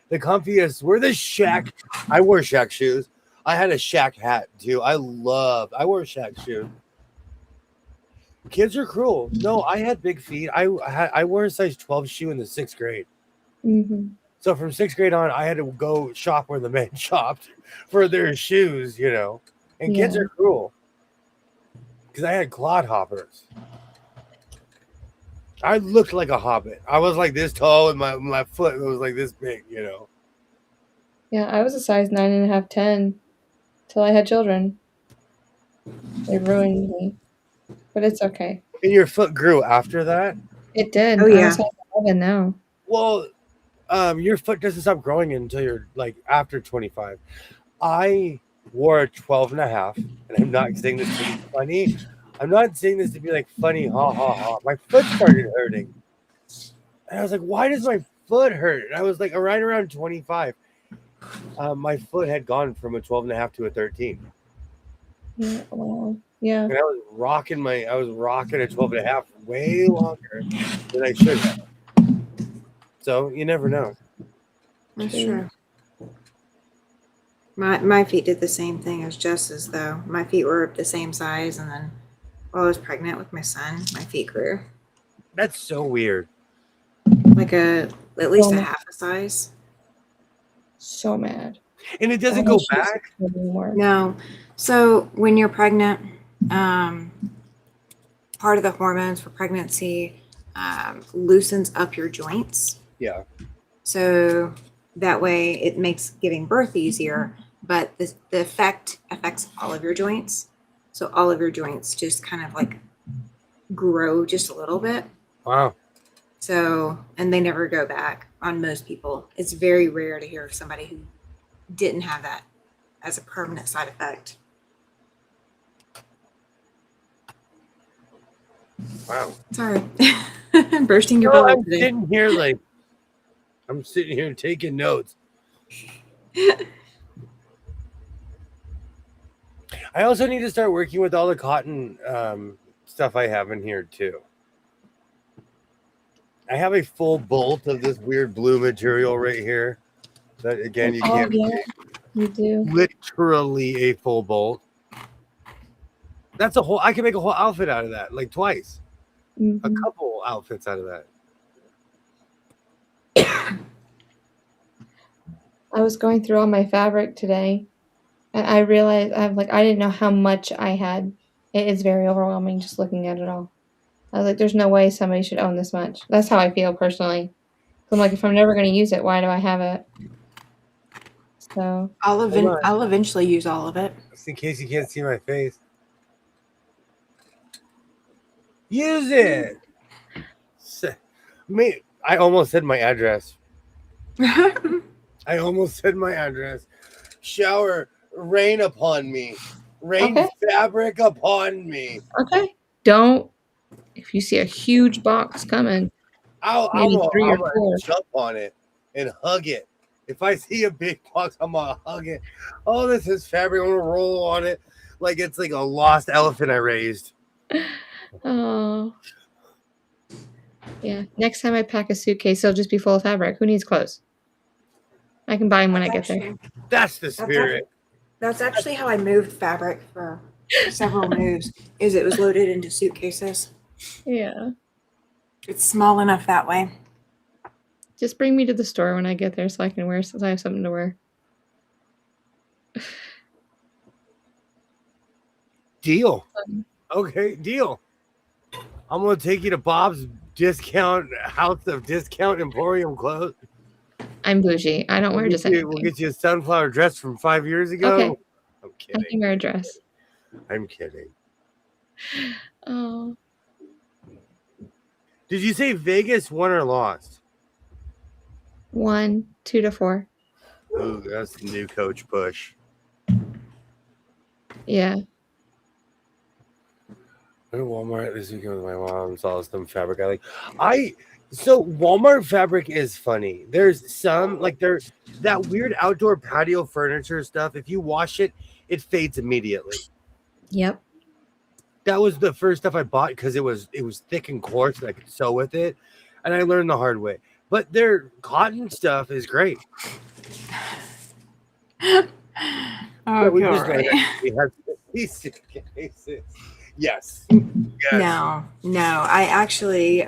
the comfiest were the Shaq. I wore Shaq shoes. I had a Shaq hat too. I wore Shaq shoes. Kids are cruel. No, I had big feet. I wore a size 12 shoe in the 6th grade. Mm-hmm. So from 6th grade on, I had to go shop where the men shopped for their shoes, And kids are cruel, because I had clodhoppers. I looked like a hobbit. I was like this tall, and my foot was like this big, Yeah, I was a size 9.5, 10 till I had children. They ruined me. but it's okay. And your foot grew after that? It did. Oh, I yeah. was like 11 now. Well, your foot doesn't stop growing until you're like after 25. I wore a 12 and a half, and I'm not saying this to be funny. I'm not saying this to be like funny, ha ha ha. My foot started hurting. And I was like, why does my foot hurt? And I was like, right around 25. My foot had gone from a 12 and a half to a 13. Yeah. Wow. Yeah. And I was rocking a 12 and a half way longer than I should have. So you never know. That's true. My feet did the same thing as Jess's, though. My feet were the same size, and then while I was pregnant with my son, my feet grew That's so weird. like at least a half a size. So mad. And it doesn't go back anymore. No. So when you're pregnant, part of the hormones for pregnancy loosens up your joints. Yeah. So that way it makes giving birth easier, but the effect affects all of your joints. So all of your joints just kind of like grow just a little bit. Wow. So, and they never go back on most people. It's very rare to hear of somebody who didn't have that as a permanent side effect. Wow. Sorry. I'm bursting your No, bubble I'm today. sitting here taking notes. I also need to start working with all the cotton stuff I have in here too. I have a full bolt of this weird blue material right here. That again, you can't. Yeah, you do. Literally a full bolt. That's a whole. I can make a whole outfit out of that, like twice. Mm-hmm. A couple outfits out of that. I was going through all my fabric today, and I realized I didn't know how much I had. It is very overwhelming just looking at it all. I was like, there's no way somebody should own this much. That's how I feel personally. So I'm like, if I'm never going to use it, why do I have it? So I'll eventually use all of it. Just in case you can't see my face. Use it. I almost said my address. Shower, rain upon me. Rain fabric upon me. okay, don't. If you see a huge box coming, I'll jump on it and hug it. If I see a big box, I'm gonna hug it. Oh, this is fabric. I'm gonna roll on it like it's like a lost elephant I raised. Oh, yeah. Next time I pack a suitcase, it'll just be full of fabric. Who needs clothes? I can buy them when I get there. That's the spirit. That's actually how I moved fabric for several moves. Is it was loaded into suitcases. Yeah. It's small enough that way. Just bring me to the store when I get there so I can wear, so I have something to wear. Deal. Okay, deal. I'm gonna take you to Bob's House of Discount Emporium clothes. I'm bougie. I don't wear just anything. We'll get you a sunflower dress from 5 years ago. Okay. I'm I kidding. can wear a dress. I'm kidding. Oh. Did you say Vegas won or lost? 1, 2 to 4. Ooh, that's the new coach push. Yeah. I went to Walmart this weekend with my mom and saw some fabric I like. So Walmart fabric is funny. There's some there's that weird outdoor patio furniture stuff. If you wash it, it fades immediately. Yep. That was the first stuff I bought because it was thick and coarse and I could sew with it. And I learned the hard way. But their cotton stuff is great. Oh, we have these suitcases. Yes. No. I actually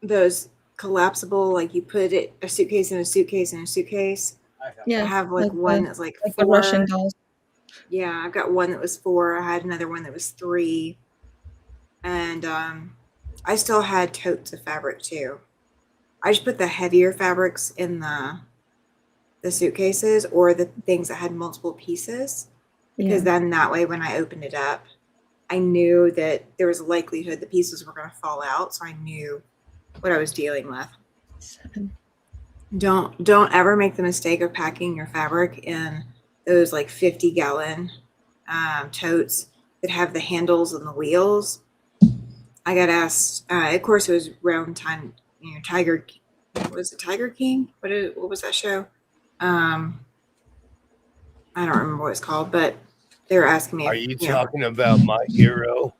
those collapsible, like you put a suitcase in a suitcase in a suitcase. Yeah. I have one that's like 4. The Russian dolls. Yeah, I've got one that was 4. I had another one that was 3. And I still had totes of fabric too. I just put the heavier fabrics in the suitcases or the things that had multiple pieces. Because then that way when I opened it up, I knew that there was a likelihood the pieces were going to fall out, so I knew what I was dealing with. 7. Don't ever make the mistake of packing your fabric in those like 50-gallon totes that have the handles and the wheels. I got asked, of course, it was around time, Tiger, was it Tiger King? What was that show? I don't remember what it's called, but they were asking me. Are you talking about my hero,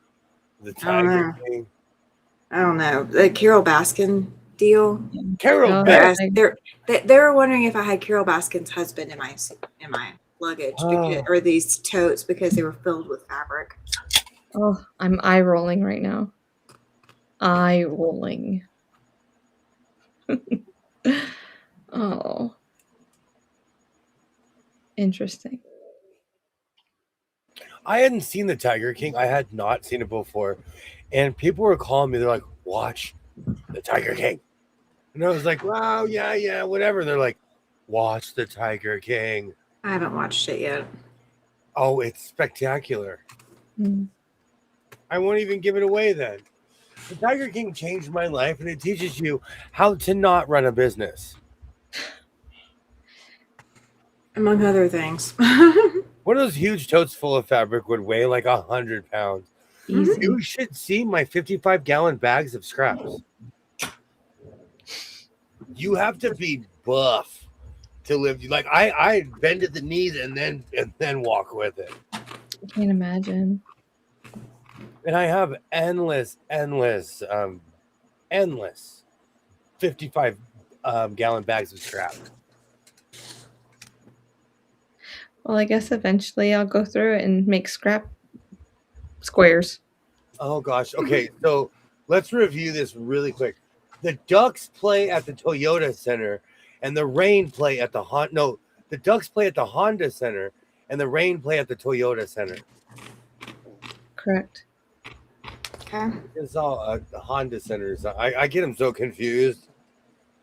the Tiger King? I don't know, the Carol Baskin deal. Carol Baskin. They were wondering if I had Carol Baskin's husband in my luggage, or these totes, because they were filled with fabric. Oh, I'm eye rolling right now. Eye rolling. Oh, interesting. I hadn't seen the Tiger King. I had not seen it before, and people were calling me. They're like, "Watch the Tiger King," and I was like, "Wow, yeah, whatever." They're like, "Watch the Tiger King." I haven't watched it yet. Oh, it's spectacular. I won't even give it away then. The Tiger King changed my life, and it teaches you how to not run a business. Among other things. One of those huge totes full of fabric would weigh like 100 pounds. Easy. You should see my 55-gallon bags of scraps. You have to be buff to live. Like I bend at the knees and then walk with it. I can't imagine. And I have endless 55 gallon bags of scrap. Well, I guess eventually I'll go through it and make scrap squares. Oh gosh. Okay, so let's review this really quick. The Ducks play at the Toyota Center, and the Rain play at the the Ducks play at the Honda Center, and the Rain play at the Toyota Center. Correct. Okay. It's all the Honda Centers. I get them so confused,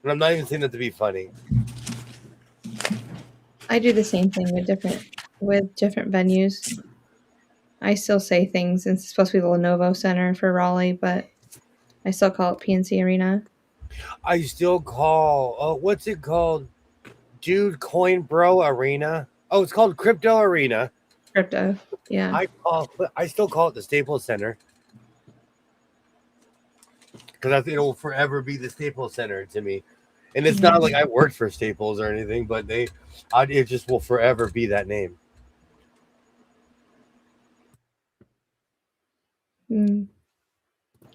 and I'm not even saying that to be funny. I do the same thing with different venues. I still say things. It's supposed to be the Lenovo Center for Raleigh, but I still call it PNC Arena. I still call what's it called? Dude, Coin Bro Arena. Oh, it's called Crypto Arena. Crypto. Yeah. I still call it the Staples Center. Because it'll forever be the Staples Center to me. And it's not like I worked for Staples or anything, but it just will forever be that name.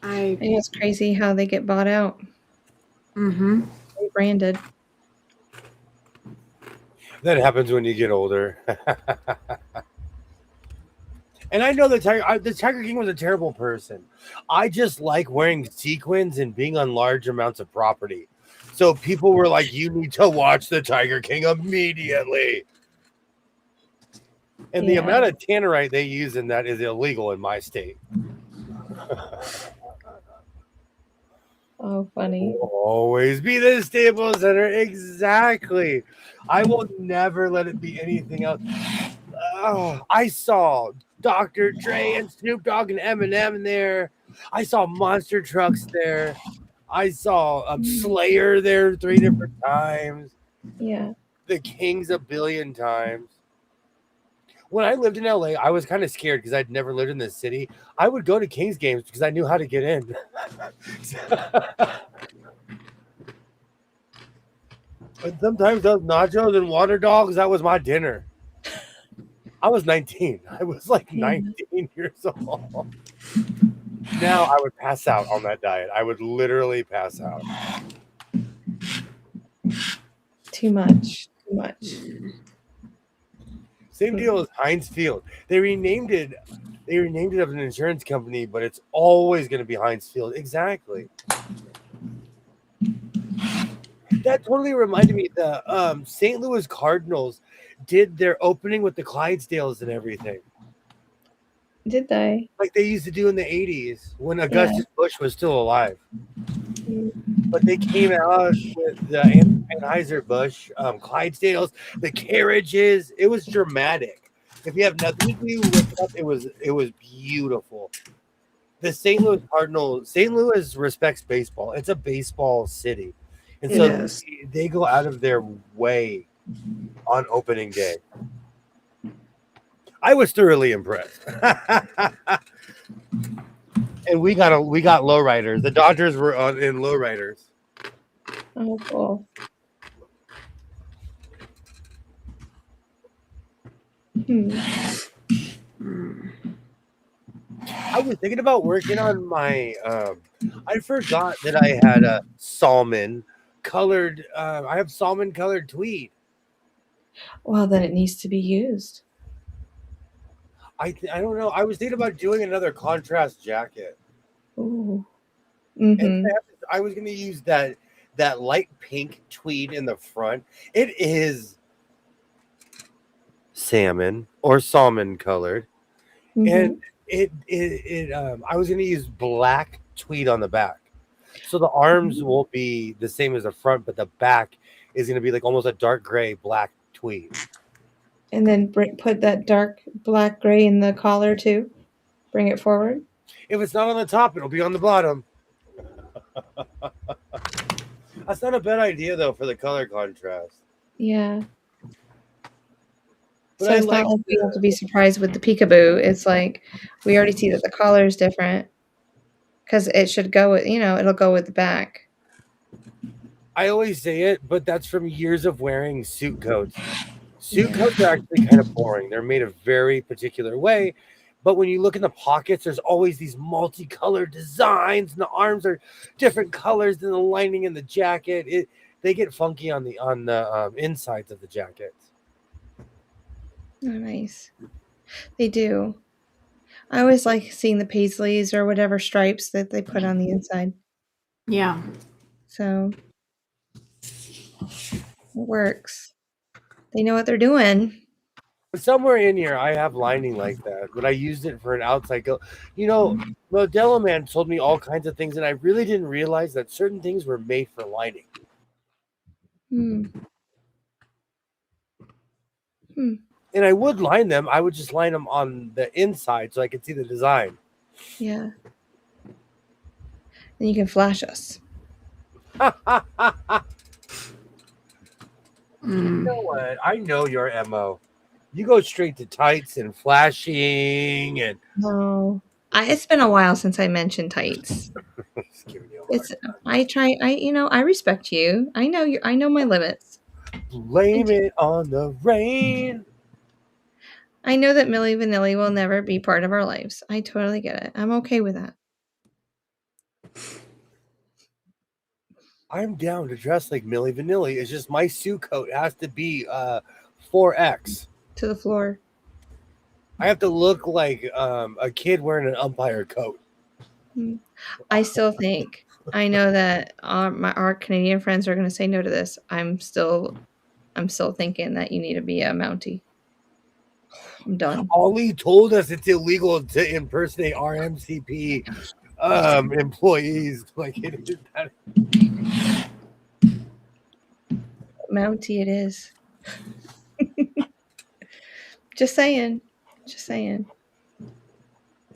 I think it's crazy how they get bought out. Rebranded. That happens when you get older. And I know the Tiger King was a terrible person. I just like wearing sequins and being on large amounts of property. So people were like, you need to watch the Tiger King immediately. And the amount of tannerite they use in that is illegal in my state. Oh, funny. Will always be the Staples Center. Exactly. I will never let it be anything else. I saw Dr. Dre and Snoop Dogg and Eminem there. I saw monster trucks there. I saw Slayer there 3 different times. Yeah. The Kings a billion times. When I lived in LA, I was kind of scared because I'd never lived in this city. I would go to Kings games because I knew how to get in. And sometimes those nachos and water dogs, that was my dinner. I was 19. I was like 19 years old. Now I would pass out on that diet. I would literally pass out. Too much. Same deal as Heinz Field. They renamed it of an insurance company, but it's always going to be Heinz Field. Exactly. That totally reminded me the St. Louis Cardinals did their opening with the Clydesdales and everything. Did they? Like they used to do in the 80s when Augustus Busch was still alive. But they came out with the Anheuser-Busch Clydesdales, the carriages. It was dramatic. If you have nothing to do, look it up. It was beautiful. The St. Louis Cardinals. St. Louis respects baseball. It's a baseball city, and It so is. they go out of their way on opening day. I was thoroughly impressed. And we got lowriders. The Dodgers were in lowriders. Oh, cool. I was thinking about working on my. I forgot that I had a salmon colored. I have salmon colored tweed. Well, then it needs to be used. I don't know. I was thinking about doing another contrast jacket. Ooh. And Mm-hmm. I was going to use that light pink tweed in the front. It is salmon or salmon colored, and I was going to use black tweed on the back, so the arms will be the same as the front, but the back is going to be like almost a dark gray black tweed. And then put that dark black gray in the collar too. Bring it forward. If it's not on the top, it'll be on the bottom. That's not a bad idea though for the color contrast. Yeah. But So it's not like we have to be surprised with the peekaboo. It's like we already see that the collar is different because it should go with, it'll go with the back. I always say it, but that's from years of wearing suit coats. Suit coats are actually kind of boring. They're made a very particular way. But when you look in the pockets, there's always these multicolored designs, and the arms are different colors than the lining in the jacket. They get funky on the insides of the jackets. Oh, nice. They do. I always like seeing the paisleys or whatever stripes that they put on the inside. Yeah. So it works. They know what they're doing. Somewhere in here, I have lining like that, but I used it for an outside go. Modelo Man told me all kinds of things, and I really didn't realize that certain things were made for lining. And I would line them. I would just line them on the inside so I could see the design. Yeah. Then you can flash us. You know what? I know your MO. You go straight to tights and flashing and no. It's been a while since I mentioned tights. I respect you. I know my limits. Blame it on the rain. I know that Milli Vanilli will never be part of our lives. I totally get it. I'm okay with that. I'm down to dress like Milli Vanilli. It's just my suit coat has to be 4X. To the floor. I have to look like a kid wearing an umpire coat. I still think, I know that our Canadian friends are going to say no to this. I'm still thinking that you need to be a Mountie. I'm done. Ollie told us it's illegal to impersonate RMCP employees. Like it is that. Mountie it is. Just saying.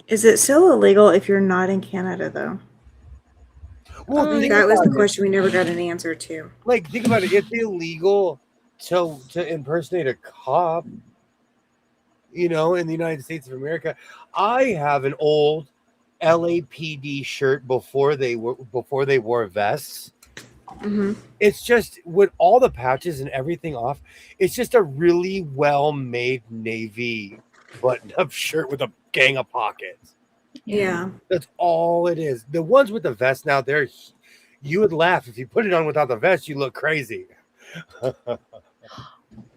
Is it still illegal if you're not in Canada, though? Well, that was the question we never got an answer to. Like, think about it. It's illegal to impersonate a cop, in the United States of America. I have an old LAPD shirt before they wore vests. Mm-hmm. It's just with all the patches and everything off. It's just a really well-made navy button-up shirt with a gang of pockets. Yeah, that's all it is. The ones with the vest now, you would laugh if you put it on without the vest. You look crazy.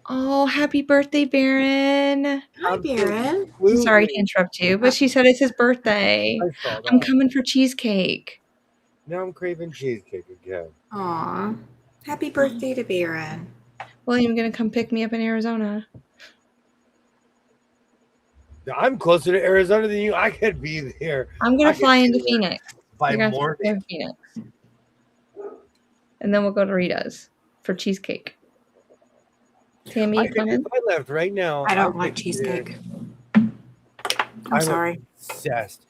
Oh, happy birthday, Baron. Hi, Baron. I'm sorry to interrupt you, but she said it's his birthday. I'm coming for cheesecake. Now I'm craving cheesecake again. Aw. Happy birthday to Baron. William going to come pick me up in Arizona. I'm closer to Arizona than you. I could be there. I'm going to fly into Phoenix. By morning. Phoenix. And then we'll go to Rita's for cheesecake. Tammy, you If coming? I left right now, I don't I'd like be there. cheesecake. I'm sorry. Obsessed.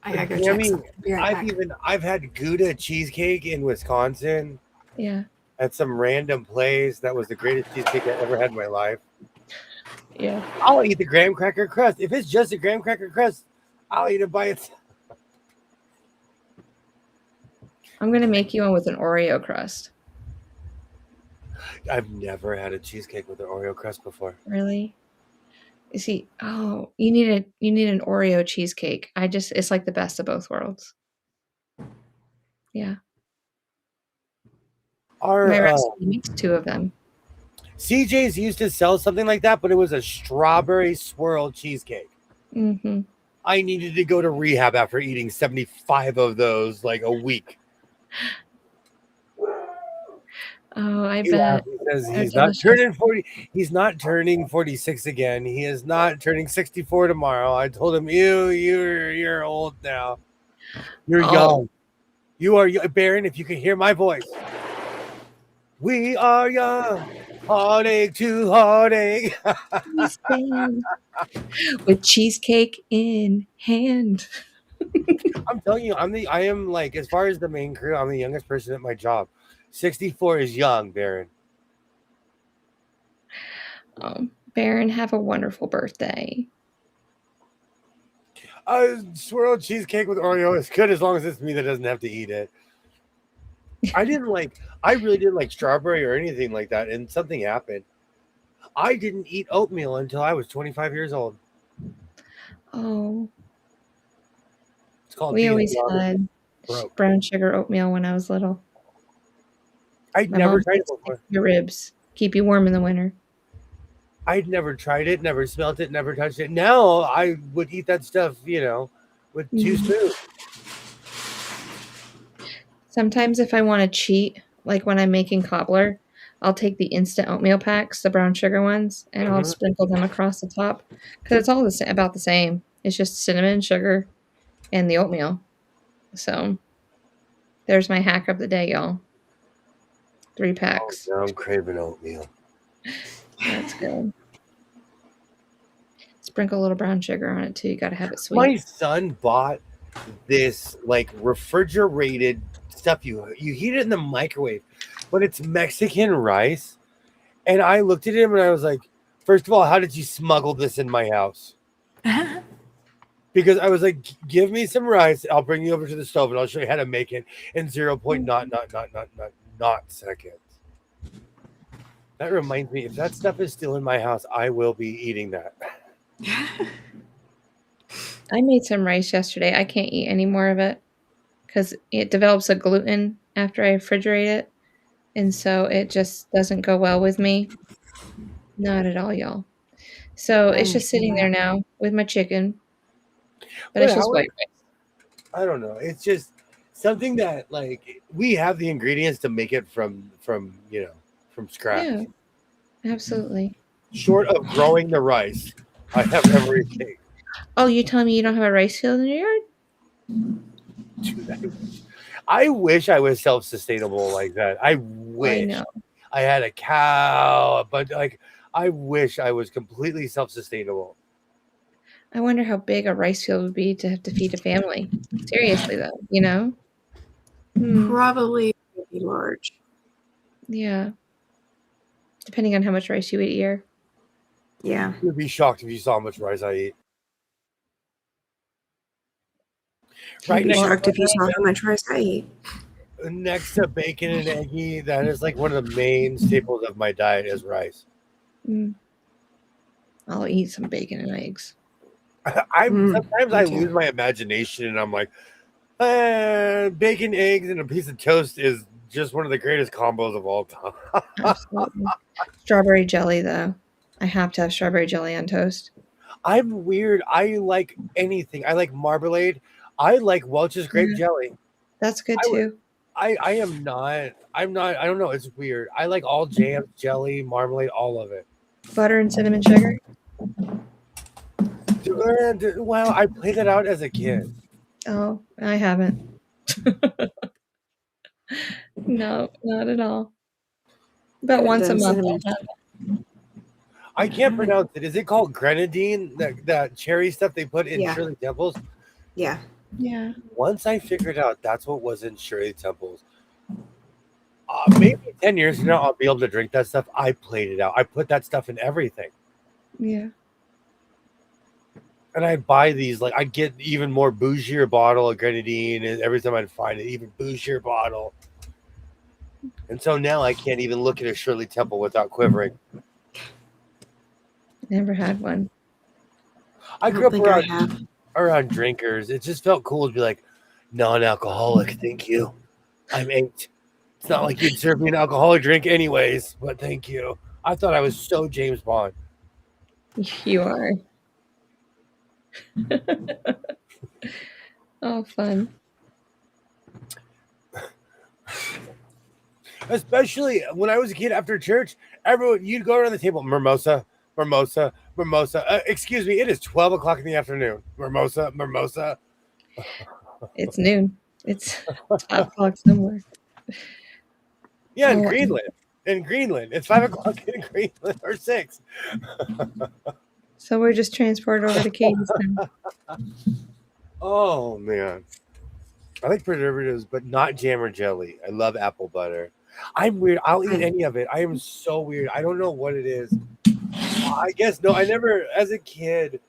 I gotta go Tammy, check something. Be right back. I've had Gouda cheesecake in Wisconsin Yeah. at some random place. That was the greatest cheesecake I ever had in my life. Yeah. I'll eat the graham cracker crust. If it's just a graham cracker crust, I'll eat it by itself. I'm going to make you one with an Oreo crust. I've never had a cheesecake with an Oreo crust before. Really? You see, oh, you need an Oreo cheesecake. It's like the best of both worlds. Yeah. My recipe makes 2 of them. CJ's used to sell something like that, but it was a strawberry swirl cheesecake. Mm-hmm. I needed to go to rehab after eating 75 of those like a week. Oh, I bet. Because he's not turning 40. He's not turning 46 again. He is not turning 64 tomorrow. I told him, you're old now. You're young. You are Baron, if you can hear my voice. We are young. Heartache to heartache. We stand with cheesecake in hand. I'm telling you, I am like, as far as the main crew, I'm the youngest person at my job. 64 is young, Baron. Baron, have a wonderful birthday. Swirl cheesecake with Oreo is good as long as it's me that doesn't have to eat it. I really didn't like strawberry or anything like that, and something happened. I didn't eat oatmeal until I was 25 years old. Oh. It's called We always had brown sugar oatmeal when I was little. I'd never tried it before. Your ribs. Keep you warm in the winter. I'd never tried it, never smelled it, never touched it. Now I would eat that stuff, with 2 spoons. Sometimes if I want to cheat, like when I'm making cobbler, I'll take the instant oatmeal packs, the brown sugar ones, and I'll sprinkle them across the top because it's all about the same. It's just cinnamon, sugar, and the oatmeal. So there's my hack of the day, y'all. 3 packs. Oh, now I'm craving oatmeal. That's good. Sprinkle a little brown sugar on it too. You got to have it sweet. My son bought this like refrigerated stuff. You heat it in the microwave, but it's Mexican rice. And I looked at him and I was like, first of all, how did you smuggle this in my house? Because I was like, give me some rice. I'll bring you over to the stove and I'll show you how to make it in 0.not seconds. That reminds me, if that stuff is still in my house, I will be eating that. I made some rice yesterday. I can't eat any more of it because it develops a gluten after I refrigerate it. And so it just doesn't go well with me. Not at all, y'all. So it's just sitting there now with my chicken. But it's just white rice. I don't know. It's just something that, like, we have the ingredients to make it from scratch. Yeah, absolutely. Short of growing the rice, I have everything. Oh, you're telling me you don't have a rice field in your yard? Dude, I wish I was self-sustainable like that. I wish I had a cow, but like I wish I was completely self-sustainable. I wonder how big a rice field would be to have to feed a family. Seriously, though, Probably be large. Yeah. Depending on how much rice you eat a year. Yeah. You'd be shocked if you saw how much rice I eat. I'd be shocked if you saw how much rice I eat. Next to bacon and eggy, that is like one of the main staples of my diet is rice. I'll eat some bacon and eggs. Sometimes I lose my imagination and I'm like, bacon, eggs, and a piece of toast is just one of the greatest combos of all time. Absolutely. Strawberry jelly, though. I have to have strawberry jelly on toast. I'm weird. I like anything. I like marmalade. I like Welch's grape jelly. That's good too. I'm not. I don't know. It's weird. I like all jam, jelly, marmalade, all of it. Butter and cinnamon sugar? Well, I played that out as a kid. Oh, I haven't. No, not at all. About haven't once a done month. cinnamon. I'll have it. I can't pronounce it. Is it called grenadine? That cherry stuff they put in Yeah. Shirley Temples? Yeah. Yeah. Once I figured out that's what was in Shirley Temples, maybe 10 years from now, I'll be able to drink that stuff. I played it out. I put that stuff in everything. Yeah. And I buy these, like, I get even more bougier bottle of grenadine, and every time I find it, even bougier bottle. And so now I can't even look at a Shirley Temple without quivering. Never had one. I don't grew up think I have. around drinkers. It just felt cool to be like, non-alcoholic, thank you. I'm 8. It's not like you'd serve me an alcoholic drink anyways, but thank you. I thought I was so James Bond. You are. Oh, fun. Especially when I was a kid after church, everyone, you'd go around the table, mimosa, mimosa, mimosa. Excuse me, it is 12 o'clock in the afternoon. Mimosa, mimosa. It's noon. It's 12 o'clock somewhere. Yeah, in Oh, Greenland. In Greenland. It's 5 o'clock in Greenland, or 6. so we're just transported over to Katie's now. Oh, man. I like preservatives, but not jam or jelly. I love apple butter. I'm weird. I'll eat any of it. I am so weird. I don't know what it is. I guess, no, I never, as a kid,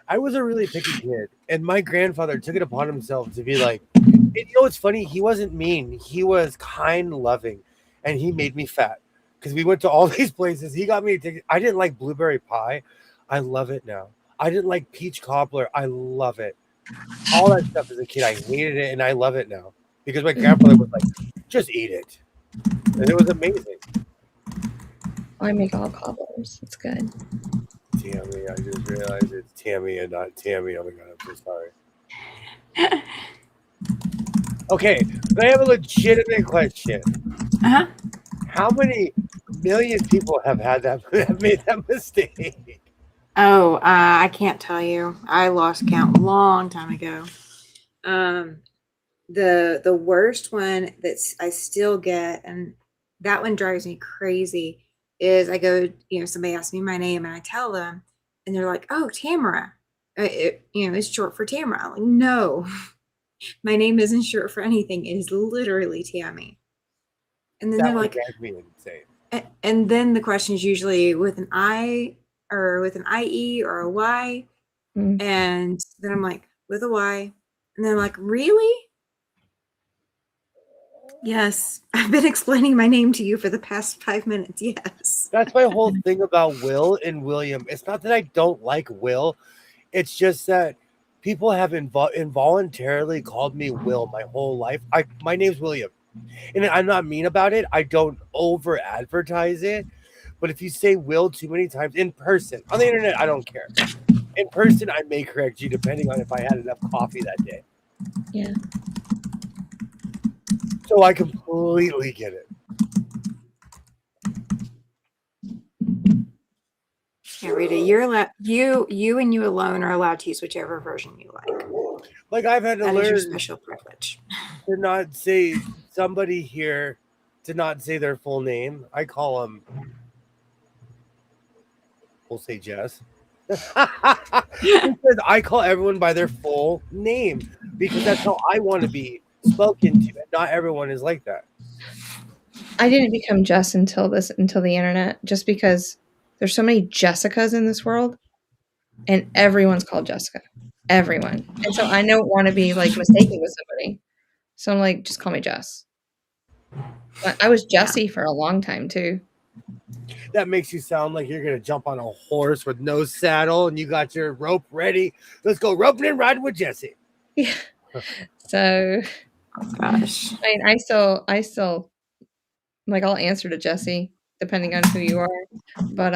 I was a really picky kid. And my grandfather took it upon himself to be like, and you know what's funny? He wasn't mean. He was kind, loving. And he made me fat. Because we went to all these places. He got me addicted. I didn't like blueberry pie. I love it now. I didn't like peach cobbler. I love it. All that stuff as a kid, I hated it, and I love it now because my grandfather was like, "Just eat it," and it was amazing. I make all cobblers. It's good. Tammy, I just realized it's Tammy and not Tammy. Oh my god, I'm so sorry. Okay, but I have a legitimate question. Uh-huh. How many million people have made that mistake? Oh, I can't tell you. I lost count a long time ago. The worst one I still get, and that one drives me crazy, is I go, somebody asks me my name and I tell them, and they're like, "Oh, Tamara." It's short for Tamara. I'm like, no, my name isn't short for anything. It is literally Tammy. And then That they're would like, drive me insane. and then the question is usually with an I or with an IE or a Y. Mm. And then I'm like, with a Y. And they're like, really? Yes. I've been explaining my name to you for the past 5 minutes. Yes. That's my whole thing about Will and William. It's not that I don't like Will. It's just that people have involuntarily called me Will my whole life. My name's William. And I'm not mean about it. I don't over advertise it. But if you say Will too many times in person, on the internet, I don't care. In person, I may correct you depending on if I had enough coffee that day. Yeah. So I completely get it. Yeah, Rita, you're allowed. You and you alone are allowed to use whichever version you like. Like I've had to That is your learn special privilege. to not say somebody here to not say their full name. I call them. We'll say Jess. Because I call everyone by their full name because that's how I want to be spoken to. And not everyone is like that. I didn't become Jess until the internet, just because there's so many Jessicas in this world, and everyone's called Jessica. Everyone. And so I don't want to be like mistaken with somebody. So I'm like, just call me Jess. But I was Jessie for a long time too. That makes you sound like you're gonna jump on a horse with no saddle and you got your rope ready. Let's go roping and riding with Jesse. Yeah. So, oh gosh. I mean, I still like I'll answer to Jesse depending on who you are. But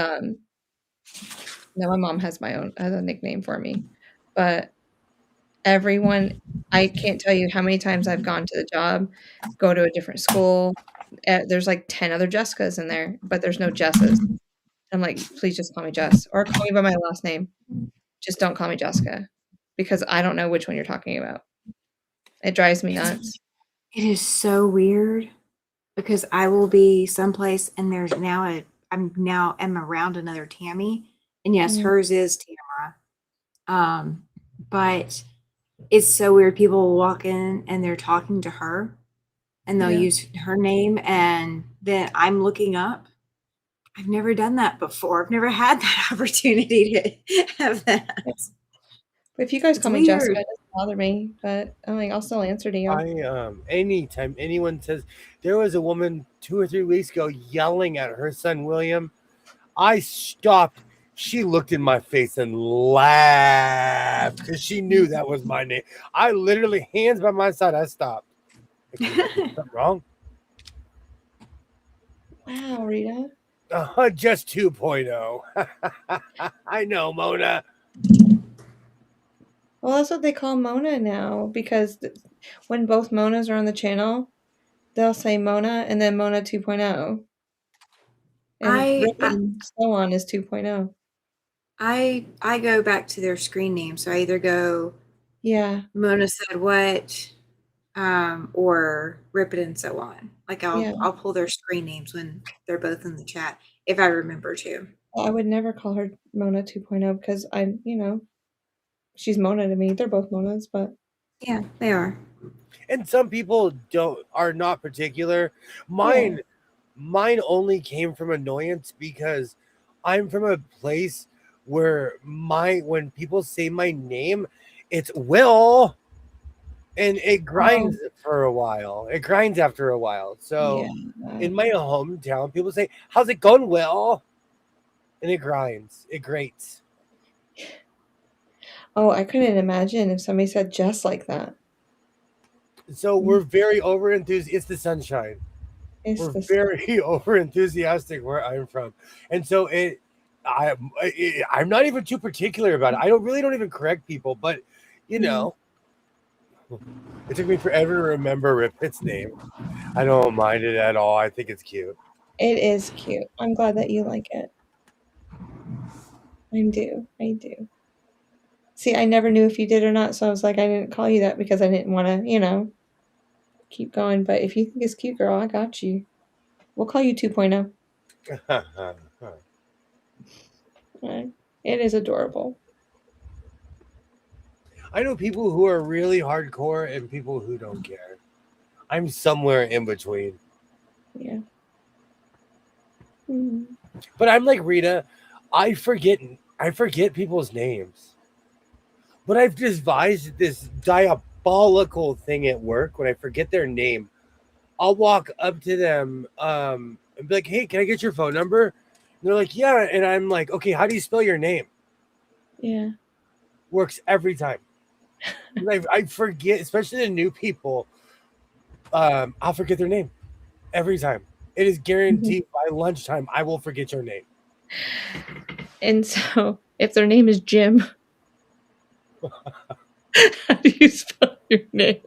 no, my mom has a nickname for me. But everyone, I can't tell you how many times I've gone to the job, go to a different school. There's like 10 other Jessicas in there, but there's no Jesses. I'm like, please just call me Jess or call me by my last name. Just don't call me Jessica because I don't know which one you're talking about. It drives me nuts. It is so weird. because I will be someplace and there's now am around another Tammy, and yes, Mhm. hers is Tamara. But it's so weird. People will walk in and they're talking to her, and they'll Yeah. use her name, and then I'm looking up. I've never done that before. I've never had that opportunity to have that. But if you guys It's call me Jessica, weird. it doesn't bother me. But I'm like, I'll still answer to you. Anytime anyone says there was a woman 2 or 3 weeks ago yelling at her son William, I stopped. She looked in my face and laughed because she knew that was my name. I literally, hands by my side, I stopped. Something wrong? Wow, Rita. Just 2.0. I know, Mona. Well, that's what they call Mona now because when both Monas are on the channel, they'll say Mona and then Mona 2.0. And I, Rip I and so on is 2.0. I go back to their screen name. So I either go Yeah, Mona said what, or Rip it and so on. Like yeah. I'll pull their screen names when they're both in the chat if I remember to. Well, I would never call her Mona 2.0 because she's Mona to me. They're both Monas, but Yeah, they are. And some people are not particular. yeah. Mine only came from annoyance because I'm from a place where when people say my name, it's Will, and it Oh, grinds for a while. It grinds after a while. So yeah. in my hometown, people say, "How's it going, Will?" And it grinds. It grates. Oh, I couldn't imagine if somebody said just like that. So we're very over enthusiastic. It's the sunshine. It's We're this. very over enthusiastic where I'm from, and so I'm not even too particular about it. I don't even correct people, but you Yeah. know, it took me forever to remember Rip Pit's name. I don't mind it at all. I think it's cute. It is cute. I'm glad that you like it. I do. I do. See, I never knew if you did or not, so I was like, I didn't call you that because I didn't want to, keep going. But if you think it's cute, girl, I got you. We'll call you 2.0. Right? It is adorable. I know people who are really hardcore and people who don't care. I'm somewhere in between. Yeah. Mm. But I'm like Rita, I forget people's names. But I've devised this diabolical thing at work when I forget their name. I'll walk up to them and be like, "Hey, can I get your phone number?" And they're like, "Yeah." And I'm like, "Okay, how do you spell your name?" Yeah. Works every time. I forget, especially the new people. I'll forget their name every time. It is Mhm. guaranteed by lunchtime I will forget your name. And so, if their name is Jim, how do you spell your name?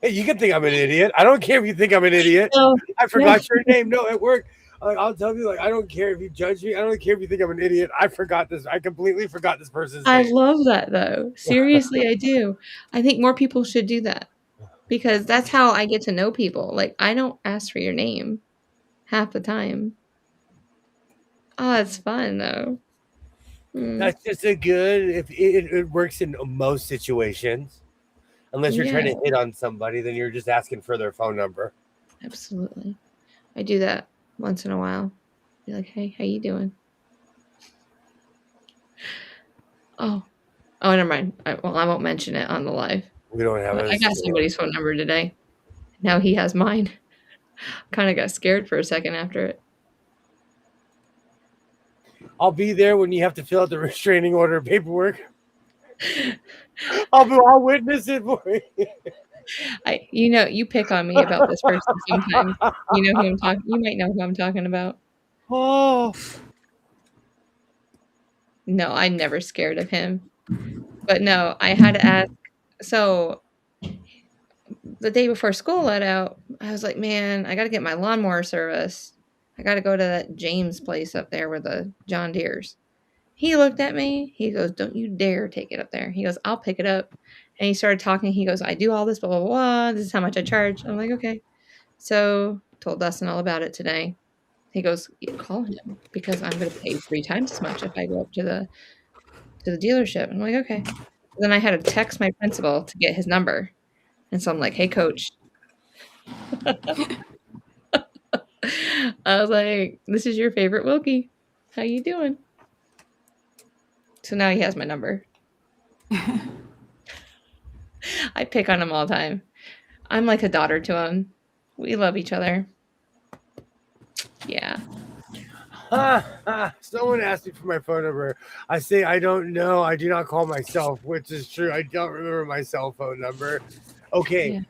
Hey, you can think I'm an idiot. I don't care if you think I'm an idiot. No, I no. forgot your name. No, at work, I'll tell you, like, I don't care if you judge me. I don't care if you think I'm an idiot. I forgot this. I completely forgot this person's I name. love that though. Seriously, I do. I think more people should do that because that's how I get to know people. Like, I don't ask for your name half the time. Oh, it's fun though. Mm, That's just a good. If it works in most situations, unless you're trying yeah, to hit on somebody, then you're just asking for their phone number. absolutely. I do that once in a while. Be like, "Hey, how you doing?" Oh, oh, never mind. I won't mention it on the live. We don't have But a I got store. somebody's phone number today. Now he has mine. Kind of got scared for a second after it. I'll be there when you have to fill out the restraining order paperwork. I'll witness it for you. You pick on me about this person sometimes. You know who I'm talking. You might know who I'm talking about. Oh, No, I'm never scared of him. But no, I had to ask. So the day before school let out, I was like, man, I got to get my lawnmower service. I got to go to that James place up there with the John Deere's. He looked at me. He goes, don't you dare take it up there. He goes, I'll pick it up. And he started talking. He goes, I do all this, blah, blah, blah. This is how much I charge. I'm like, okay. So told Dustin all about it today. He goes, call him because I'm going to pay 3 times as much if I go up to the dealership. I'm like, okay. Then I had to text my principal to get his number. And so I'm like, hey, coach. I was like, this is your favorite Wilkie. How you doing? So now he has my number. I pick on him all the time. I'm like a daughter to him. We love each other. Yeah. Someone asked me for my phone number. I say, I don't know. I do not call myself, which is true. I don't remember my cell phone number. Okay. Yeah.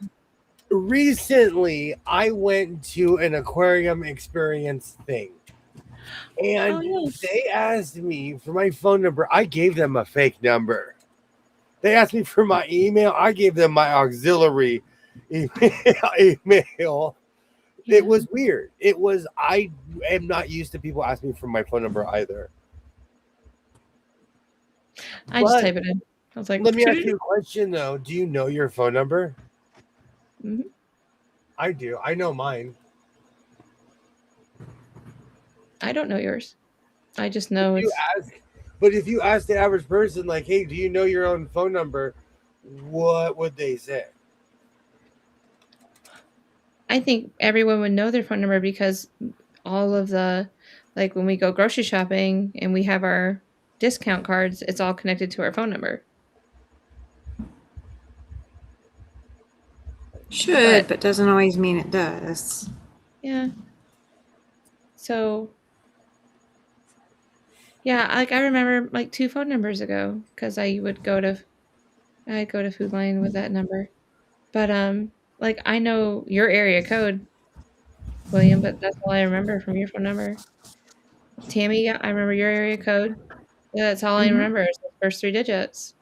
Recently, I went to an aquarium experience thing. And they asked me for my phone number. I gave them a fake number. They asked me for my email. I gave them my auxiliary email. It was weird. I am not used to people asking me for my phone number either. I just type it in. I was like, let me ask you a question though. Do you know your phone number? Mm-hmm. I do. I know mine. I don't know yours. I just know But if you ask the average person, like, hey, do you know your own phone number? What would they say? I think everyone would know their phone number because all of the, like when we go grocery shopping and we have our discount cards, it's all connected to our phone number. Should, but doesn't always mean it does. Yeah. So, yeah, like I remember like 2 phone numbers ago because I'd go to Food Lion with that number. But like I know your area code, William, but that's all I remember from your phone number. Tammy, I remember your area code. Yeah, that's all I remember is the first 3 digits.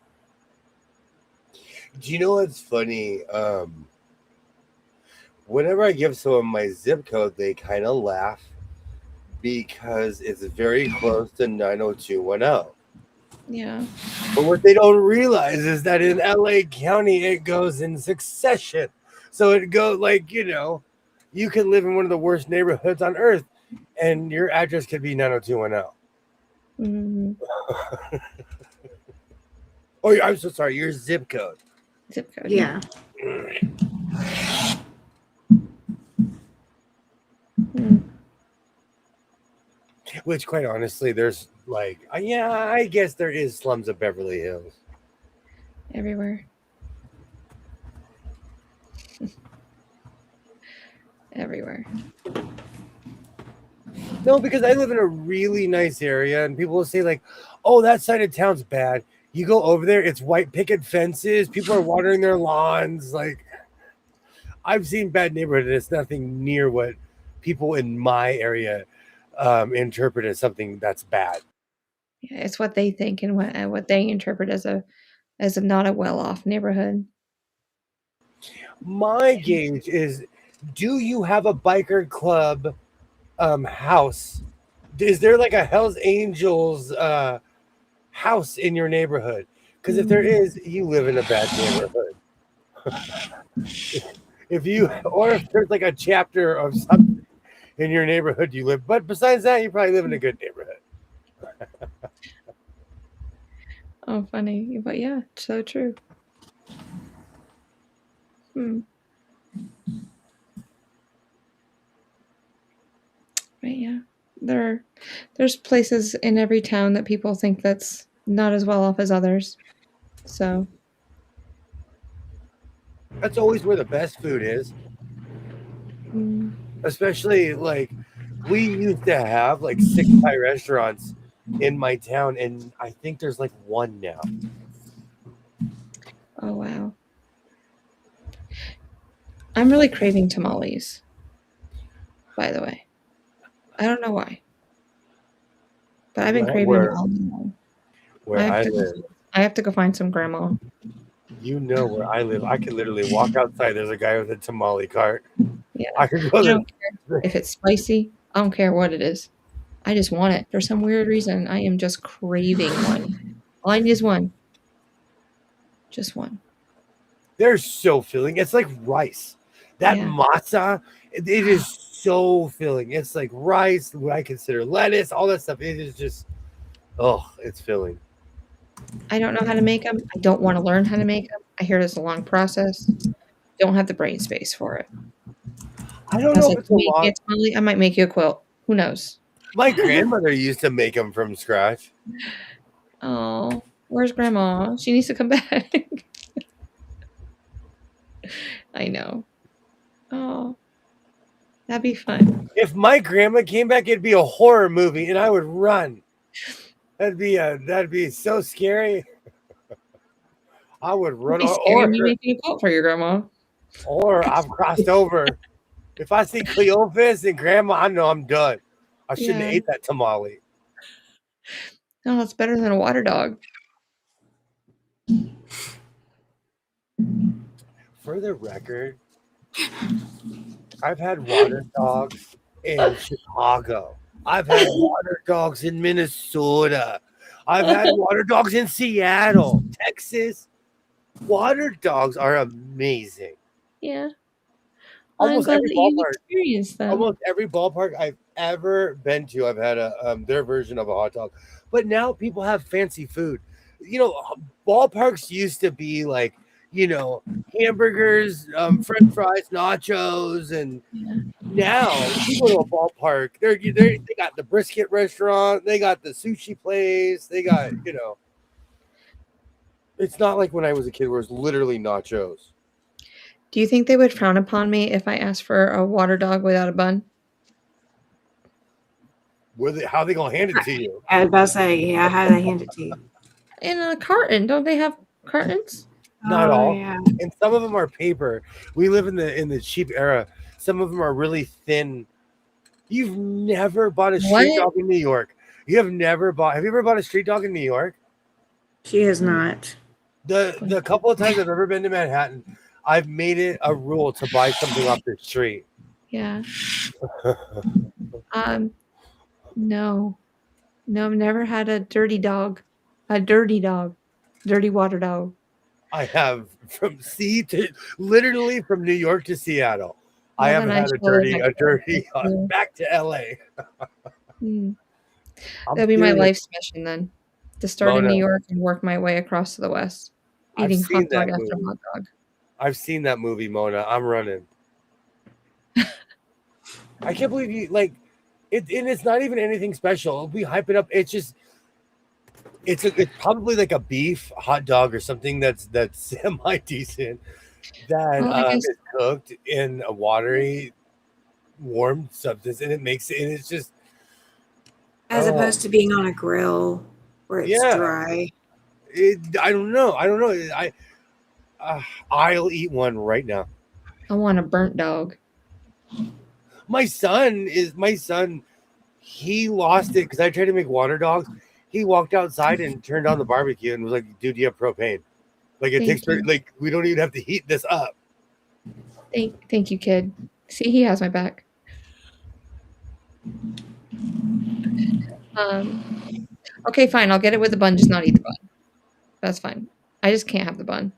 Do you know what's funny? Whenever I give someone my zip code, they kind of laugh because it's very close to 90210. Yeah. But what they don't realize is that in LA County, it goes in succession. So it goes like, you can live in one of the worst neighborhoods on earth and your address could be 90210. Mm-hmm. Oh, I'm so sorry. Your zip code. Zip code. Yeah. Which, quite honestly, there's like, I guess there is slums of Beverly Hills. Everywhere. Everywhere. No, because I live in a really nice area and people will say like, oh, that side of town's bad. You go over there, it's white picket fences. People are watering their lawns. Like, I've seen bad neighborhoods and it's nothing near what people in my area interpret as something that's bad. Yeah, it's what they think and what they interpret as a not a well-off neighborhood. My gauge is, do you have a biker club house? Is there like a Hells Angels house in your neighborhood? Because if there is, you live in a bad neighborhood. If there's like a chapter of something in your neighborhood you live, but besides that, you probably live in a good neighborhood. Oh, funny. But yeah, so true. Right, yeah. There's places in every town that people think that's not as well off as others. So that's always where the best food is. Especially like we used to have like 6 Thai restaurants in my town, and I think there's like 1 now. Oh wow. I'm really craving tamales, by the way. I don't know why. But I've been craving them all along. I have to go find some grandma. You know where I live. I could literally walk outside. There's a guy with a tamale cart. Yeah. I could go there. Don't care if it's spicy. I don't care what it is. I just want it. For some weird reason, I am just craving one. All I need is one. Just one. They're so filling. It's like rice. That Yeah. matzo, it is so filling. It's like rice, what I consider lettuce, all that stuff. It is just, oh, it's filling. I don't know how to make them. I don't want to learn how to make them. I hear it's a long process. Don't have the brain space for it. I don't I was know if like, it's a make me long. a tamale, I might make you a quilt. Who knows? My grandmother used to make them from scratch. Oh, where's grandma? She needs to come back. I know. Oh, that'd be fun. If my grandma came back, it'd be a horror movie, and I would run. That'd be so scary. I would It'd run, be scary me making a quilt for your grandma. or I've crossed over. If I see Cleophas and Grandma, I know I'm done. I shouldn't have Yeah. ate that tamale. No, it's better than a water dog. For the record, I've had water dogs in Chicago. I've had water dogs in Minnesota. I've had water dogs in Seattle, Texas. Water dogs are amazing. Yeah. I'm Almost glad every that you've ballpark, experienced them. almost every ballpark I've ever been to, I've had their version of a hot dog. But now people have fancy food. Ballparks used to be like, hamburgers, French fries, nachos, and Yeah. now you go to a ballpark. They got the brisket restaurant, they got the sushi place, they got It's not like when I was a kid where it's literally nachos. Do you think they would frown upon me if I asked for a water dog without a bun? How are they gonna hand it to you? I was about to say, yeah, how do they hand it to you? In a carton. Don't they have cartons? Not Oh, all, yeah. and some of them are paper. We live in the cheap era. Some of them are really thin. You've never bought a street What? dog in New York. Have you ever bought a street dog in New York? She has not. The couple of times I've ever been to Manhattan, I've made it a rule to buy something off the street. Yeah. No. No, I've never had a dirty dog. A dirty dog. Dirty water dog. I have literally from New York to Seattle. I Well, haven't then I had a shall live dirty next door. back to LA. Hmm. I'm That'll be my serious. life's mission then. To start in Mona, New York and work my way across to the West. I've Eating seen hot dog that after movie. hot dog. I've seen that movie, Mona. I'm running. I can't believe you like it, and it's not even anything special. We hype it up. It's just it's probably like a beef hot dog or something that's semi decent that Well, I guess is cooked in a watery, warm substance, and it's just As opposed to being on a grill where it's Yeah. dry. I don't know. I'll eat one right now. I want a burnt dog. My son, he lost it because I tried to make water dogs. He walked outside and turned on the barbecue and was like, dude, you have propane. Like it Thank takes, you. like, we don't even have to heat this up. Thank you, kid. See, he has my back. Okay, fine. I'll get it with the bun, just not eat the bun. That's fine. I just can't have the bun.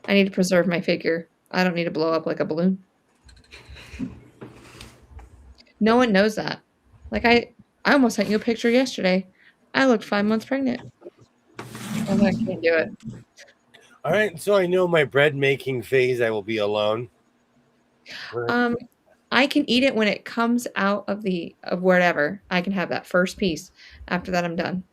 I need to preserve my figure. I don't need to blow up like a balloon. No one knows that. Like I almost sent you a picture yesterday. I looked 5 months pregnant. I can't do it. All right. So I know my bread making phase, I will be alone. I can eat it when it comes out of wherever. I can have that first piece. After that, I'm done.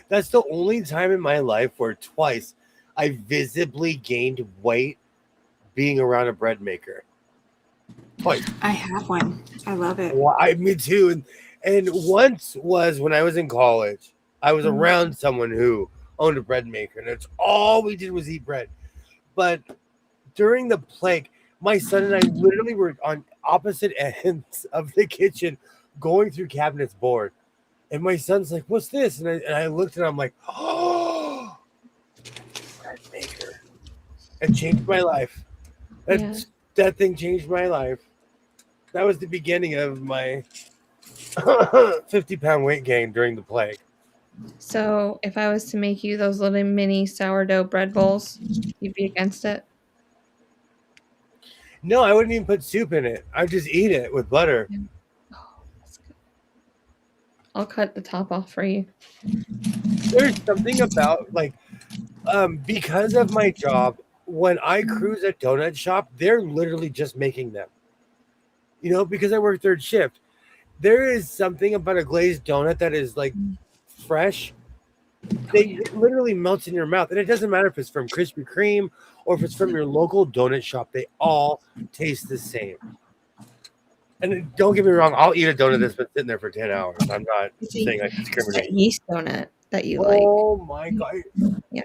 That's the only time in my life where twice I visibly gained weight being around a bread maker. Twice. I have one. I love it. Well, me too. And once was when I was in college. I was around someone who owned a bread maker, and it's all we did was eat bread. But during the plague, my son and I literally were on opposite ends of the kitchen going through cabinets bored. And my son's like, what's this? And I looked and I'm like, oh, bread maker. It changed my life. That thing changed my life. That was the beginning of my 50-pound weight gain during the plague. So if I was to make you those little mini sourdough bread bowls, you'd be against it? No, I wouldn't even put soup in it. I'd just eat it with butter. Yeah. Oh, that's good. I'll cut the top off for you. There's something about like because of my job, when I cruise a donut shop, they're literally just making them. You know, because I work third shift. There is something about a glazed donut that is like fresh. It literally melts in your mouth, and it doesn't matter if it's from Krispy Kreme or if it's from your local donut shop. They all taste the same. And don't get me wrong, I'll eat a donut that's been sitting there for 10 hours. I'm not saying I It's discriminate. that yeast donut that you like. Oh my God. Yeah.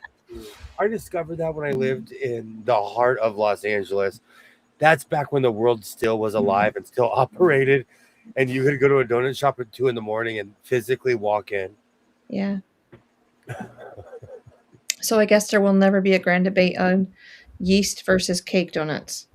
I discovered that when I lived in the heart of Los Angeles. That's back when the world still was alive and still operated. And you could go to a donut shop at 2 a.m. and physically walk in. Yeah. So I guess there will never be a grand debate on yeast versus cake donuts.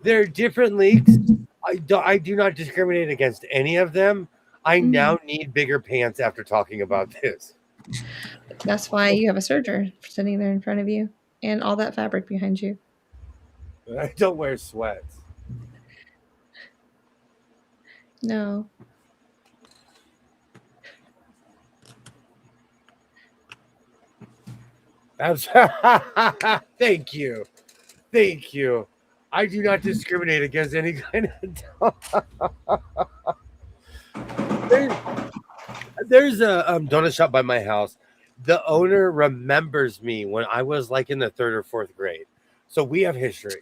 They're different leagues. I do not discriminate against any of them. I now need bigger pants after talking about this. That's why you have a serger sitting there in front of you and all that fabric behind you. I don't wear sweats. No. Thank you. Thank you. I do not discriminate against any kind of There's a donut shop by my house. The owner remembers me when I was like in the 3rd or 4th grade. So we have history.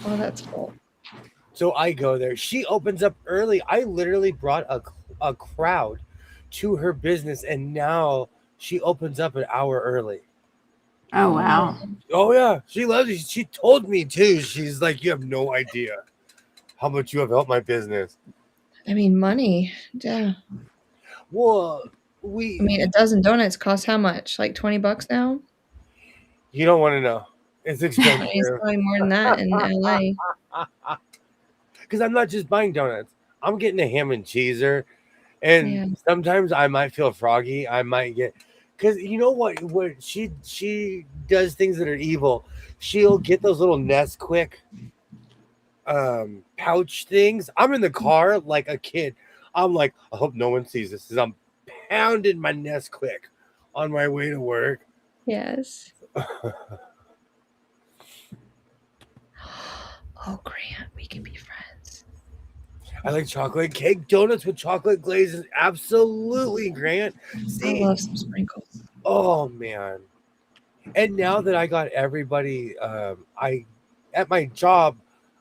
Oh, that's cool. So I go there. She opens up early. I literally brought a crowd to her business, and now she opens up an hour early. Oh, wow. Oh, yeah. She loves it. She told me, too. She's like, you have no idea how much you have helped my business. I mean, money. Yeah. Well, I mean, a dozen donuts cost how much? Like $20 now? You don't want to know. It's expensive. It's probably more than that in LA. Because I'm not just buying donuts. I'm getting a ham and cheeser. And sometimes I might feel froggy. I might get... Because you know what she does things that are evil. She'll get those little Nesquik pouch things. I'm in the car like a kid. I'm like, I hope no one sees this. As I'm pounding my Nesquik on my way to work. Yes. Oh, Grant, we can be friends. I like chocolate cake donuts with chocolate glazes. Absolutely, Grant. See, I love some sprinkles. Oh man! And now that I got everybody, at my job,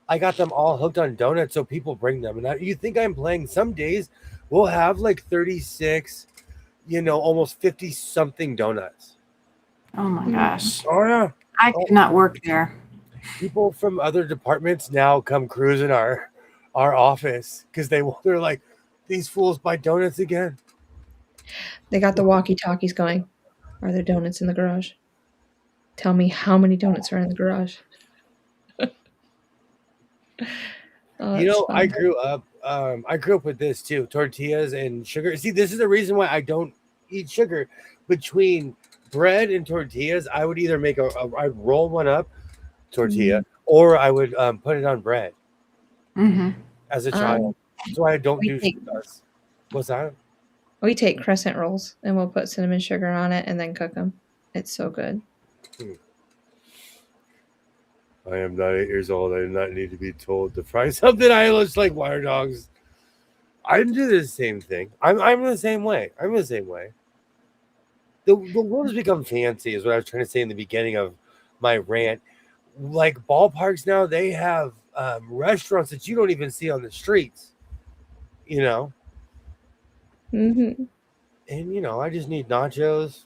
I got them all hooked on donuts, so people bring them. And you think I'm playing? Some days we'll have like 36, almost 50 something donuts. Oh my gosh. Oh yeah. I could not work there. People from other departments now come cruising our office because they're like, these fools buy donuts again. They got the walkie-talkies going. Are there donuts in the garage? Tell me how many donuts are in the garage. Fun. I grew up with this too, tortillas and sugar. See, this is the reason why I don't eat sugar. Between bread and tortillas, I would either make I'd roll one up, tortilla, or I would put it on bread. As a child. So I don't do sugar. What's that? We take crescent rolls and we'll put cinnamon sugar on it and then cook them. It's so good. I am not 8 years old. I do not need to be told to fry something. I looks like wire dogs. I do the same thing. I'm the same way. The world has become fancy, is what I was trying to say in the beginning of my rant. Like ballparks now, they have restaurants that you don't even see on the streets. And I just need nachos.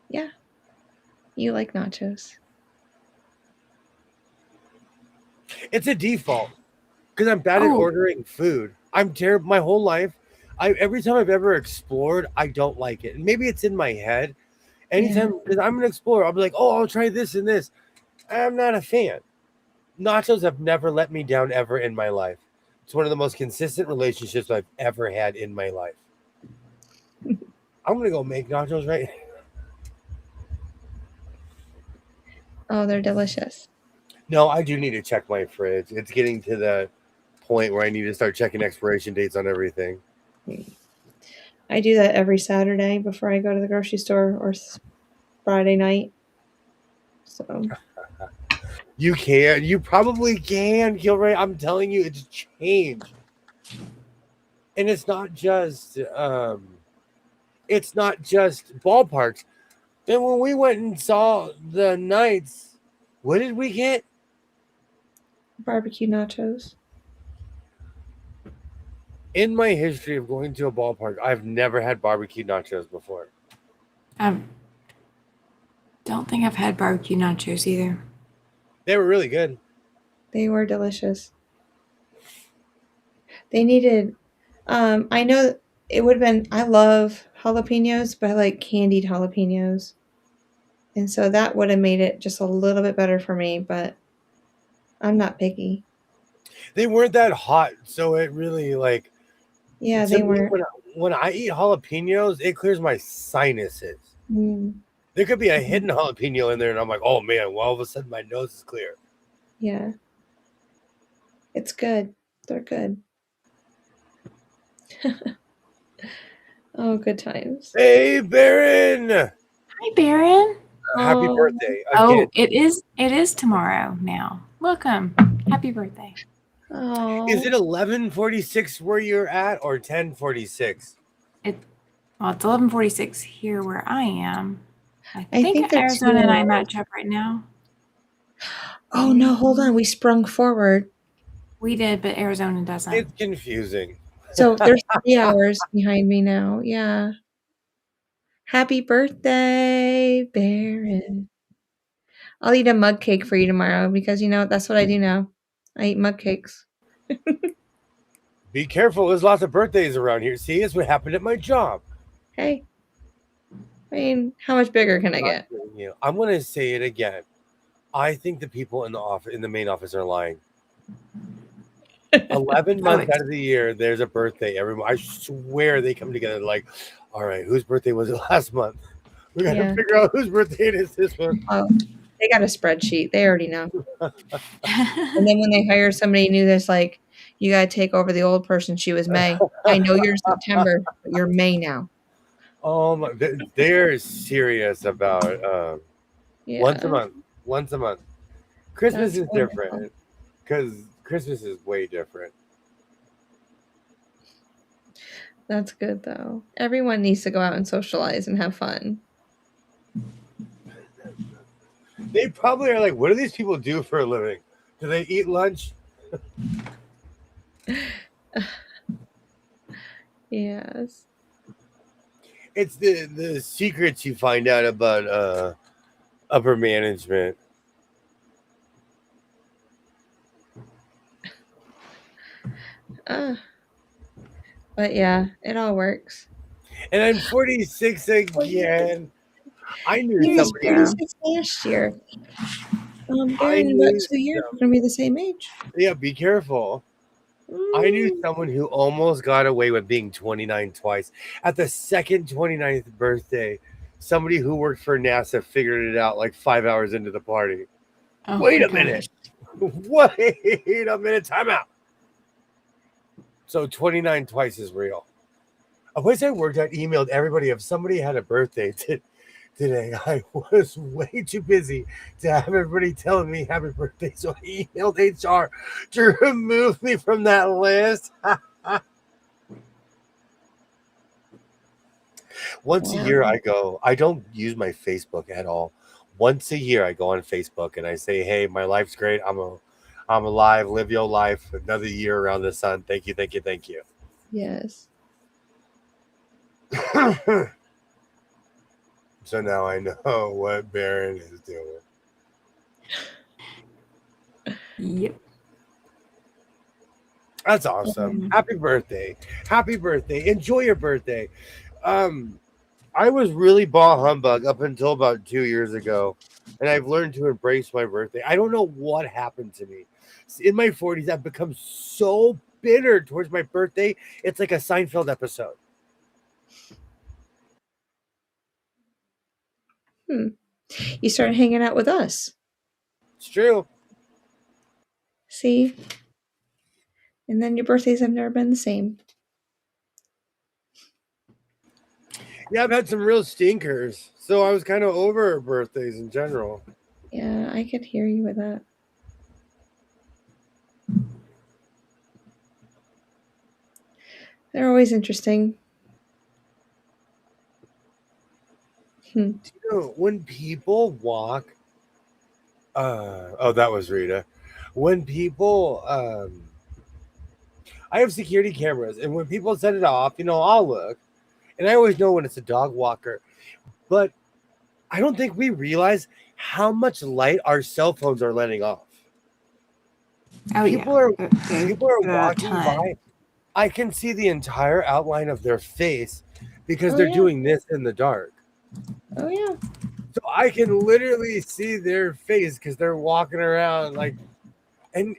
Yeah. You like nachos. It's a default because I'm bad at ordering food. I'm terrible my whole life. Every time I've ever explored, I don't like it. And maybe it's in my head. Anytime, because I'm an explorer, I'll be like, I'll try this and this. I'm not a fan. Nachos have never let me down ever in my life. It's one of the most consistent relationships I've ever had in my life. I'm gonna go make nachos right. Oh, they're delicious. No, I do need to check my fridge. It's getting to the point where I need to start checking expiration dates on everything. I do that every Saturday before I go to the grocery store or Friday night. So You can. You probably can, Gilray. I'm telling you, it's changed. And it's not just ballparks. Then when we went and saw the Knights, what did we get? barbecue nachos. In my history of going to a ballpark, I've never had barbecue nachos before. Don't think I've had barbecue nachos either. They were really good. They were delicious. They needed I know it would have been I love jalapenos, but I like candied jalapenos. And so that would have made it just a little bit better for me, but I'm not picky. They weren't that hot, so it really like Yeah, they weren't. When I eat jalapenos, it clears my sinuses. Mm, There could be a hidden jalapeno in there, and I'm like, oh man, well, all of a sudden my nose is clear. yeah. It's good. They're good. Oh, good times. Hey, Baron! Hi, Baron. Happy Oh. birthday. Oh, Again. it is tomorrow now. Welcome. Happy birthday. Oh. Is it 11:46 where you're at or 10:46? Well, it's 11:46 here where I am. I I think think they're Arizona 2 and I hours. match up right now. Oh no, hold on. We sprung forward. We did, but Arizona doesn't. It's confusing. So there's 3 hours behind me now. Yeah. Happy birthday, Baron. I'll eat a mug cake for you tomorrow because that's what I do now. I eat mug cakes. Be careful. There's lots of birthdays around here. See, it's what happened at my job. Hey. I mean, how much bigger can I get? I'm going to say it again. I think the people in the office, in the main office, are lying. 11 months out of the year, there's a birthday. I swear they come together like, all right, whose birthday was it last month? We got to figure out whose birthday it is this month. Oh, they got a spreadsheet. They already know. And then when they hire somebody new, that's like, you got to take over the old person. She was May. I know you're September, but you're May now. Oh my! They're serious about once a month. Christmas is different because Christmas is way different. That's good though. Everyone needs to go out and socialize and have fun. They probably are like, what do these people do for a living? Do they eat lunch? Yes. It's the secrets you find out about upper management. But yeah, it all works. And I'm 46 again. I knew somebody 46 last year. In about 2 years, we're gonna be the same age. Yeah, be careful. I knew someone who almost got away with being 29 twice. At the second 29th birthday, somebody who worked for NASA figured it out like 5 hours into the party. Oh, Wait a minute. Wait a minute. Time out. So 29 twice is real. A place I worked at emailed everybody if somebody had a birthday today. I was way too busy to have everybody telling me happy birthday. So I emailed HR to remove me from that list. Once a year I go, I don't use my Facebook at all. Once a year I go on Facebook and I say, hey, my life's great. I'm alive. Live your life. Another year around the sun. Thank you, thank you, thank you. Yes. So now I know what Baron is doing. Yep. That's awesome. Happy birthday. Happy birthday. Enjoy your birthday. I was really bah humbug up until about 2 years ago, and I've learned to embrace my birthday. I don't know what happened to me. In my 40s, I've become so bitter towards my birthday. It's like a Seinfeld episode. You started hanging out with us. It's true. See? And then your birthdays have never been the same. Yeah, I've had some real stinkers. So I was kind of over birthdays in general. Yeah, I could hear you with that. They're always interesting. You know, when people walk, that was Rita. When people, I have security cameras, and when people set it off, I'll look, and I always know when it's a dog walker. But I don't think we realize how much light our cell phones are letting off. Oh, people are walking by. I can see the entire outline of their face because they're doing this in the dark. Oh, yeah. So I can literally see their face because they're walking around like, and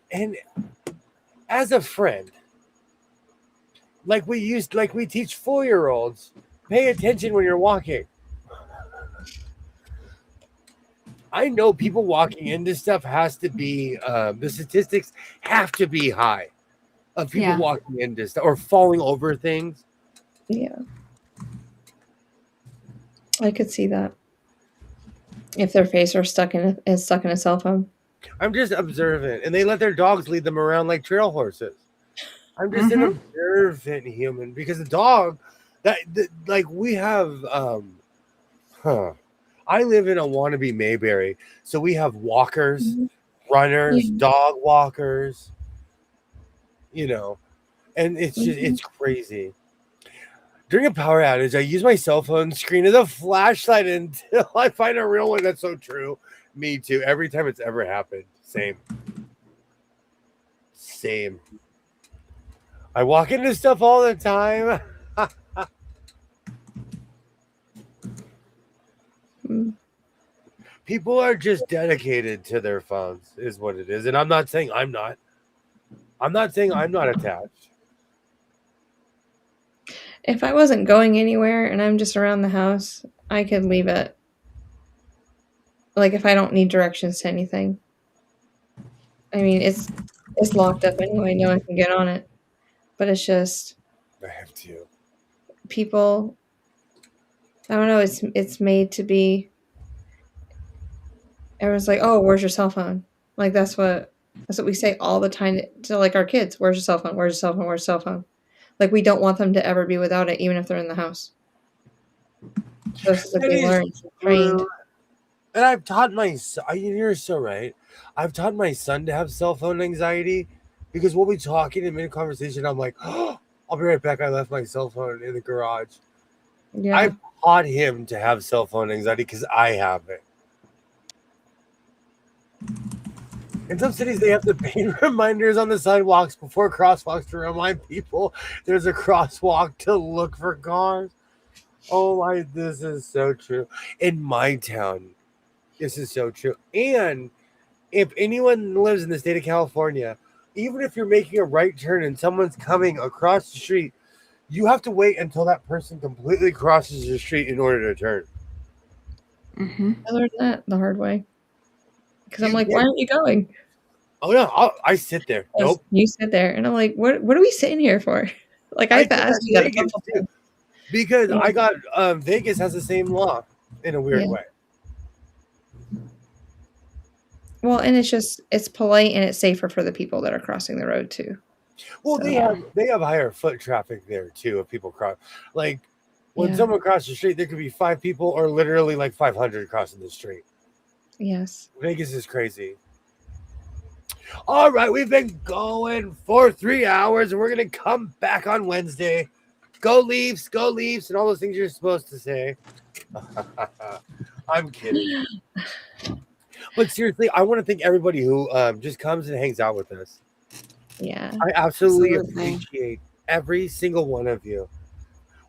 as a friend, like we teach 4-year-olds, pay attention when you're walking. I know people walking into stuff has to be, the statistics have to be high of people walking into stuff or falling over things. Yeah. I could see that. If their face is stuck in a cell phone. I'm just observant, and they let their dogs lead them around like trail horses. I'm just an observant human because the dog we have, I live in a wannabe Mayberry, so we have walkers, runners, dog walkers, and it's just, it's crazy. During a power outage, I use my cell phone screen as a flashlight until I find a real one. That's so true. Me too. Every time it's ever happened. Same. I walk into stuff all the time. People are just dedicated to their phones, is what it is. And I'm not saying I'm not. I'm not saying I'm not attached. If I wasn't going anywhere and I'm just around the house, I could leave it. Like if I don't need directions to anything. I mean, it's locked up anyway. No one can get on it. But it's just I have to. People. I don't know. It's made to be. Everyone's like, "Oh, where's your cell phone?" Like that's what we say all the time to like our kids. Where's your cell phone? Where's your cell phone? Where's your cell phone? Like we don't want them to ever be without it, even if they're in the house. That's what they learn, trained. And I've taught my son. You're so right. I've taught my son to have cell phone anxiety because we'll be talking in mid conversation. I'm like, oh, I'll be right back. I left my cell phone in the garage. Yeah. I've taught him to have cell phone anxiety because I have it. In some cities, they have to paint reminders on the sidewalks before crosswalks to remind people there's a crosswalk to look for cars. Oh my, this is so true. In my town, this is so true. And if anyone lives in the state of California, even if you're making a right turn and someone's coming across the street, you have to wait until that person completely crosses the street in order to turn. I learned that the hard way. Because I'm like, why aren't you going? Oh, no, I sit there. Nope. You sit there. And I'm like, what are we sitting here for? Like, I have to ask you that a couple times. Because I got, Vegas has the same law in a weird way. Well, and it's polite and it's safer for the people that are crossing the road too. Well, so. they have higher foot traffic there too. If people cross, like when someone crosses the street, there could be 5 people or literally like 500 crossing the street. Yes, Vegas is crazy. All right, we've been going for 3 hours, and we're gonna come back on Wednesday. Go Leafs, and all those things you're supposed to say. I'm kidding. But seriously, I want to thank everybody who just comes and hangs out with us. Yeah. I absolutely appreciate every single one of you.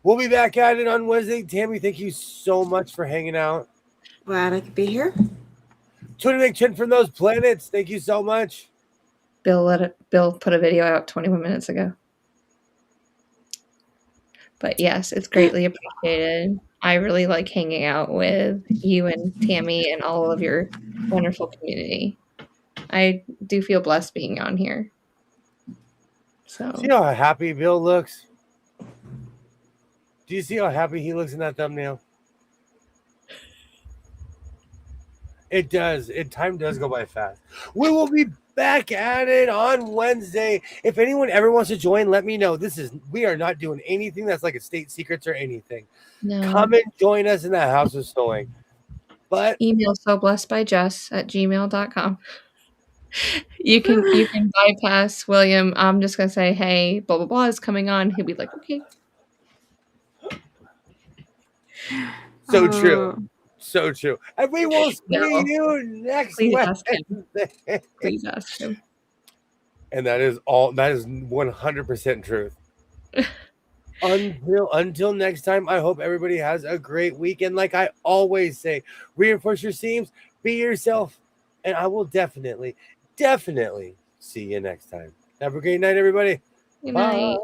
We'll be back at it on Wednesday. Tammy, thank you so much for hanging out. Glad I could be here. Tony McChin from those planets, thank you so much. Bill put a video out 21 minutes ago. But yes, it's greatly appreciated. I really like hanging out with you and Tammy and all of your wonderful community. I do feel blessed being on here. So See how happy Bill looks? Do you see how happy he looks in that thumbnail? It does. Time does go by fast. We will be back at it on Wednesday. If anyone ever wants to join, let me know. We are not doing anything that's like a state secrets or anything. no. Come and join us in the house of sewing. But Email soblessedbyjess@gmail.com. You can bypass William. I'm just gonna say, hey, blah blah blah is coming on. He'll be like, okay. so true. So true. And we will see No. you next Please Wednesday. ask him. Please ask him. And that is 100% truth. Until next time, I hope everybody has a great weekend. Like I always say, reinforce your seams, be yourself, and I will definitely see you next time. Have a great night, everybody. Good Bye. night.